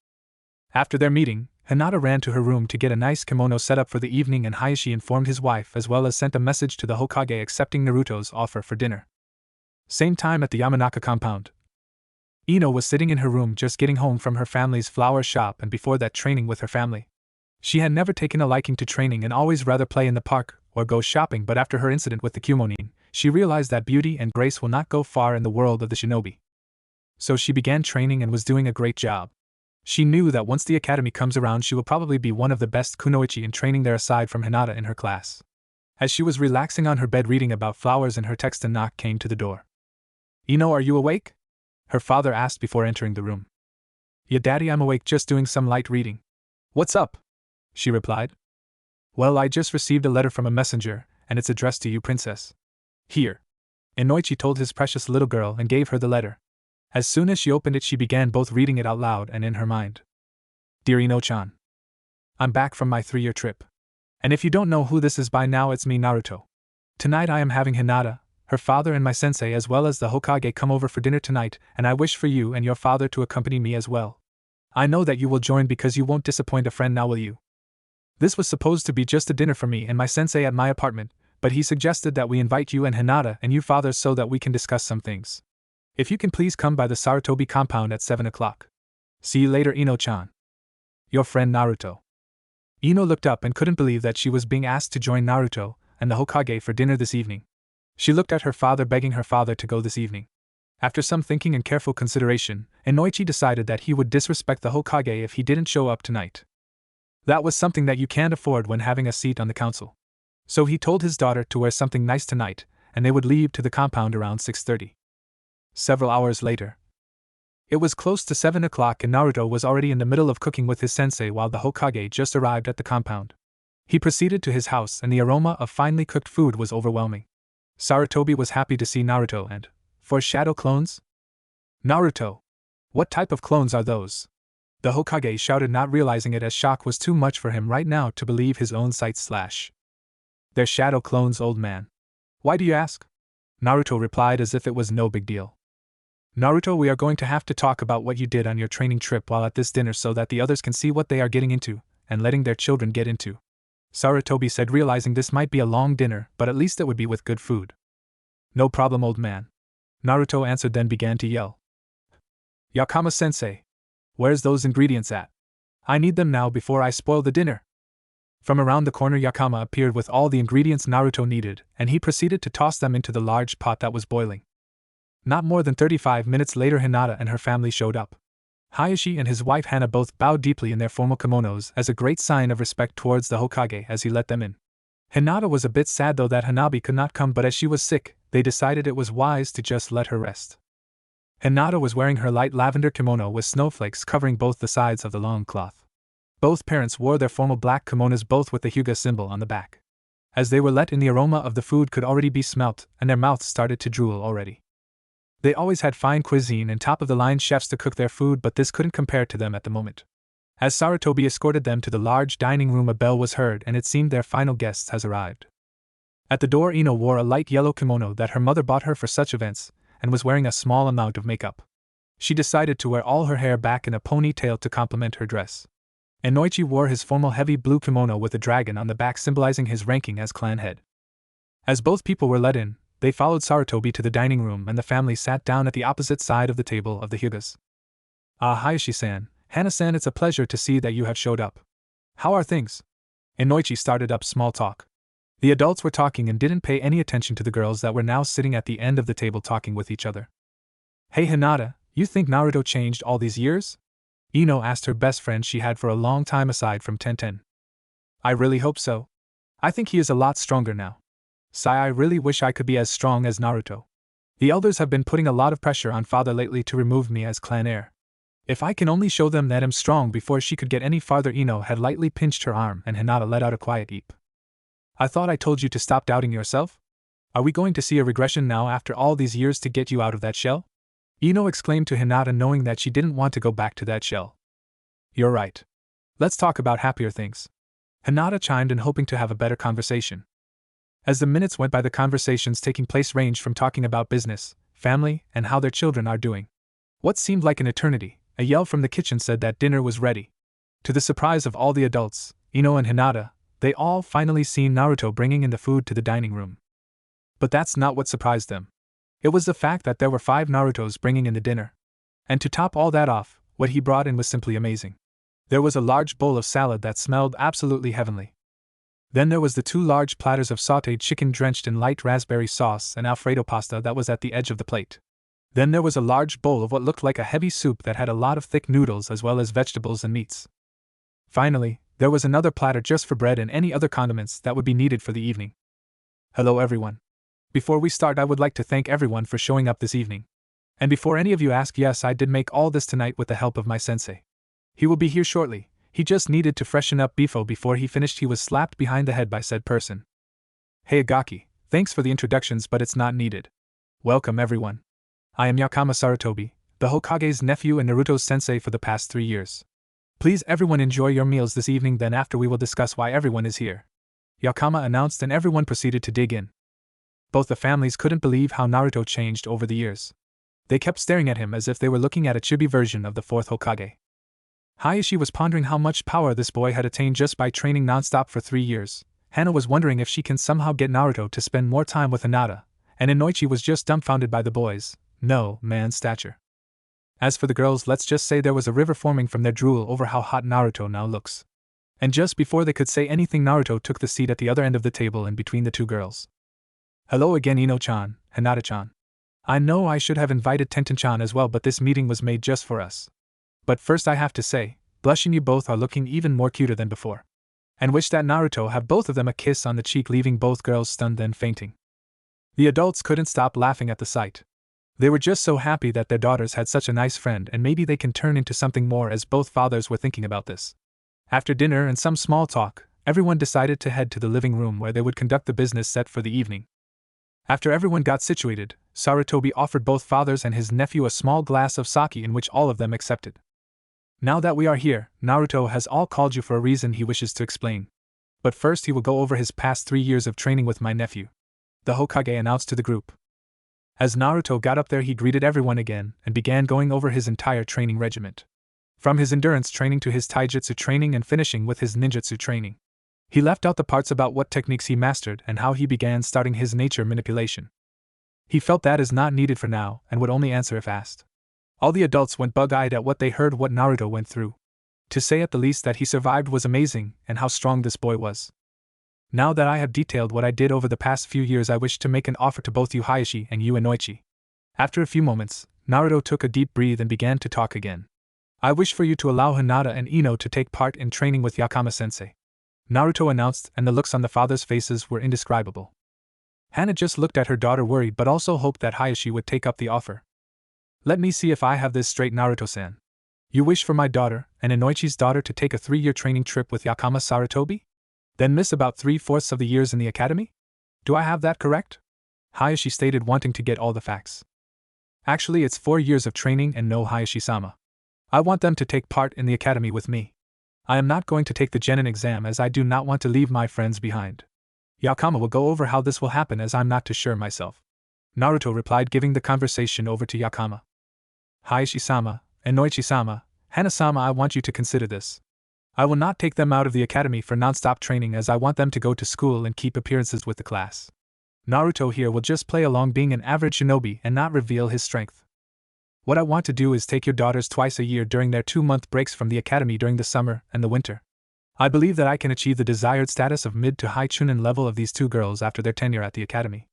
After their meeting, Hinata ran to her room to get a nice kimono set up for the evening, and Hayashi informed his wife as well as sent a message to the Hokage accepting Naruto's offer for dinner. Same time at the Yamanaka compound. Ino was sitting in her room just getting home from her family's flower shop and before that training with her family. She had never taken a liking to training and always rather play in the park or go shopping, but after her incident with the Kumonin, she realized that beauty and grace will not go far in the world of the shinobi. So she began training and was doing a great job. She knew that once the academy comes around she will probably be one of the best kunoichi in training there aside from Hinata in her class. As she was relaxing on her bed reading about flowers in her text, a knock came to the door. Ino, are you awake? Her father asked before entering the room. Yeah, Daddy, I'm awake, just doing some light reading. What's up? She replied. Well, I just received a letter from a messenger, and it's addressed to you, princess. Here. Inoichi told his precious little girl and gave her the letter. As soon as she opened it, she began both reading it out loud and in her mind. Dear Ino-chan, I'm back from my 3-year trip. And if you don't know who this is by now, it's me, Naruto. Tonight I am having Hinata, her father, and my sensei as well as the Hokage come over for dinner tonight, and I wish for you and your father to accompany me as well. I know that you will join because you won't disappoint a friend, now will you? This was supposed to be just a dinner for me and my sensei at my apartment, but he suggested that we invite you and Hinata and you father so that we can discuss some things. If you can please come by the Sarutobi compound at 7 o'clock. See you later, Ino-chan. Your friend Naruto. Ino looked up and couldn't believe that she was being asked to join Naruto and the Hokage for dinner this evening. She looked at her father, begging her father to go this evening. After some thinking and careful consideration, Inoichi decided that he would disrespect the Hokage if he didn't show up tonight. That was something that you can't afford when having a seat on the council. So he told his daughter to wear something nice tonight, and they would leave to the compound around 6:30. Several hours later. It was close to 7 o'clock and Naruto was already in the middle of cooking with his sensei while the Hokage just arrived at the compound. He proceeded to his house and the aroma of finely cooked food was overwhelming. Sarutobi was happy to see Naruto and, for shadow clones? Naruto! What type of clones are those? The Hokage shouted, not realizing it as shock was too much for him right now to believe his own sight. They're shadow clones, old man. Why do you ask? Naruto replied as if it was no big deal. Naruto, we are going to have to talk about what you did on your training trip while at this dinner so that the others can see what they are getting into, and letting their children get into. Sarutobi said, realizing this might be a long dinner, but at least it would be with good food. No problem, old man. Naruto answered, then began to yell. Yakama-sensei! Where's those ingredients at? I need them now before I spoil the dinner. From around the corner Yakama appeared with all the ingredients Naruto needed, and he proceeded to toss them into the large pot that was boiling. Not more than 35 minutes later Hinata and her family showed up. Hayashi and his wife Hana both bowed deeply in their formal kimonos as a great sign of respect towards the Hokage as he let them in. Hinata was a bit sad though that Hanabi could not come, but as she was sick, they decided it was wise to just let her rest. Hinata was wearing her light lavender kimono with snowflakes covering both the sides of the long cloth. Both parents wore their formal black kimonos, both with the Hyuga symbol on the back. As they were let in, the aroma of the food could already be smelt, and their mouths started to drool already. They always had fine cuisine and top-of-the-line chefs to cook their food, but this couldn't compare to them at the moment. As Sarutobi escorted them to the large dining room, a bell was heard and it seemed their final guest has arrived. At the door, Ino wore a light yellow kimono that her mother bought her for such events, and was wearing a small amount of makeup. She decided to wear all her hair back in a ponytail to complement her dress. Inoichi wore his formal heavy blue kimono with a dragon on the back symbolizing his ranking as clan head. As both people were let in, they followed Sarutobi to the dining room and the family sat down at the opposite side of the table of the Hyugas. Ah, Hayashi-san, Hana-san, it's a pleasure to see that you have showed up. How are things? Inoichi started up small talk. The adults were talking and didn't pay any attention to the girls that were now sitting at the end of the table talking with each other. Hey Hinata, you think Naruto changed all these years? Ino asked her best friend she had for a long time aside from Tenten. I really hope so. I think he is a lot stronger now. Sai, I really wish I could be as strong as Naruto. The elders have been putting a lot of pressure on father lately to remove me as clan heir. If I can only show them that I'm strong before she could get any farther. Ino had lightly pinched her arm and Hinata let out a quiet eep. I thought I told you to stop doubting yourself? Are we going to see a regression now after all these years to get you out of that shell? Ino exclaimed to Hinata, knowing that she didn't want to go back to that shell. You're right. Let's talk about happier things. Hinata chimed in, hoping to have a better conversation. As the minutes went by, the conversations taking place ranged from talking about business, family, and how their children are doing. What seemed like an eternity, a yell from the kitchen said that dinner was ready. To the surprise of all the adults, Ino and Hinata, they all finally seen Naruto bringing in the food to the dining room. But that's not what surprised them. It was the fact that there were 5 Narutos bringing in the dinner. And to top all that off, what he brought in was simply amazing. There was a large bowl of salad that smelled absolutely heavenly. Then there was the 2 large platters of sautéed chicken drenched in light raspberry sauce and Alfredo pasta that was at the edge of the plate. Then there was a large bowl of what looked like a heavy soup that had a lot of thick noodles as well as vegetables and meats. Finally, there was another platter just for bread and any other condiments that would be needed for the evening. Hello everyone. Before we start, I would like to thank everyone for showing up this evening. And before any of you ask, yes, I did make all this tonight with the help of my sensei. He will be here shortly. He just needed to freshen up before he finished. He was slapped behind the head by said person. Hey Agaki, thanks for the introductions, but it's not needed. Welcome everyone. I am Yakama Sarutobi, the Hokage's nephew and Naruto's sensei for the past 3 years. Please everyone enjoy your meals this evening, then after we will discuss why everyone is here. Yakama announced and everyone proceeded to dig in. Both the families couldn't believe how Naruto changed over the years. They kept staring at him as if they were looking at a chibi version of the 4th Hokage. Hayashi was pondering how much power this boy had attained just by training non-stop for 3 years. Hana was wondering if she can somehow get Naruto to spend more time with Hinata, and Inoichi was just dumbfounded by the boy's man's stature. As for the girls, let's just say there was a river forming from their drool over how hot Naruto now looks. And just before they could say anything, Naruto took the seat at the other end of the table in between the 2 girls. Hello again, Ino-chan, Hinata-chan. I know I should have invited Tenten-chan as well, but this meeting was made just for us. But first I have to say, blushing, you both are looking even more cuter than before. And wish that Naruto have both of them a kiss on the cheek, leaving both girls stunned then fainting. The adults couldn't stop laughing at the sight. They were just so happy that their daughters had such a nice friend, and maybe they can turn into something more, as both fathers were thinking about this. After dinner and some small talk, everyone decided to head to the living room where they would conduct the business set for the evening. After everyone got situated, Sarutobi offered both fathers and his nephew a small glass of sake, in which all of them accepted. Now that we are here, Naruto has all called you for a reason he wishes to explain. But first he will go over his past 3 years of training with my nephew, the Hokage announced to the group. As Naruto got up there, he greeted everyone again and began going over his entire training regiment. From his endurance training to his taijutsu training and finishing with his ninjutsu training. He left out the parts about what techniques he mastered and how he began starting his nature manipulation. He felt that is not needed for now and would only answer if asked. All the adults went bug-eyed at what they heard, what Naruto went through. To say at the least that he survived was amazing, and how strong this boy was. Now that I have detailed what I did over the past few years, I wish to make an offer to both you Hayashi and you Inoichi. After a few moments, Naruto took a deep breath and began to talk again. I wish for you to allow Hinata and Ino to take part in training with Yakama-sensei. Naruto announced, and the looks on the fathers' faces were indescribable. Hana just looked at her daughter worried but also hoped that Hayashi would take up the offer. Let me see if I have this straight, Naruto-san. You wish for my daughter and Inoichi's daughter to take a 3-year training trip with Yakama Sarutobi? Then miss about 3/4 of the years in the academy? Do I have that correct? Hayashi stated, wanting to get all the facts. Actually, it's 4 years of training and no Hayashi-sama. I want them to take part in the academy with me. I am not going to take the genin exam as I do not want to leave my friends behind. Yakama will go over how this will happen as I'm not too sure myself. Naruto replied, giving the conversation over to Yakama. Hayashi-sama, Inoichi-sama, Hana-sama, I want you to consider this. I will not take them out of the academy for non-stop training as I want them to go to school and keep appearances with the class. Naruto here will just play along being an average shinobi and not reveal his strength. What I want to do is take your daughters twice a year during their 2-month breaks from the academy during the summer and the winter. I believe that I can achieve the desired status of mid to high chunin level of these 2 girls after their tenure at the academy.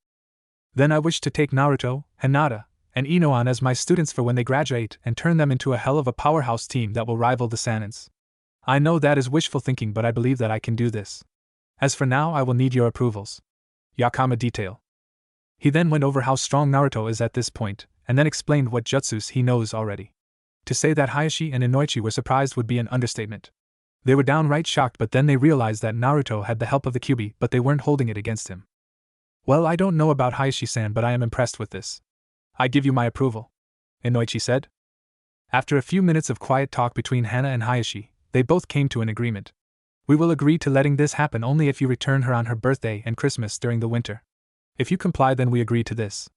Then I wish to take Naruto, Hinata, and Ino on as my students for when they graduate and turn them into a hell of a powerhouse team that will rival the Sanins. I know that is wishful thinking, but I believe that I can do this. As for now, I will need your approvals. Yakama detail. He then went over how strong Naruto is at this point, and then explained what jutsus he knows already. To say that Hayashi and Inoichi were surprised would be an understatement. They were downright shocked, but then they realized that Naruto had the help of the Kyuubi, but they weren't holding it against him. Well, I don't know about Hayashi-san, but I am impressed with this. I give you my approval, Inoichi said. After a few minutes of quiet talk between Hana and Hayashi, they both came to an agreement. We will agree to letting this happen only if you return her on her birthday and Christmas during the winter. If you comply, then we agree to this.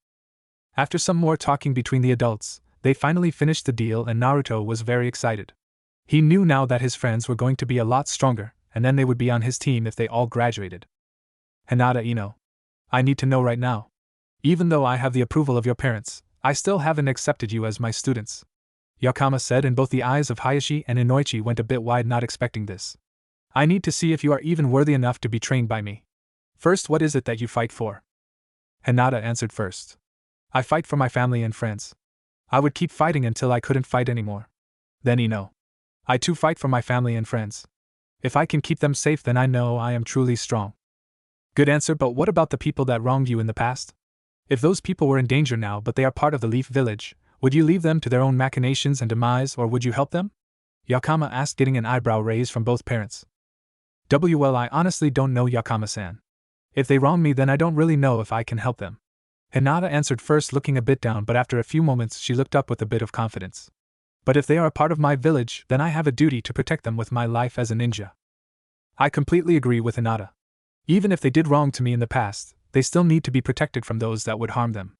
After some more talking between the adults, they finally finished the deal and Naruto was very excited. He knew now that his friends were going to be a lot stronger, and then they would be on his team if they all graduated. Hinata Ino. I need to know right now. Even though I have the approval of your parents, I still haven't accepted you as my students. Yakama said, and both the eyes of Hayashi and Inoichi went a bit wide, not expecting this. I need to see if you are even worthy enough to be trained by me. First, what is it that you fight for? Hinata answered first. I fight for my family and friends. I would keep fighting until I couldn't fight anymore. Then Ino. I too fight for my family and friends. If I can keep them safe, then I know I am truly strong. Good answer, but what about the people that wronged you in the past? If those people were in danger now but they are part of the Leaf Village, would you leave them to their own machinations and demise, or would you help them? Yakama asked, getting an eyebrow raised from both parents. Well, I honestly don't know, Yakama-san. If they wrong me, then I don't really know if I can help them. Hinata answered first, looking a bit down, but after a few moments she looked up with a bit of confidence. But if they are a part of my village, then I have a duty to protect them with my life as a ninja. I completely agree with Hinata. Even if they did wrong to me in the past, they still need to be protected from those that would harm them.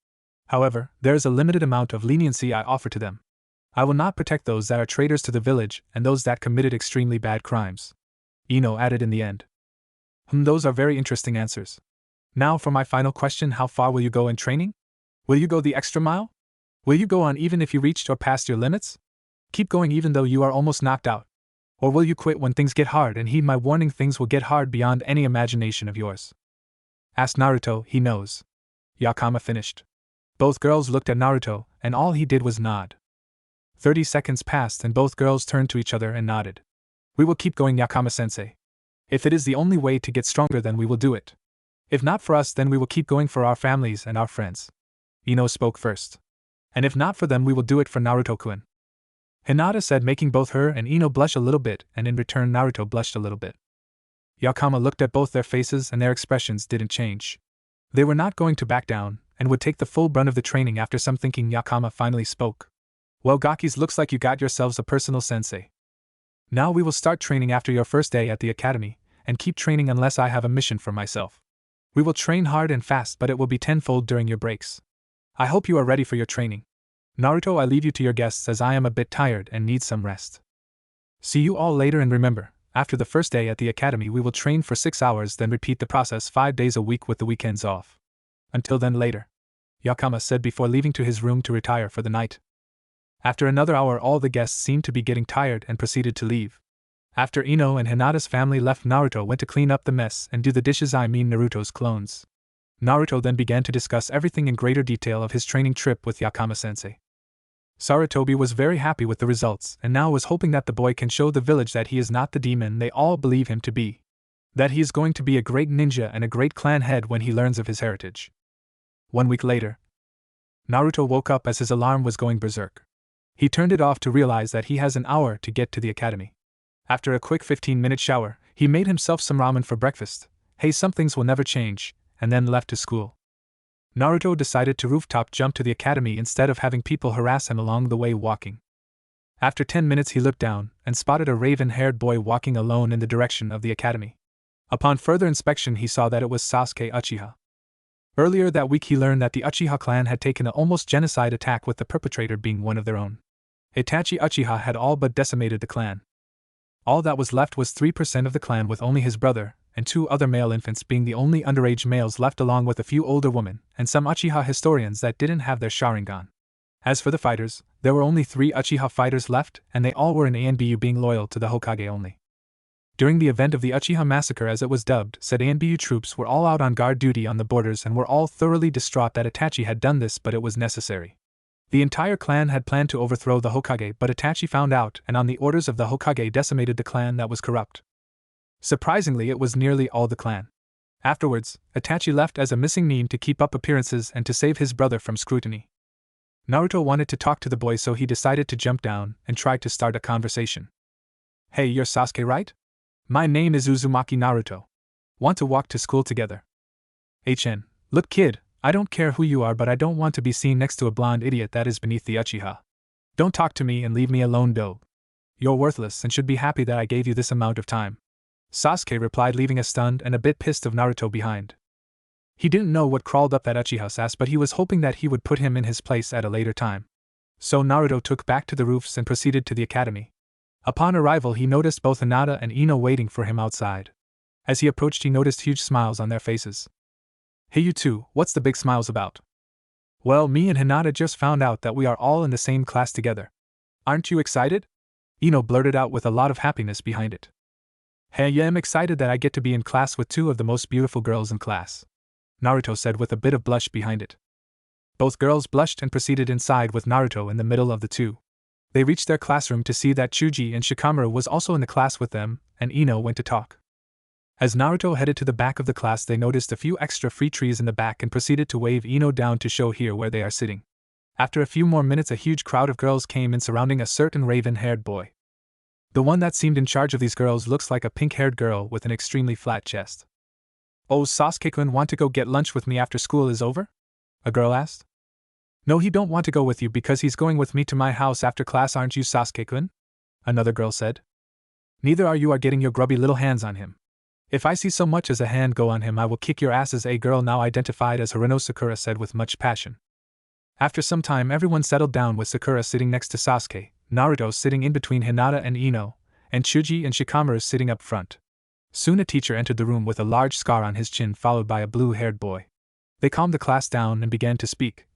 However, there is a limited amount of leniency I offer to them. I will not protect those that are traitors to the village and those that committed extremely bad crimes. Ino added in the end. Those are very interesting answers. Now for my final question, how far will you go in training? Will you go the extra mile? Will you go on even if you reached or passed your limits? Keep going even though you are almost knocked out? Or will you quit when things get hard and heed my warning? Things will get hard beyond any imagination of yours. Ask Naruto, he knows. Yakama finished. Both girls looked at Naruto, and all he did was nod. 30 seconds passed and both girls turned to each other and nodded. We will keep going, Yakama-sensei. If it is the only way to get stronger, then we will do it. If not for us, then we will keep going for our families and our friends. Ino spoke first. And if not for them, we will do it for Naruto-kun. Hinata said, making both her and Ino blush a little bit, and in return Naruto blushed a little bit. Yakama looked at both their faces and their expressions didn't change. They were not going to back down, and would take the full brunt of the training. After some thinking, Yakama finally spoke. Well, Gakis, looks like you got yourselves a personal sensei. Now we will start training after your first day at the academy, and keep training unless I have a mission for myself. We will train hard and fast, but it will be tenfold during your breaks. I hope you are ready for your training. Naruto, I leave you to your guests as I am a bit tired and need some rest. See you all later, and remember, after the first day at the academy we will train for 6 hours, then repeat the process 5 days a week with the weekends off. Until then, later. Yakama said before leaving to his room to retire for the night. After another hour all the guests seemed to be getting tired and proceeded to leave. After Ino and Hinata's family left, Naruto went to clean up the mess and do the dishes, Naruto's clones. Naruto then began to discuss everything in greater detail of his training trip with Yakama-sensei. Sarutobi was very happy with the results and now was hoping that the boy can show the village that he is not the demon they all believe him to be. That he is going to be a great ninja and a great clan head when he learns of his heritage. 1 week later, Naruto woke up as his alarm was going berserk. He turned it off to realize that he has an hour to get to the academy. After a quick 15-minute shower, he made himself some ramen for breakfast. Hey, some things will never change, and then left to school. Naruto decided to rooftop jump to the academy instead of having people harass him along the way walking. After 10 minutes he looked down and spotted a raven-haired boy walking alone in the direction of the academy. Upon further inspection he saw that it was Sasuke Uchiha. Earlier that week he learned that the Uchiha clan had taken an almost genocide attack with the perpetrator being one of their own. Itachi Uchiha had all but decimated the clan. All that was left was 3% of the clan, with only his brother and 2 other male infants being the only underage males left, along with a few older women and some Uchiha historians that didn't have their Sharingan. As for the fighters, there were only 3 Uchiha fighters left, and they all were in ANBU, being loyal to the Hokage only. During the event of the Uchiha massacre, as it was dubbed, said ANBU troops were all out on guard duty on the borders and were all thoroughly distraught that Itachi had done this, but it was necessary. The entire clan had planned to overthrow the Hokage, but Itachi found out and on the orders of the Hokage decimated the clan that was corrupt. Surprisingly, it was nearly all the clan. Afterwards, Itachi left as a missing nin to keep up appearances and to save his brother from scrutiny. Naruto wanted to talk to the boy, so he decided to jump down and try to start a conversation. "Hey, you're Sasuke, right? My name is Uzumaki Naruto. Want to walk to school together?" "HN, look kid, I don't care who you are, but I don't want to be seen next to a blonde idiot that is beneath the Uchiha. Don't talk to me and leave me alone, doe. You're worthless and should be happy that I gave you this amount of time," Sasuke replied, leaving a stunned and a bit pissed of Naruto behind. He didn't know what crawled up that Uchiha's ass, but he was hoping that he would put him in his place at a later time. So Naruto took back to the roofs and proceeded to the academy. Upon arrival he noticed both Hinata and Ino waiting for him outside. As he approached he noticed huge smiles on their faces. "Hey you two, what's the big smiles about?" "Well, me and Hinata just found out that we are all in the same class together. Aren't you excited?" Ino blurted out with a lot of happiness behind it. "Hey, yeah, I'm excited that I get to be in class with 2 of the most beautiful girls in class," Naruto said with a bit of blush behind it. Both girls blushed and proceeded inside with Naruto in the middle of the two. They reached their classroom to see that Chuji and Shikamaru was also in the class with them, and Ino went to talk. As Naruto headed to the back of the class, they noticed a few extra free trees in the back and proceeded to wave Ino down to show here where they are sitting. After a few more minutes, a huge crowd of girls came in surrounding a certain raven-haired boy. The one that seemed in charge of these girls looks like a pink-haired girl with an extremely flat chest. "Oh, Sasuke-kun, want to go get lunch with me after school is over?" a girl asked. "No, he don't want to go with you because he's going with me to my house after class, aren't you, Sasuke-kun?" another girl said. "Neither are you getting your grubby little hands on him. If I see so much as a hand go on him, I will kick your asses," a girl now identified as Harino Sakura said with much passion. After some time everyone settled down, with Sakura sitting next to Sasuke, Naruto sitting in between Hinata and Ino, and Chuji and Shikamaru sitting up front. Soon a teacher entered the room with a large scar on his chin, followed by a blue-haired boy. They calmed the class down and began to speak.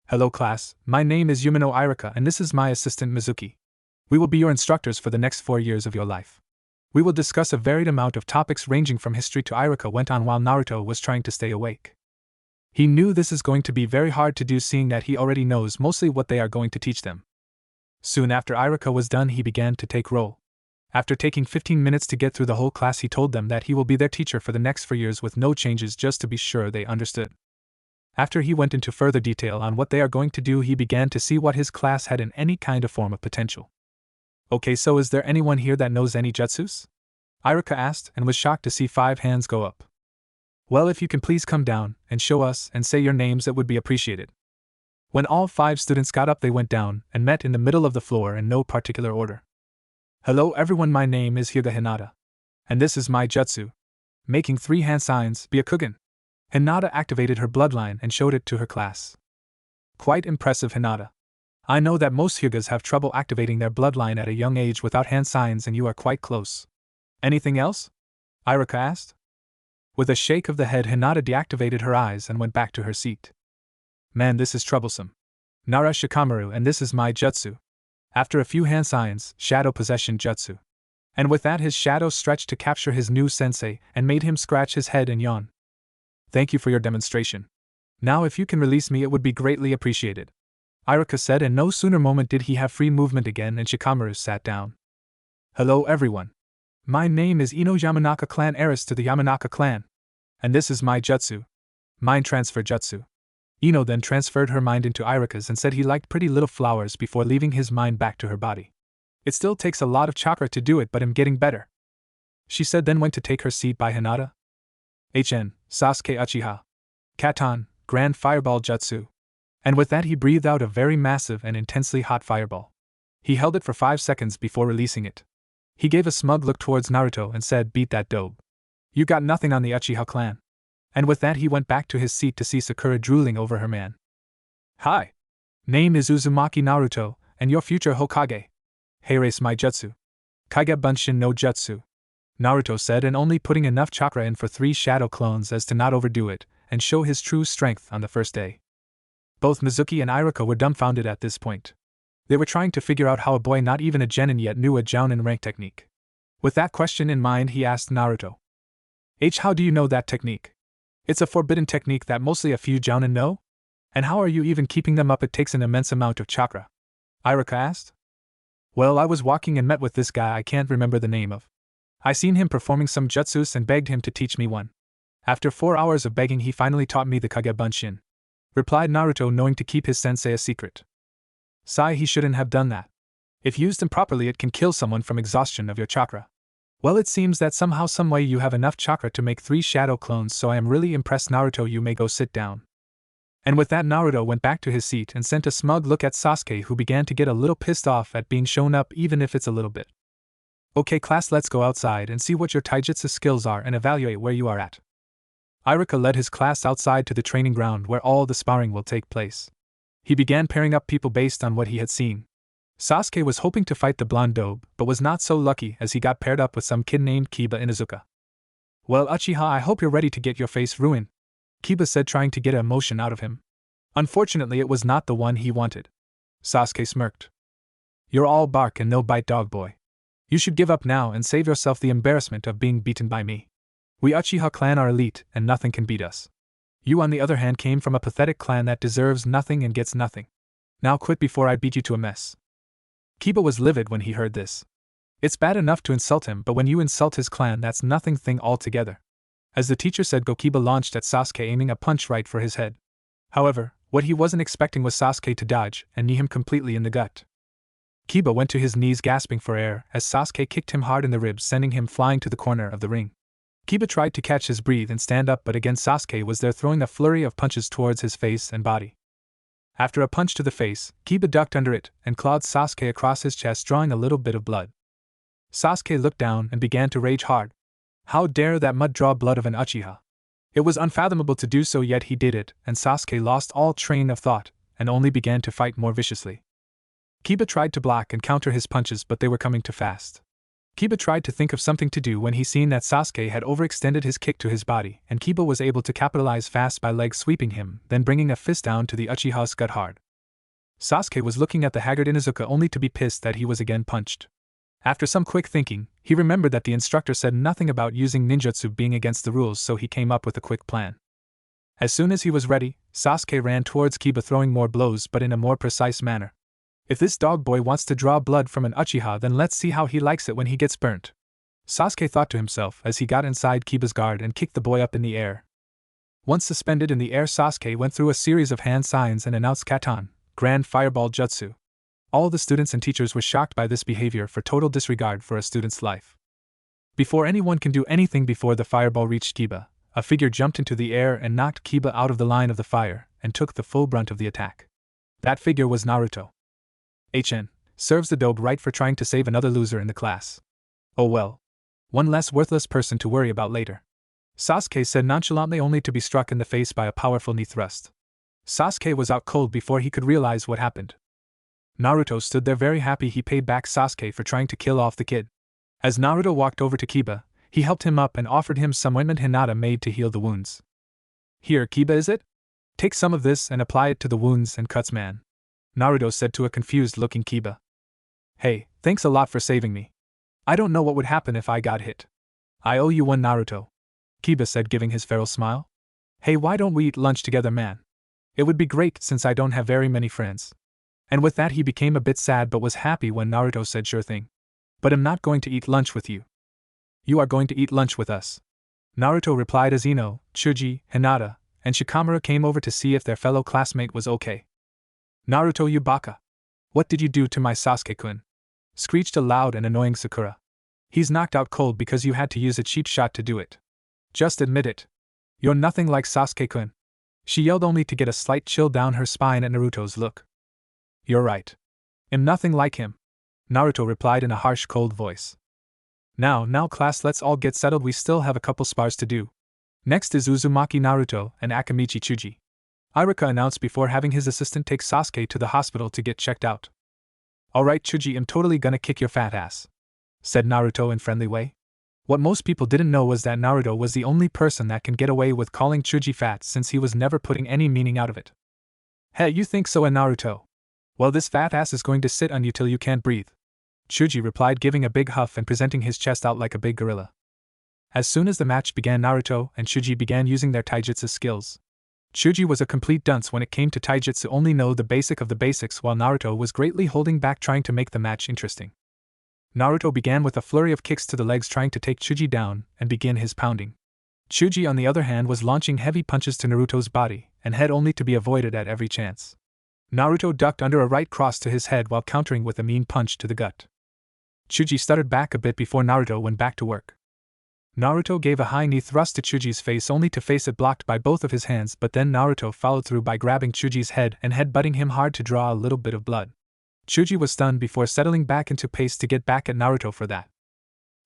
"Hello class, my name is Yumino Irika and this is my assistant Mizuki. We will be your instructors for the next 4 years of your life. We will discuss a varied amount of topics ranging from history to," Irika went on while Naruto was trying to stay awake. He knew this is going to be very hard to do, seeing that he already knows mostly what they are going to teach them. Soon after Irika was done, he began to take roll. After taking 15 minutes to get through the whole class, he told them that he will be their teacher for the next 4 years with no changes, just to be sure they understood. After he went into further detail on what they are going to do, he began to see what his class had in any kind of form of potential. "Okay, so is there anyone here that knows any jutsus?" Irika asked, and was shocked to see 5 hands go up. "Well, if you can please come down and show us and say your names, it would be appreciated." When all 5 students got up, they went down and met in the middle of the floor in no particular order. "Hello everyone, my name is Hyuga Hinata. And this is my jutsu. Making 3 hand signs, Byakugan." Hinata activated her bloodline and showed it to her class. "Quite impressive, Hinata. I know that most Hyugas have trouble activating their bloodline at a young age without hand signs, and you are quite close. Anything else?" Irika asked. With a shake of the head, Hinata deactivated her eyes and went back to her seat. "Man, this is troublesome. Nara Shikamaru, and this is my jutsu." After a few hand signs, Shadow Possession Jutsu. And with that his shadow stretched to capture his new sensei and made him scratch his head and yawn. "Thank you for your demonstration. Now if you can release me, it would be greatly appreciated," Irika said, and no sooner moment did he have free movement again, and Shikamaru sat down. "Hello everyone. My name is Ino, Yamanaka clan heiress to the Yamanaka clan. And this is my jutsu. Mind transfer jutsu." Ino then transferred her mind into Irika's and said he liked pretty little flowers before leaving his mind back to her body. "It still takes a lot of chakra to do it, but I'm getting better," she said, then went to take her seat by Hinata. "HN, Sasuke Uchiha. Katon, Grand Fireball Jutsu. And with that he breathed out a very massive and intensely hot fireball. He held it for 5 seconds before releasing it. He gave a smug look towards Naruto and said, "Beat that dope. You got nothing on the Uchiha clan." And with that he went back to his seat to see Sakura drooling over her man. "Hi. Name is Uzumaki Naruto, and your future Hokage. Heirace my jutsu. Kage Bunshin no Jutsu," Naruto said, and only putting enough chakra in for 3 shadow clones as to not overdo it and show his true strength on the first day. Both Mizuki and Iruka were dumbfounded at this point. They were trying to figure out how a boy not even a genin yet knew a jounin rank technique. With that question in mind, he asked Naruto, "How do you know that technique? It's a forbidden technique that mostly a few jounin know? And how are you even keeping them up? It takes an immense amount of chakra," Iruka asked. "Well, I was walking and met with this guy I can't remember the name of. I seen him performing some jutsus and begged him to teach me one. After 4 hours of begging he finally taught me the Kage Bunshin," replied Naruto, knowing to keep his sensei a secret. "Sigh, he shouldn't have done that. If used improperly it can kill someone from exhaustion of your chakra. Well, it seems that somehow someway you have enough chakra to make 3 shadow clones, so I am really impressed, Naruto. You may go sit down." And with that Naruto went back to his seat and sent a smug look at Sasuke, who began to get a little pissed off at being shown up even if it's a little bit. "Okay class, let's go outside and see what your taijutsu skills are and evaluate where you are at." Iruka led his class outside to the training ground where all the sparring will take place. He began pairing up people based on what he had seen. Sasuke was hoping to fight the blonde dobe, but was not so lucky as he got paired up with some kid named Kiba Inuzuka. "Well, Uchiha, I hope you're ready to get your face ruined," Kiba said, trying to get an emotion out of him. Unfortunately, it was not the one he wanted. Sasuke smirked. "You're all bark and no bite, dog boy. You should give up now and save yourself the embarrassment of being beaten by me. We Uchiha clan are elite and nothing can beat us. You, on the other hand, came from a pathetic clan that deserves nothing and gets nothing. Now quit before I beat you to a mess." Kiba was livid when he heard this. It's bad enough to insult him, but when you insult his clan, that's nothing thing altogether. As the teacher said go, Kiba launched at Sasuke, aiming a punch right for his head. However, what he wasn't expecting was Sasuke to dodge and knee him completely in the gut. Kiba went to his knees gasping for air as Sasuke kicked him hard in the ribs, sending him flying to the corner of the ring. Kiba tried to catch his breath and stand up, but again Sasuke was there, throwing a flurry of punches towards his face and body. After a punch to the face, Kiba ducked under it and clawed Sasuke across his chest, drawing a little bit of blood. Sasuke looked down and began to rage hard. How dare that mud draw blood of an Uchiha? It was unfathomable to do so, yet he did it, and Sasuke lost all train of thought and only began to fight more viciously. Kiba tried to block and counter his punches, but they were coming too fast. Kiba tried to think of something to do when he seen that Sasuke had overextended his kick to his body, and Kiba was able to capitalize fast by leg sweeping him, then bringing a fist down to the Uchiha's gut hard. Sasuke was looking at the haggard Inuzuka only to be pissed that he was again punched. After some quick thinking, he remembered that the instructor said nothing about using ninjutsu being against the rules, so he came up with a quick plan. As soon as he was ready, Sasuke ran towards Kiba, throwing more blows but in a more precise manner. If this dog boy wants to draw blood from an Uchiha, then let's see how he likes it when he gets burnt, Sasuke thought to himself as he got inside Kiba's guard and kicked the boy up in the air. Once suspended in the air, Sasuke went through a series of hand signs and announced Katan, Grand Fireball Jutsu. All the students and teachers were shocked by this behavior for total disregard for a student's life. Before anyone can do anything before the fireball reached Kiba, a figure jumped into the air and knocked Kiba out of the line of the fire and took the full brunt of the attack. That figure was Naruto. Serves the dope right for trying to save another loser in the class. Oh well. One less worthless person to worry about later, Sasuke said nonchalantly, only to be struck in the face by a powerful knee thrust. Sasuke was out cold before he could realize what happened. Naruto stood there very happy he paid back Sasuke for trying to kill off the kid. As Naruto walked over to Kiba, he helped him up and offered him some ointment hinata made to heal the wounds. "Here, Kiba, is it? Take some of this and apply it to the wounds and cuts, man," Naruto said to a confused-looking Kiba. "Hey, thanks a lot for saving me. I don't know what would happen if I got hit. I owe you one, Naruto," Kiba said, giving his feral smile. "Hey, why don't we eat lunch together, man? It would be great since I don't have very many friends." And with that he became a bit sad but was happy when Naruto said sure thing. "But I'm not going to eat lunch with you. You are going to eat lunch with us," Naruto replied as Ino, Chuji, Hinata, and Shikamaru came over to see if their fellow classmate was okay. "Naruto, you baka! What did you do to my Sasuke-kun?" screeched a loud and annoying Sakura. "He's knocked out cold because you had to use a cheap shot to do it. Just admit it. You're nothing like Sasuke-kun. She yelled only to get a slight chill down her spine at Naruto's look. You're right. I'm nothing like him, Naruto replied in a harsh, cold voice. Now class, let's all get settled, we still have a couple spars to do. Next is Uzumaki Naruto and Akamichi Chuji, Iruka announced before having his assistant take Sasuke to the hospital to get checked out. Alright Chuji, I'm totally gonna kick your fat ass, said Naruto in friendly way. What most people didn't know was that Naruto was the only person that can get away with calling Chuji fat, since he was never putting any meaning out of it. Hey, you think so, Naruto? Well, this fat ass is going to sit on you till you can't breathe, Chuji replied, giving a big huff and presenting his chest out like a big gorilla. As soon as the match began, Naruto and Chuji began using their taijutsu skills. Chuji was a complete dunce when it came to taijutsu, only know the basic of the basics, while Naruto was greatly holding back, trying to make the match interesting. Naruto began with a flurry of kicks to the legs, trying to take Chuji down and begin his pounding. Chuji, on the other hand, was launching heavy punches to Naruto's body and head, only to be avoided at every chance. Naruto ducked under a right cross to his head while countering with a mean punch to the gut. Chuji stuttered back a bit before Naruto went back to work. Naruto gave a high knee thrust to Chuji's face, only to face it blocked by both of his hands, but then Naruto followed through by grabbing Chuji's head and head-butting him hard to draw a little bit of blood. Chuji was stunned before settling back into pace to get back at Naruto for that.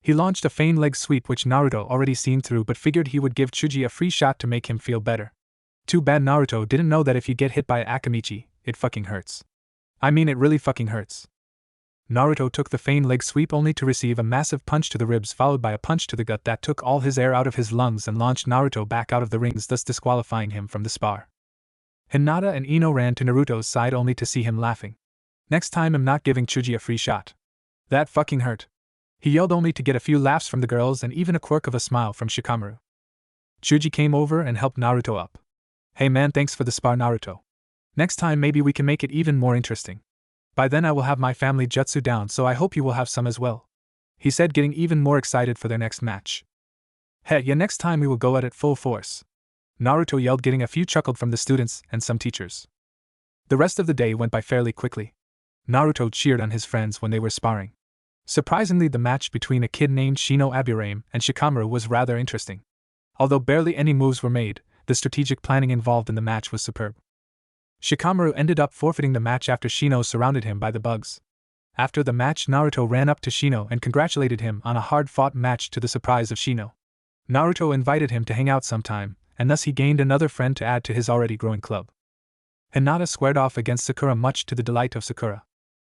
He launched a feigned leg sweep, which Naruto already seen through, but figured he would give Chuji a free shot to make him feel better. Too bad Naruto didn't know that if you get hit by Akamichi, it fucking hurts. I mean, it really fucking hurts. Naruto took the feigned leg sweep only to receive a massive punch to the ribs, followed by a punch to the gut that took all his air out of his lungs and launched Naruto back out of the rings, thus disqualifying him from the spar. Hinata and Ino ran to Naruto's side only to see him laughing. Next time I'm not giving Chuji a free shot. That fucking hurt, he yelled, only to get a few laughs from the girls and even a quirk of a smile from Shikamaru. Chuji came over and helped Naruto up. Hey man, thanks for the spar, Naruto. Next time maybe we can make it even more interesting. By then I will have my family jutsu down, so I hope you will have some as well, he said, getting even more excited for their next match. Hey, yeah, next time we will go at it full force, Naruto yelled, getting a few chuckled from the students and some teachers. The rest of the day went by fairly quickly. Naruto cheered on his friends when they were sparring. Surprisingly, the match between a kid named Shino Aburame and Shikamaru was rather interesting. Although barely any moves were made, the strategic planning involved in the match was superb. Shikamaru ended up forfeiting the match after Shino surrounded him by the bugs. After the match, Naruto ran up to Shino and congratulated him on a hard-fought match, to the surprise of Shino. Naruto invited him to hang out sometime, and thus he gained another friend to add to his already growing club. Hinata squared off against Sakura, much to the delight of Sakura.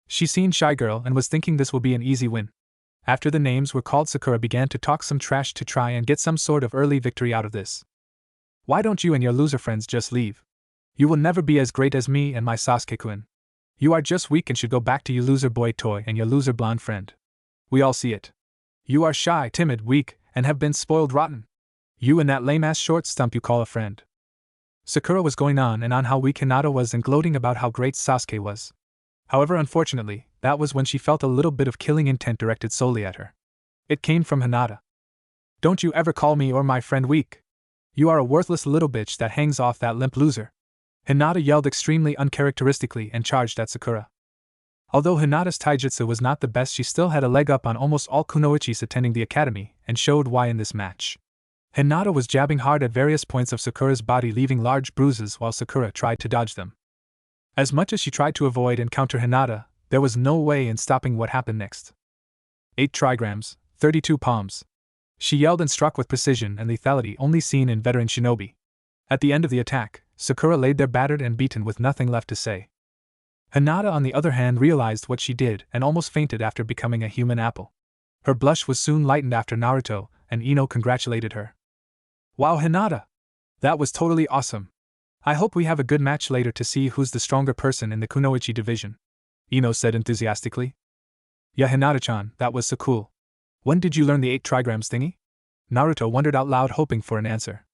She seen Shy Girl and was thinking this will be an easy win. After the names were called, Sakura began to talk some trash to try and get some sort of early victory out of this. Why don't you and your loser friends just leave? You will never be as great as me and my Sasuke-kun. You are just weak and should go back to your loser boy toy and your loser blonde friend. We all see it. You are shy, timid, weak, and have been spoiled rotten. You and that lame-ass short stump you call a friend. Sakura was going on and on how weak Hinata was and gloating about how great Sasuke was. However, unfortunately, that was when she felt a little bit of killing intent directed solely at her. It came from Hinata. Don't you ever call me or my friend weak. You are a worthless little bitch that hangs off that limp loser, Hinata yelled extremely uncharacteristically and charged at Sakura. Although Hinata's taijutsu was not the best, she still had a leg up on almost all kunoichis attending the academy, and showed why in this match. Hinata was jabbing hard at various points of Sakura's body, leaving large bruises while Sakura tried to dodge them. As much as she tried to avoid and counter Hinata, there was no way in stopping what happened next. 8 trigrams, 32 palms. She yelled and struck with precision and lethality only seen in veteran shinobi. At the end of the attack, Sakura laid there battered and beaten with nothing left to say. Hinata, on the other hand, realized what she did and almost fainted after becoming a human apple. Her blush was soon lightened after Naruto and Ino congratulated her. Wow, Hinata! That was totally awesome. I hope we have a good match later to see who's the stronger person in the kunoichi division, Ino said enthusiastically. Yeah, Hinata-chan, that was so cool. When did you learn the 8 trigrams thingy? Naruto wondered out loud, hoping for an answer.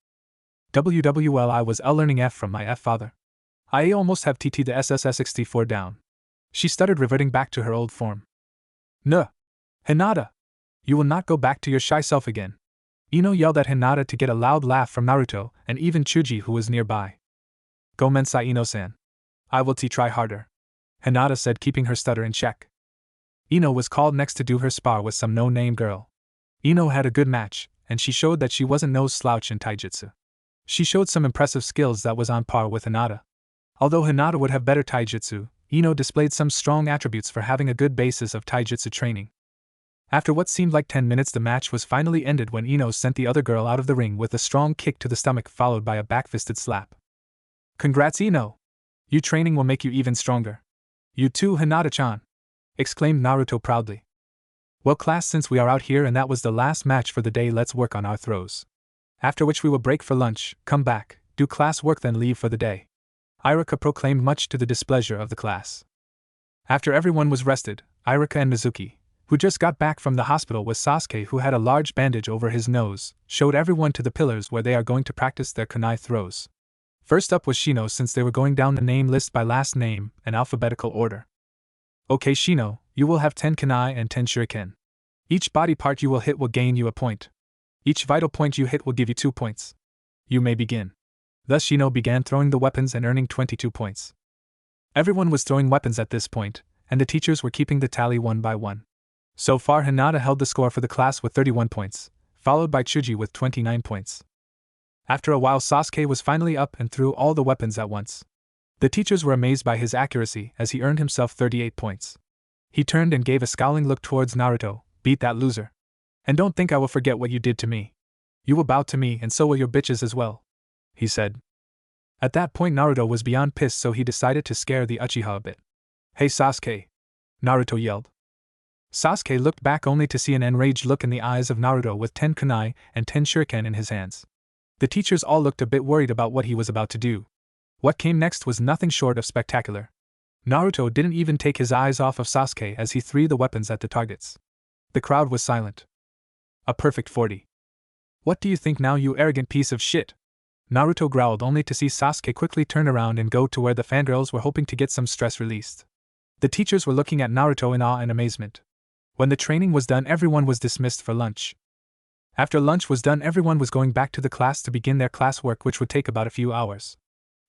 WWL, I was learning F from my F-father. I almost have TT the SSS64 down. She stuttered, reverting back to her old form. Nuh! Hinata! You will not go back to your shy self again. Ino yelled at Hinata to get a loud laugh from Naruto and even Chuji, who was nearby. Go mensai, Ino-san. I will try harder, Hinata said, keeping her stutter in check. Ino was called next to do her spar with some no-name girl. Ino had a good match, and she showed that she wasn't no slouch in taijutsu. She showed some impressive skills that was on par with Hinata. Although Hinata would have better taijutsu, Ino displayed some strong attributes for having a good basis of taijutsu training. After what seemed like 10 minutes, the match was finally ended when Ino sent the other girl out of the ring with a strong kick to the stomach followed by a back-fisted slap. Congrats, Ino! Your training will make you even stronger. You too, Hinata-chan! Exclaimed Naruto proudly. Well class, since we are out here and that was the last match for the day, let's work on our throws. After which we will break for lunch, come back, do class work, then leave for the day. Iruka proclaimed, much to the displeasure of the class. After everyone was rested, Iruka and Mizuki, who just got back from the hospital with Sasuke who had a large bandage over his nose, showed everyone to the pillars where they are going to practice their kunai throws. First up was Shino, since they were going down the name list by last name, in alphabetical order. Okay Shino, you will have 10 kunai and 10 shuriken. Each body part you will hit will gain you a point. Each vital point you hit will give you 2 points. You may begin. Thus Shino began throwing the weapons and earning 22 points. Everyone was throwing weapons at this point, and the teachers were keeping the tally one by one. So far Hinata held the score for the class with 31 points, followed by Chuji with 29 points. After a while Sasuke was finally up and threw all the weapons at once. The teachers were amazed by his accuracy as he earned himself 38 points. He turned and gave a scowling look towards Naruto. Beat that loser. And don't think I will forget what you did to me. You will bow to me and so will your bitches as well, he said. At that point Naruto was beyond pissed, so he decided to scare the Uchiha a bit. Hey Sasuke! Naruto yelled. Sasuke looked back only to see an enraged look in the eyes of Naruto with 10 kunai and 10 shuriken in his hands. The teachers all looked a bit worried about what he was about to do. What came next was nothing short of spectacular. Naruto didn't even take his eyes off of Sasuke as he threw the weapons at the targets. The crowd was silent. A perfect 40. What do you think now, you arrogant piece of shit? Naruto growled, only to see Sasuke quickly turn around and go to where the fangirls were, hoping to get some stress released. The teachers were looking at Naruto in awe and amazement. When the training was done, everyone was dismissed for lunch. After lunch was done, everyone was going back to the class to begin their classwork, which would take about a few hours.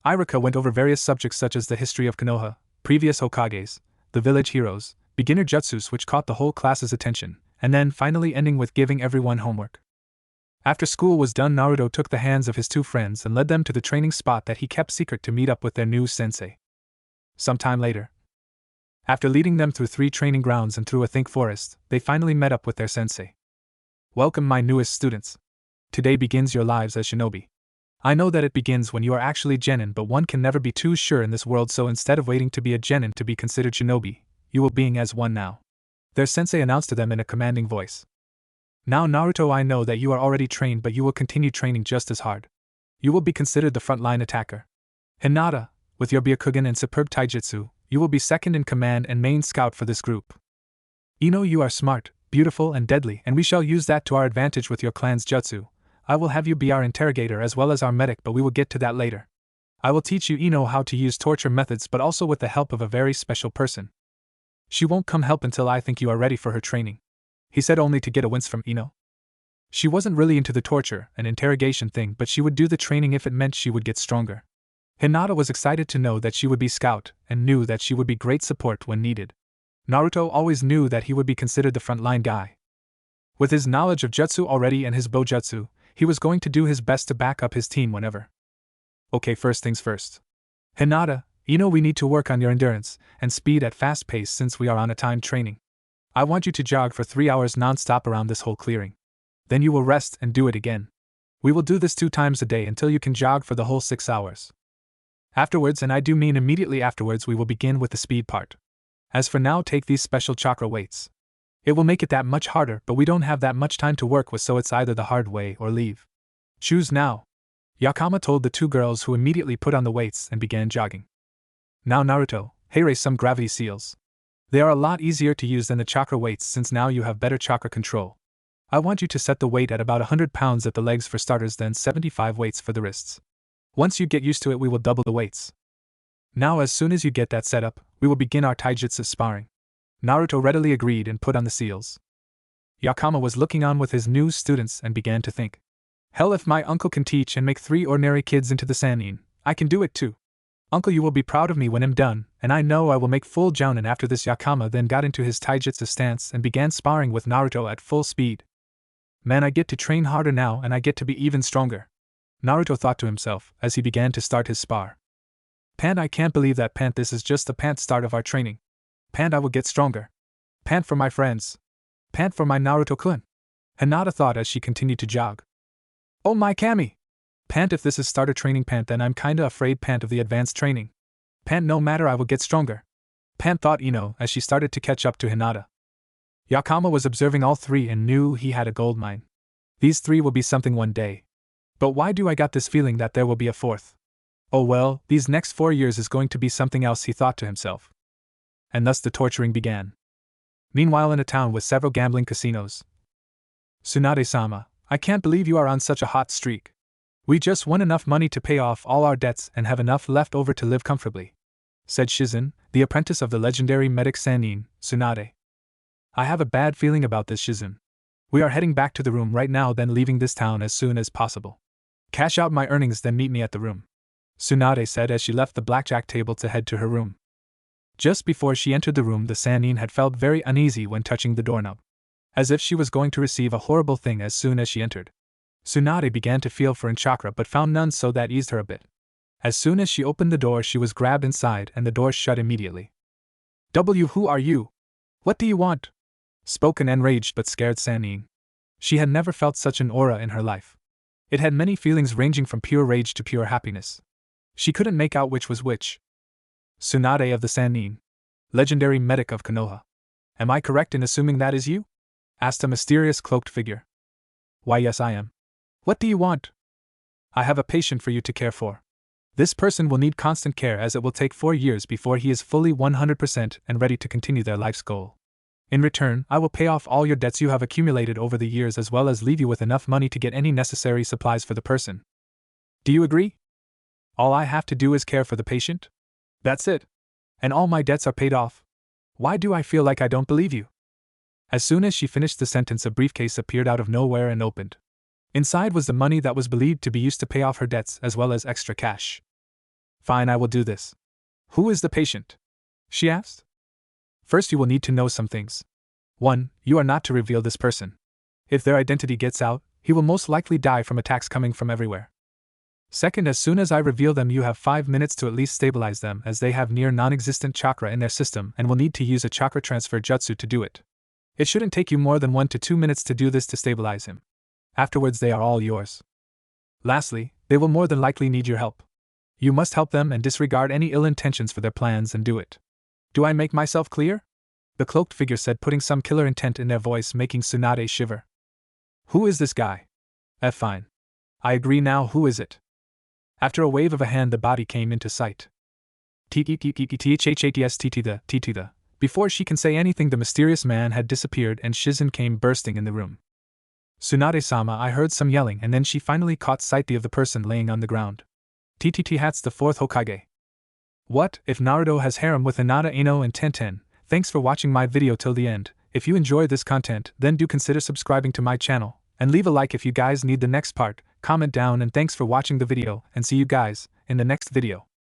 Iruka went over various subjects such as the history of Konoha, previous Hokages, the village heroes, beginner jutsus, which caught the whole class's attention, and then finally ending with giving everyone homework. After school was done, Naruto took the hands of his two friends and led them to the training spot that he kept secret to meet up with their new sensei. Some time later, after leading them through 3 training grounds and through a thick forest, they finally met up with their sensei. Welcome, my newest students. Today begins your lives as shinobi. I know that it begins when you are actually genin, but one can never be too sure in this world, so instead of waiting to be a genin to be considered shinobi, you will being as one now. Their sensei announced to them in a commanding voice. Now Naruto, I know that you are already trained, but you will continue training just as hard. You will be considered the frontline attacker. Hinata, with your Byakugan and superb taijutsu, you will be second in command and main scout for this group. Ino, you are smart, beautiful and deadly, and we shall use that to our advantage with your clan's jutsu. I will have you be our interrogator as well as our medic, but we will get to that later. I will teach you, Ino, how to use torture methods, but also with the help of a very special person. She won't come help until I think you are ready for her training, he said, only to get a wince from Ino. She wasn't really into the torture and interrogation thing, but she would do the training if it meant she would get stronger. Hinata was excited to know that she would be scout and knew that she would be great support when needed. Naruto always knew that he would be considered the frontline guy. With his knowledge of jutsu already and his bojutsu, he was going to do his best to back up his team whenever. Okay, first things first. Hinata, Ino, we need to work on your endurance and speed at fast pace since we are on a timed training. I want you to jog for 3 hours non-stop around this whole clearing. Then you will rest and do it again. We will do this 2 times a day until you can jog for the whole 6 hours. Afterwards, and I do mean immediately afterwards, we will begin with the speed part. As for now, take these special chakra weights. It will make it that much harder, but we don't have that much time to work with, so it's either the hard way or leave. Choose now. Yakama told the 2 girls, who immediately put on the weights and began jogging. Now Naruto, here some gravity seals. They are a lot easier to use than the chakra weights since now you have better chakra control. I want you to set the weight at about 100 pounds at the legs for starters, then 75 weights for the wrists. Once you get used to it, we will double the weights. Now as soon as you get that set up, we will begin our taijutsu sparring. Naruto readily agreed and put on the seals. Yakama was looking on with his new students and began to think. Hell, if my uncle can teach and make 3 ordinary kids into the Sannin, I can do it too. Uncle, you will be proud of me when I'm done, and I know I will make full jounin. After this, Yakama then got into his taijutsu stance and began sparring with Naruto at full speed. Man, I get to train harder now and I get to be even stronger. Naruto thought to himself as he began to start his spar. Pant, I can't believe that, Pant, this is just the Pant start of our training. Pant, I will get stronger. Pant for my friends. Pant for my Naruto-kun. Hinata thought as she continued to jog. Oh my Kami! Pant, if this is starter training, Pant, then I'm kinda afraid, Pant, of the advanced training. Pant, no matter, I will get stronger. Pant, thought Ino as she started to catch up to Hinata. Yakama was observing all three and knew he had a gold mine. These three will be something one day. But why do I got this feeling that there will be a fourth? Oh well, these next 4 years is going to be something else, he thought to himself. And thus the torturing began. Meanwhile, in a town with several gambling casinos. Tsunade-sama, I can't believe you are on such a hot streak. We just won enough money to pay off all our debts and have enough left over to live comfortably, said Shizen, the apprentice of the legendary medic Sannin, Tsunade. I have a bad feeling about this, Shizen. We are heading back to the room right now, then leaving this town as soon as possible. Cash out my earnings, then meet me at the room, Tsunade said as she left the blackjack table to head to her room. Just before she entered the room, the Sannin had felt very uneasy when touching the doorknob, as if she was going to receive a horrible thing as soon as she entered. Tsunade began to feel for chakra but found none, so that eased her a bit. As soon as she opened the door, she was grabbed inside and the door shut immediately. Who are you? What do you want? Spoke an enraged but scared Sannin. She had never felt such an aura in her life. It had many feelings ranging from pure rage to pure happiness. She couldn't make out which was which. Tsunade of the Sannin, legendary medic of Konoha. Am I correct in assuming that is you? Asked a mysterious cloaked figure. Why, yes, I am. What do you want? I have a patient for you to care for. This person will need constant care as it will take 4 years before he is fully 100% and ready to continue their life's goal. In return, I will pay off all your debts you have accumulated over the years as well as leave you with enough money to get any necessary supplies for the person. Do you agree? All I have to do is care for the patient? That's it. And all my debts are paid off. Why do I feel like I don't believe you? As soon as she finished the sentence, a briefcase appeared out of nowhere and opened. Inside was the money that was believed to be used to pay off her debts as well as extra cash. Fine, I will do this. Who is the patient? She asked. First, you will need to know some things. 1. You are not to reveal this person. If their identity gets out, he will most likely die from attacks coming from everywhere. Second, as soon as I reveal them, you have 5 minutes to at least stabilize them, as they have near non-existent chakra in their system and will need to use a chakra transfer jutsu to do it. It shouldn't take you more than 1 to 2 minutes to do this to stabilize him. Afterwards, they are all yours. Lastly, they will more than likely need your help. You must help them and disregard any ill intentions for their plans and do it. Do I make myself clear? The cloaked figure said, putting some killer intent in their voice, making Tsunade shiver. Who is this guy? Fine. I agree now, who is it? After a wave of a hand, the body came into sight. The. Before she can say anything, the mysterious man had disappeared and Shizen came bursting in the room. Tsunade-sama, I heard some yelling, and then she finally caught sight of the person laying on the ground. Hat's the 4th Hokage. What if Naruto has harem with Hinata, Ino and Tenten? Thanks for watching my video till the end. If you enjoy this content, then do consider subscribing to my channel, and leave a like if you guys need the next part. Comment down, and thanks for watching the video, and see you guys in the next video.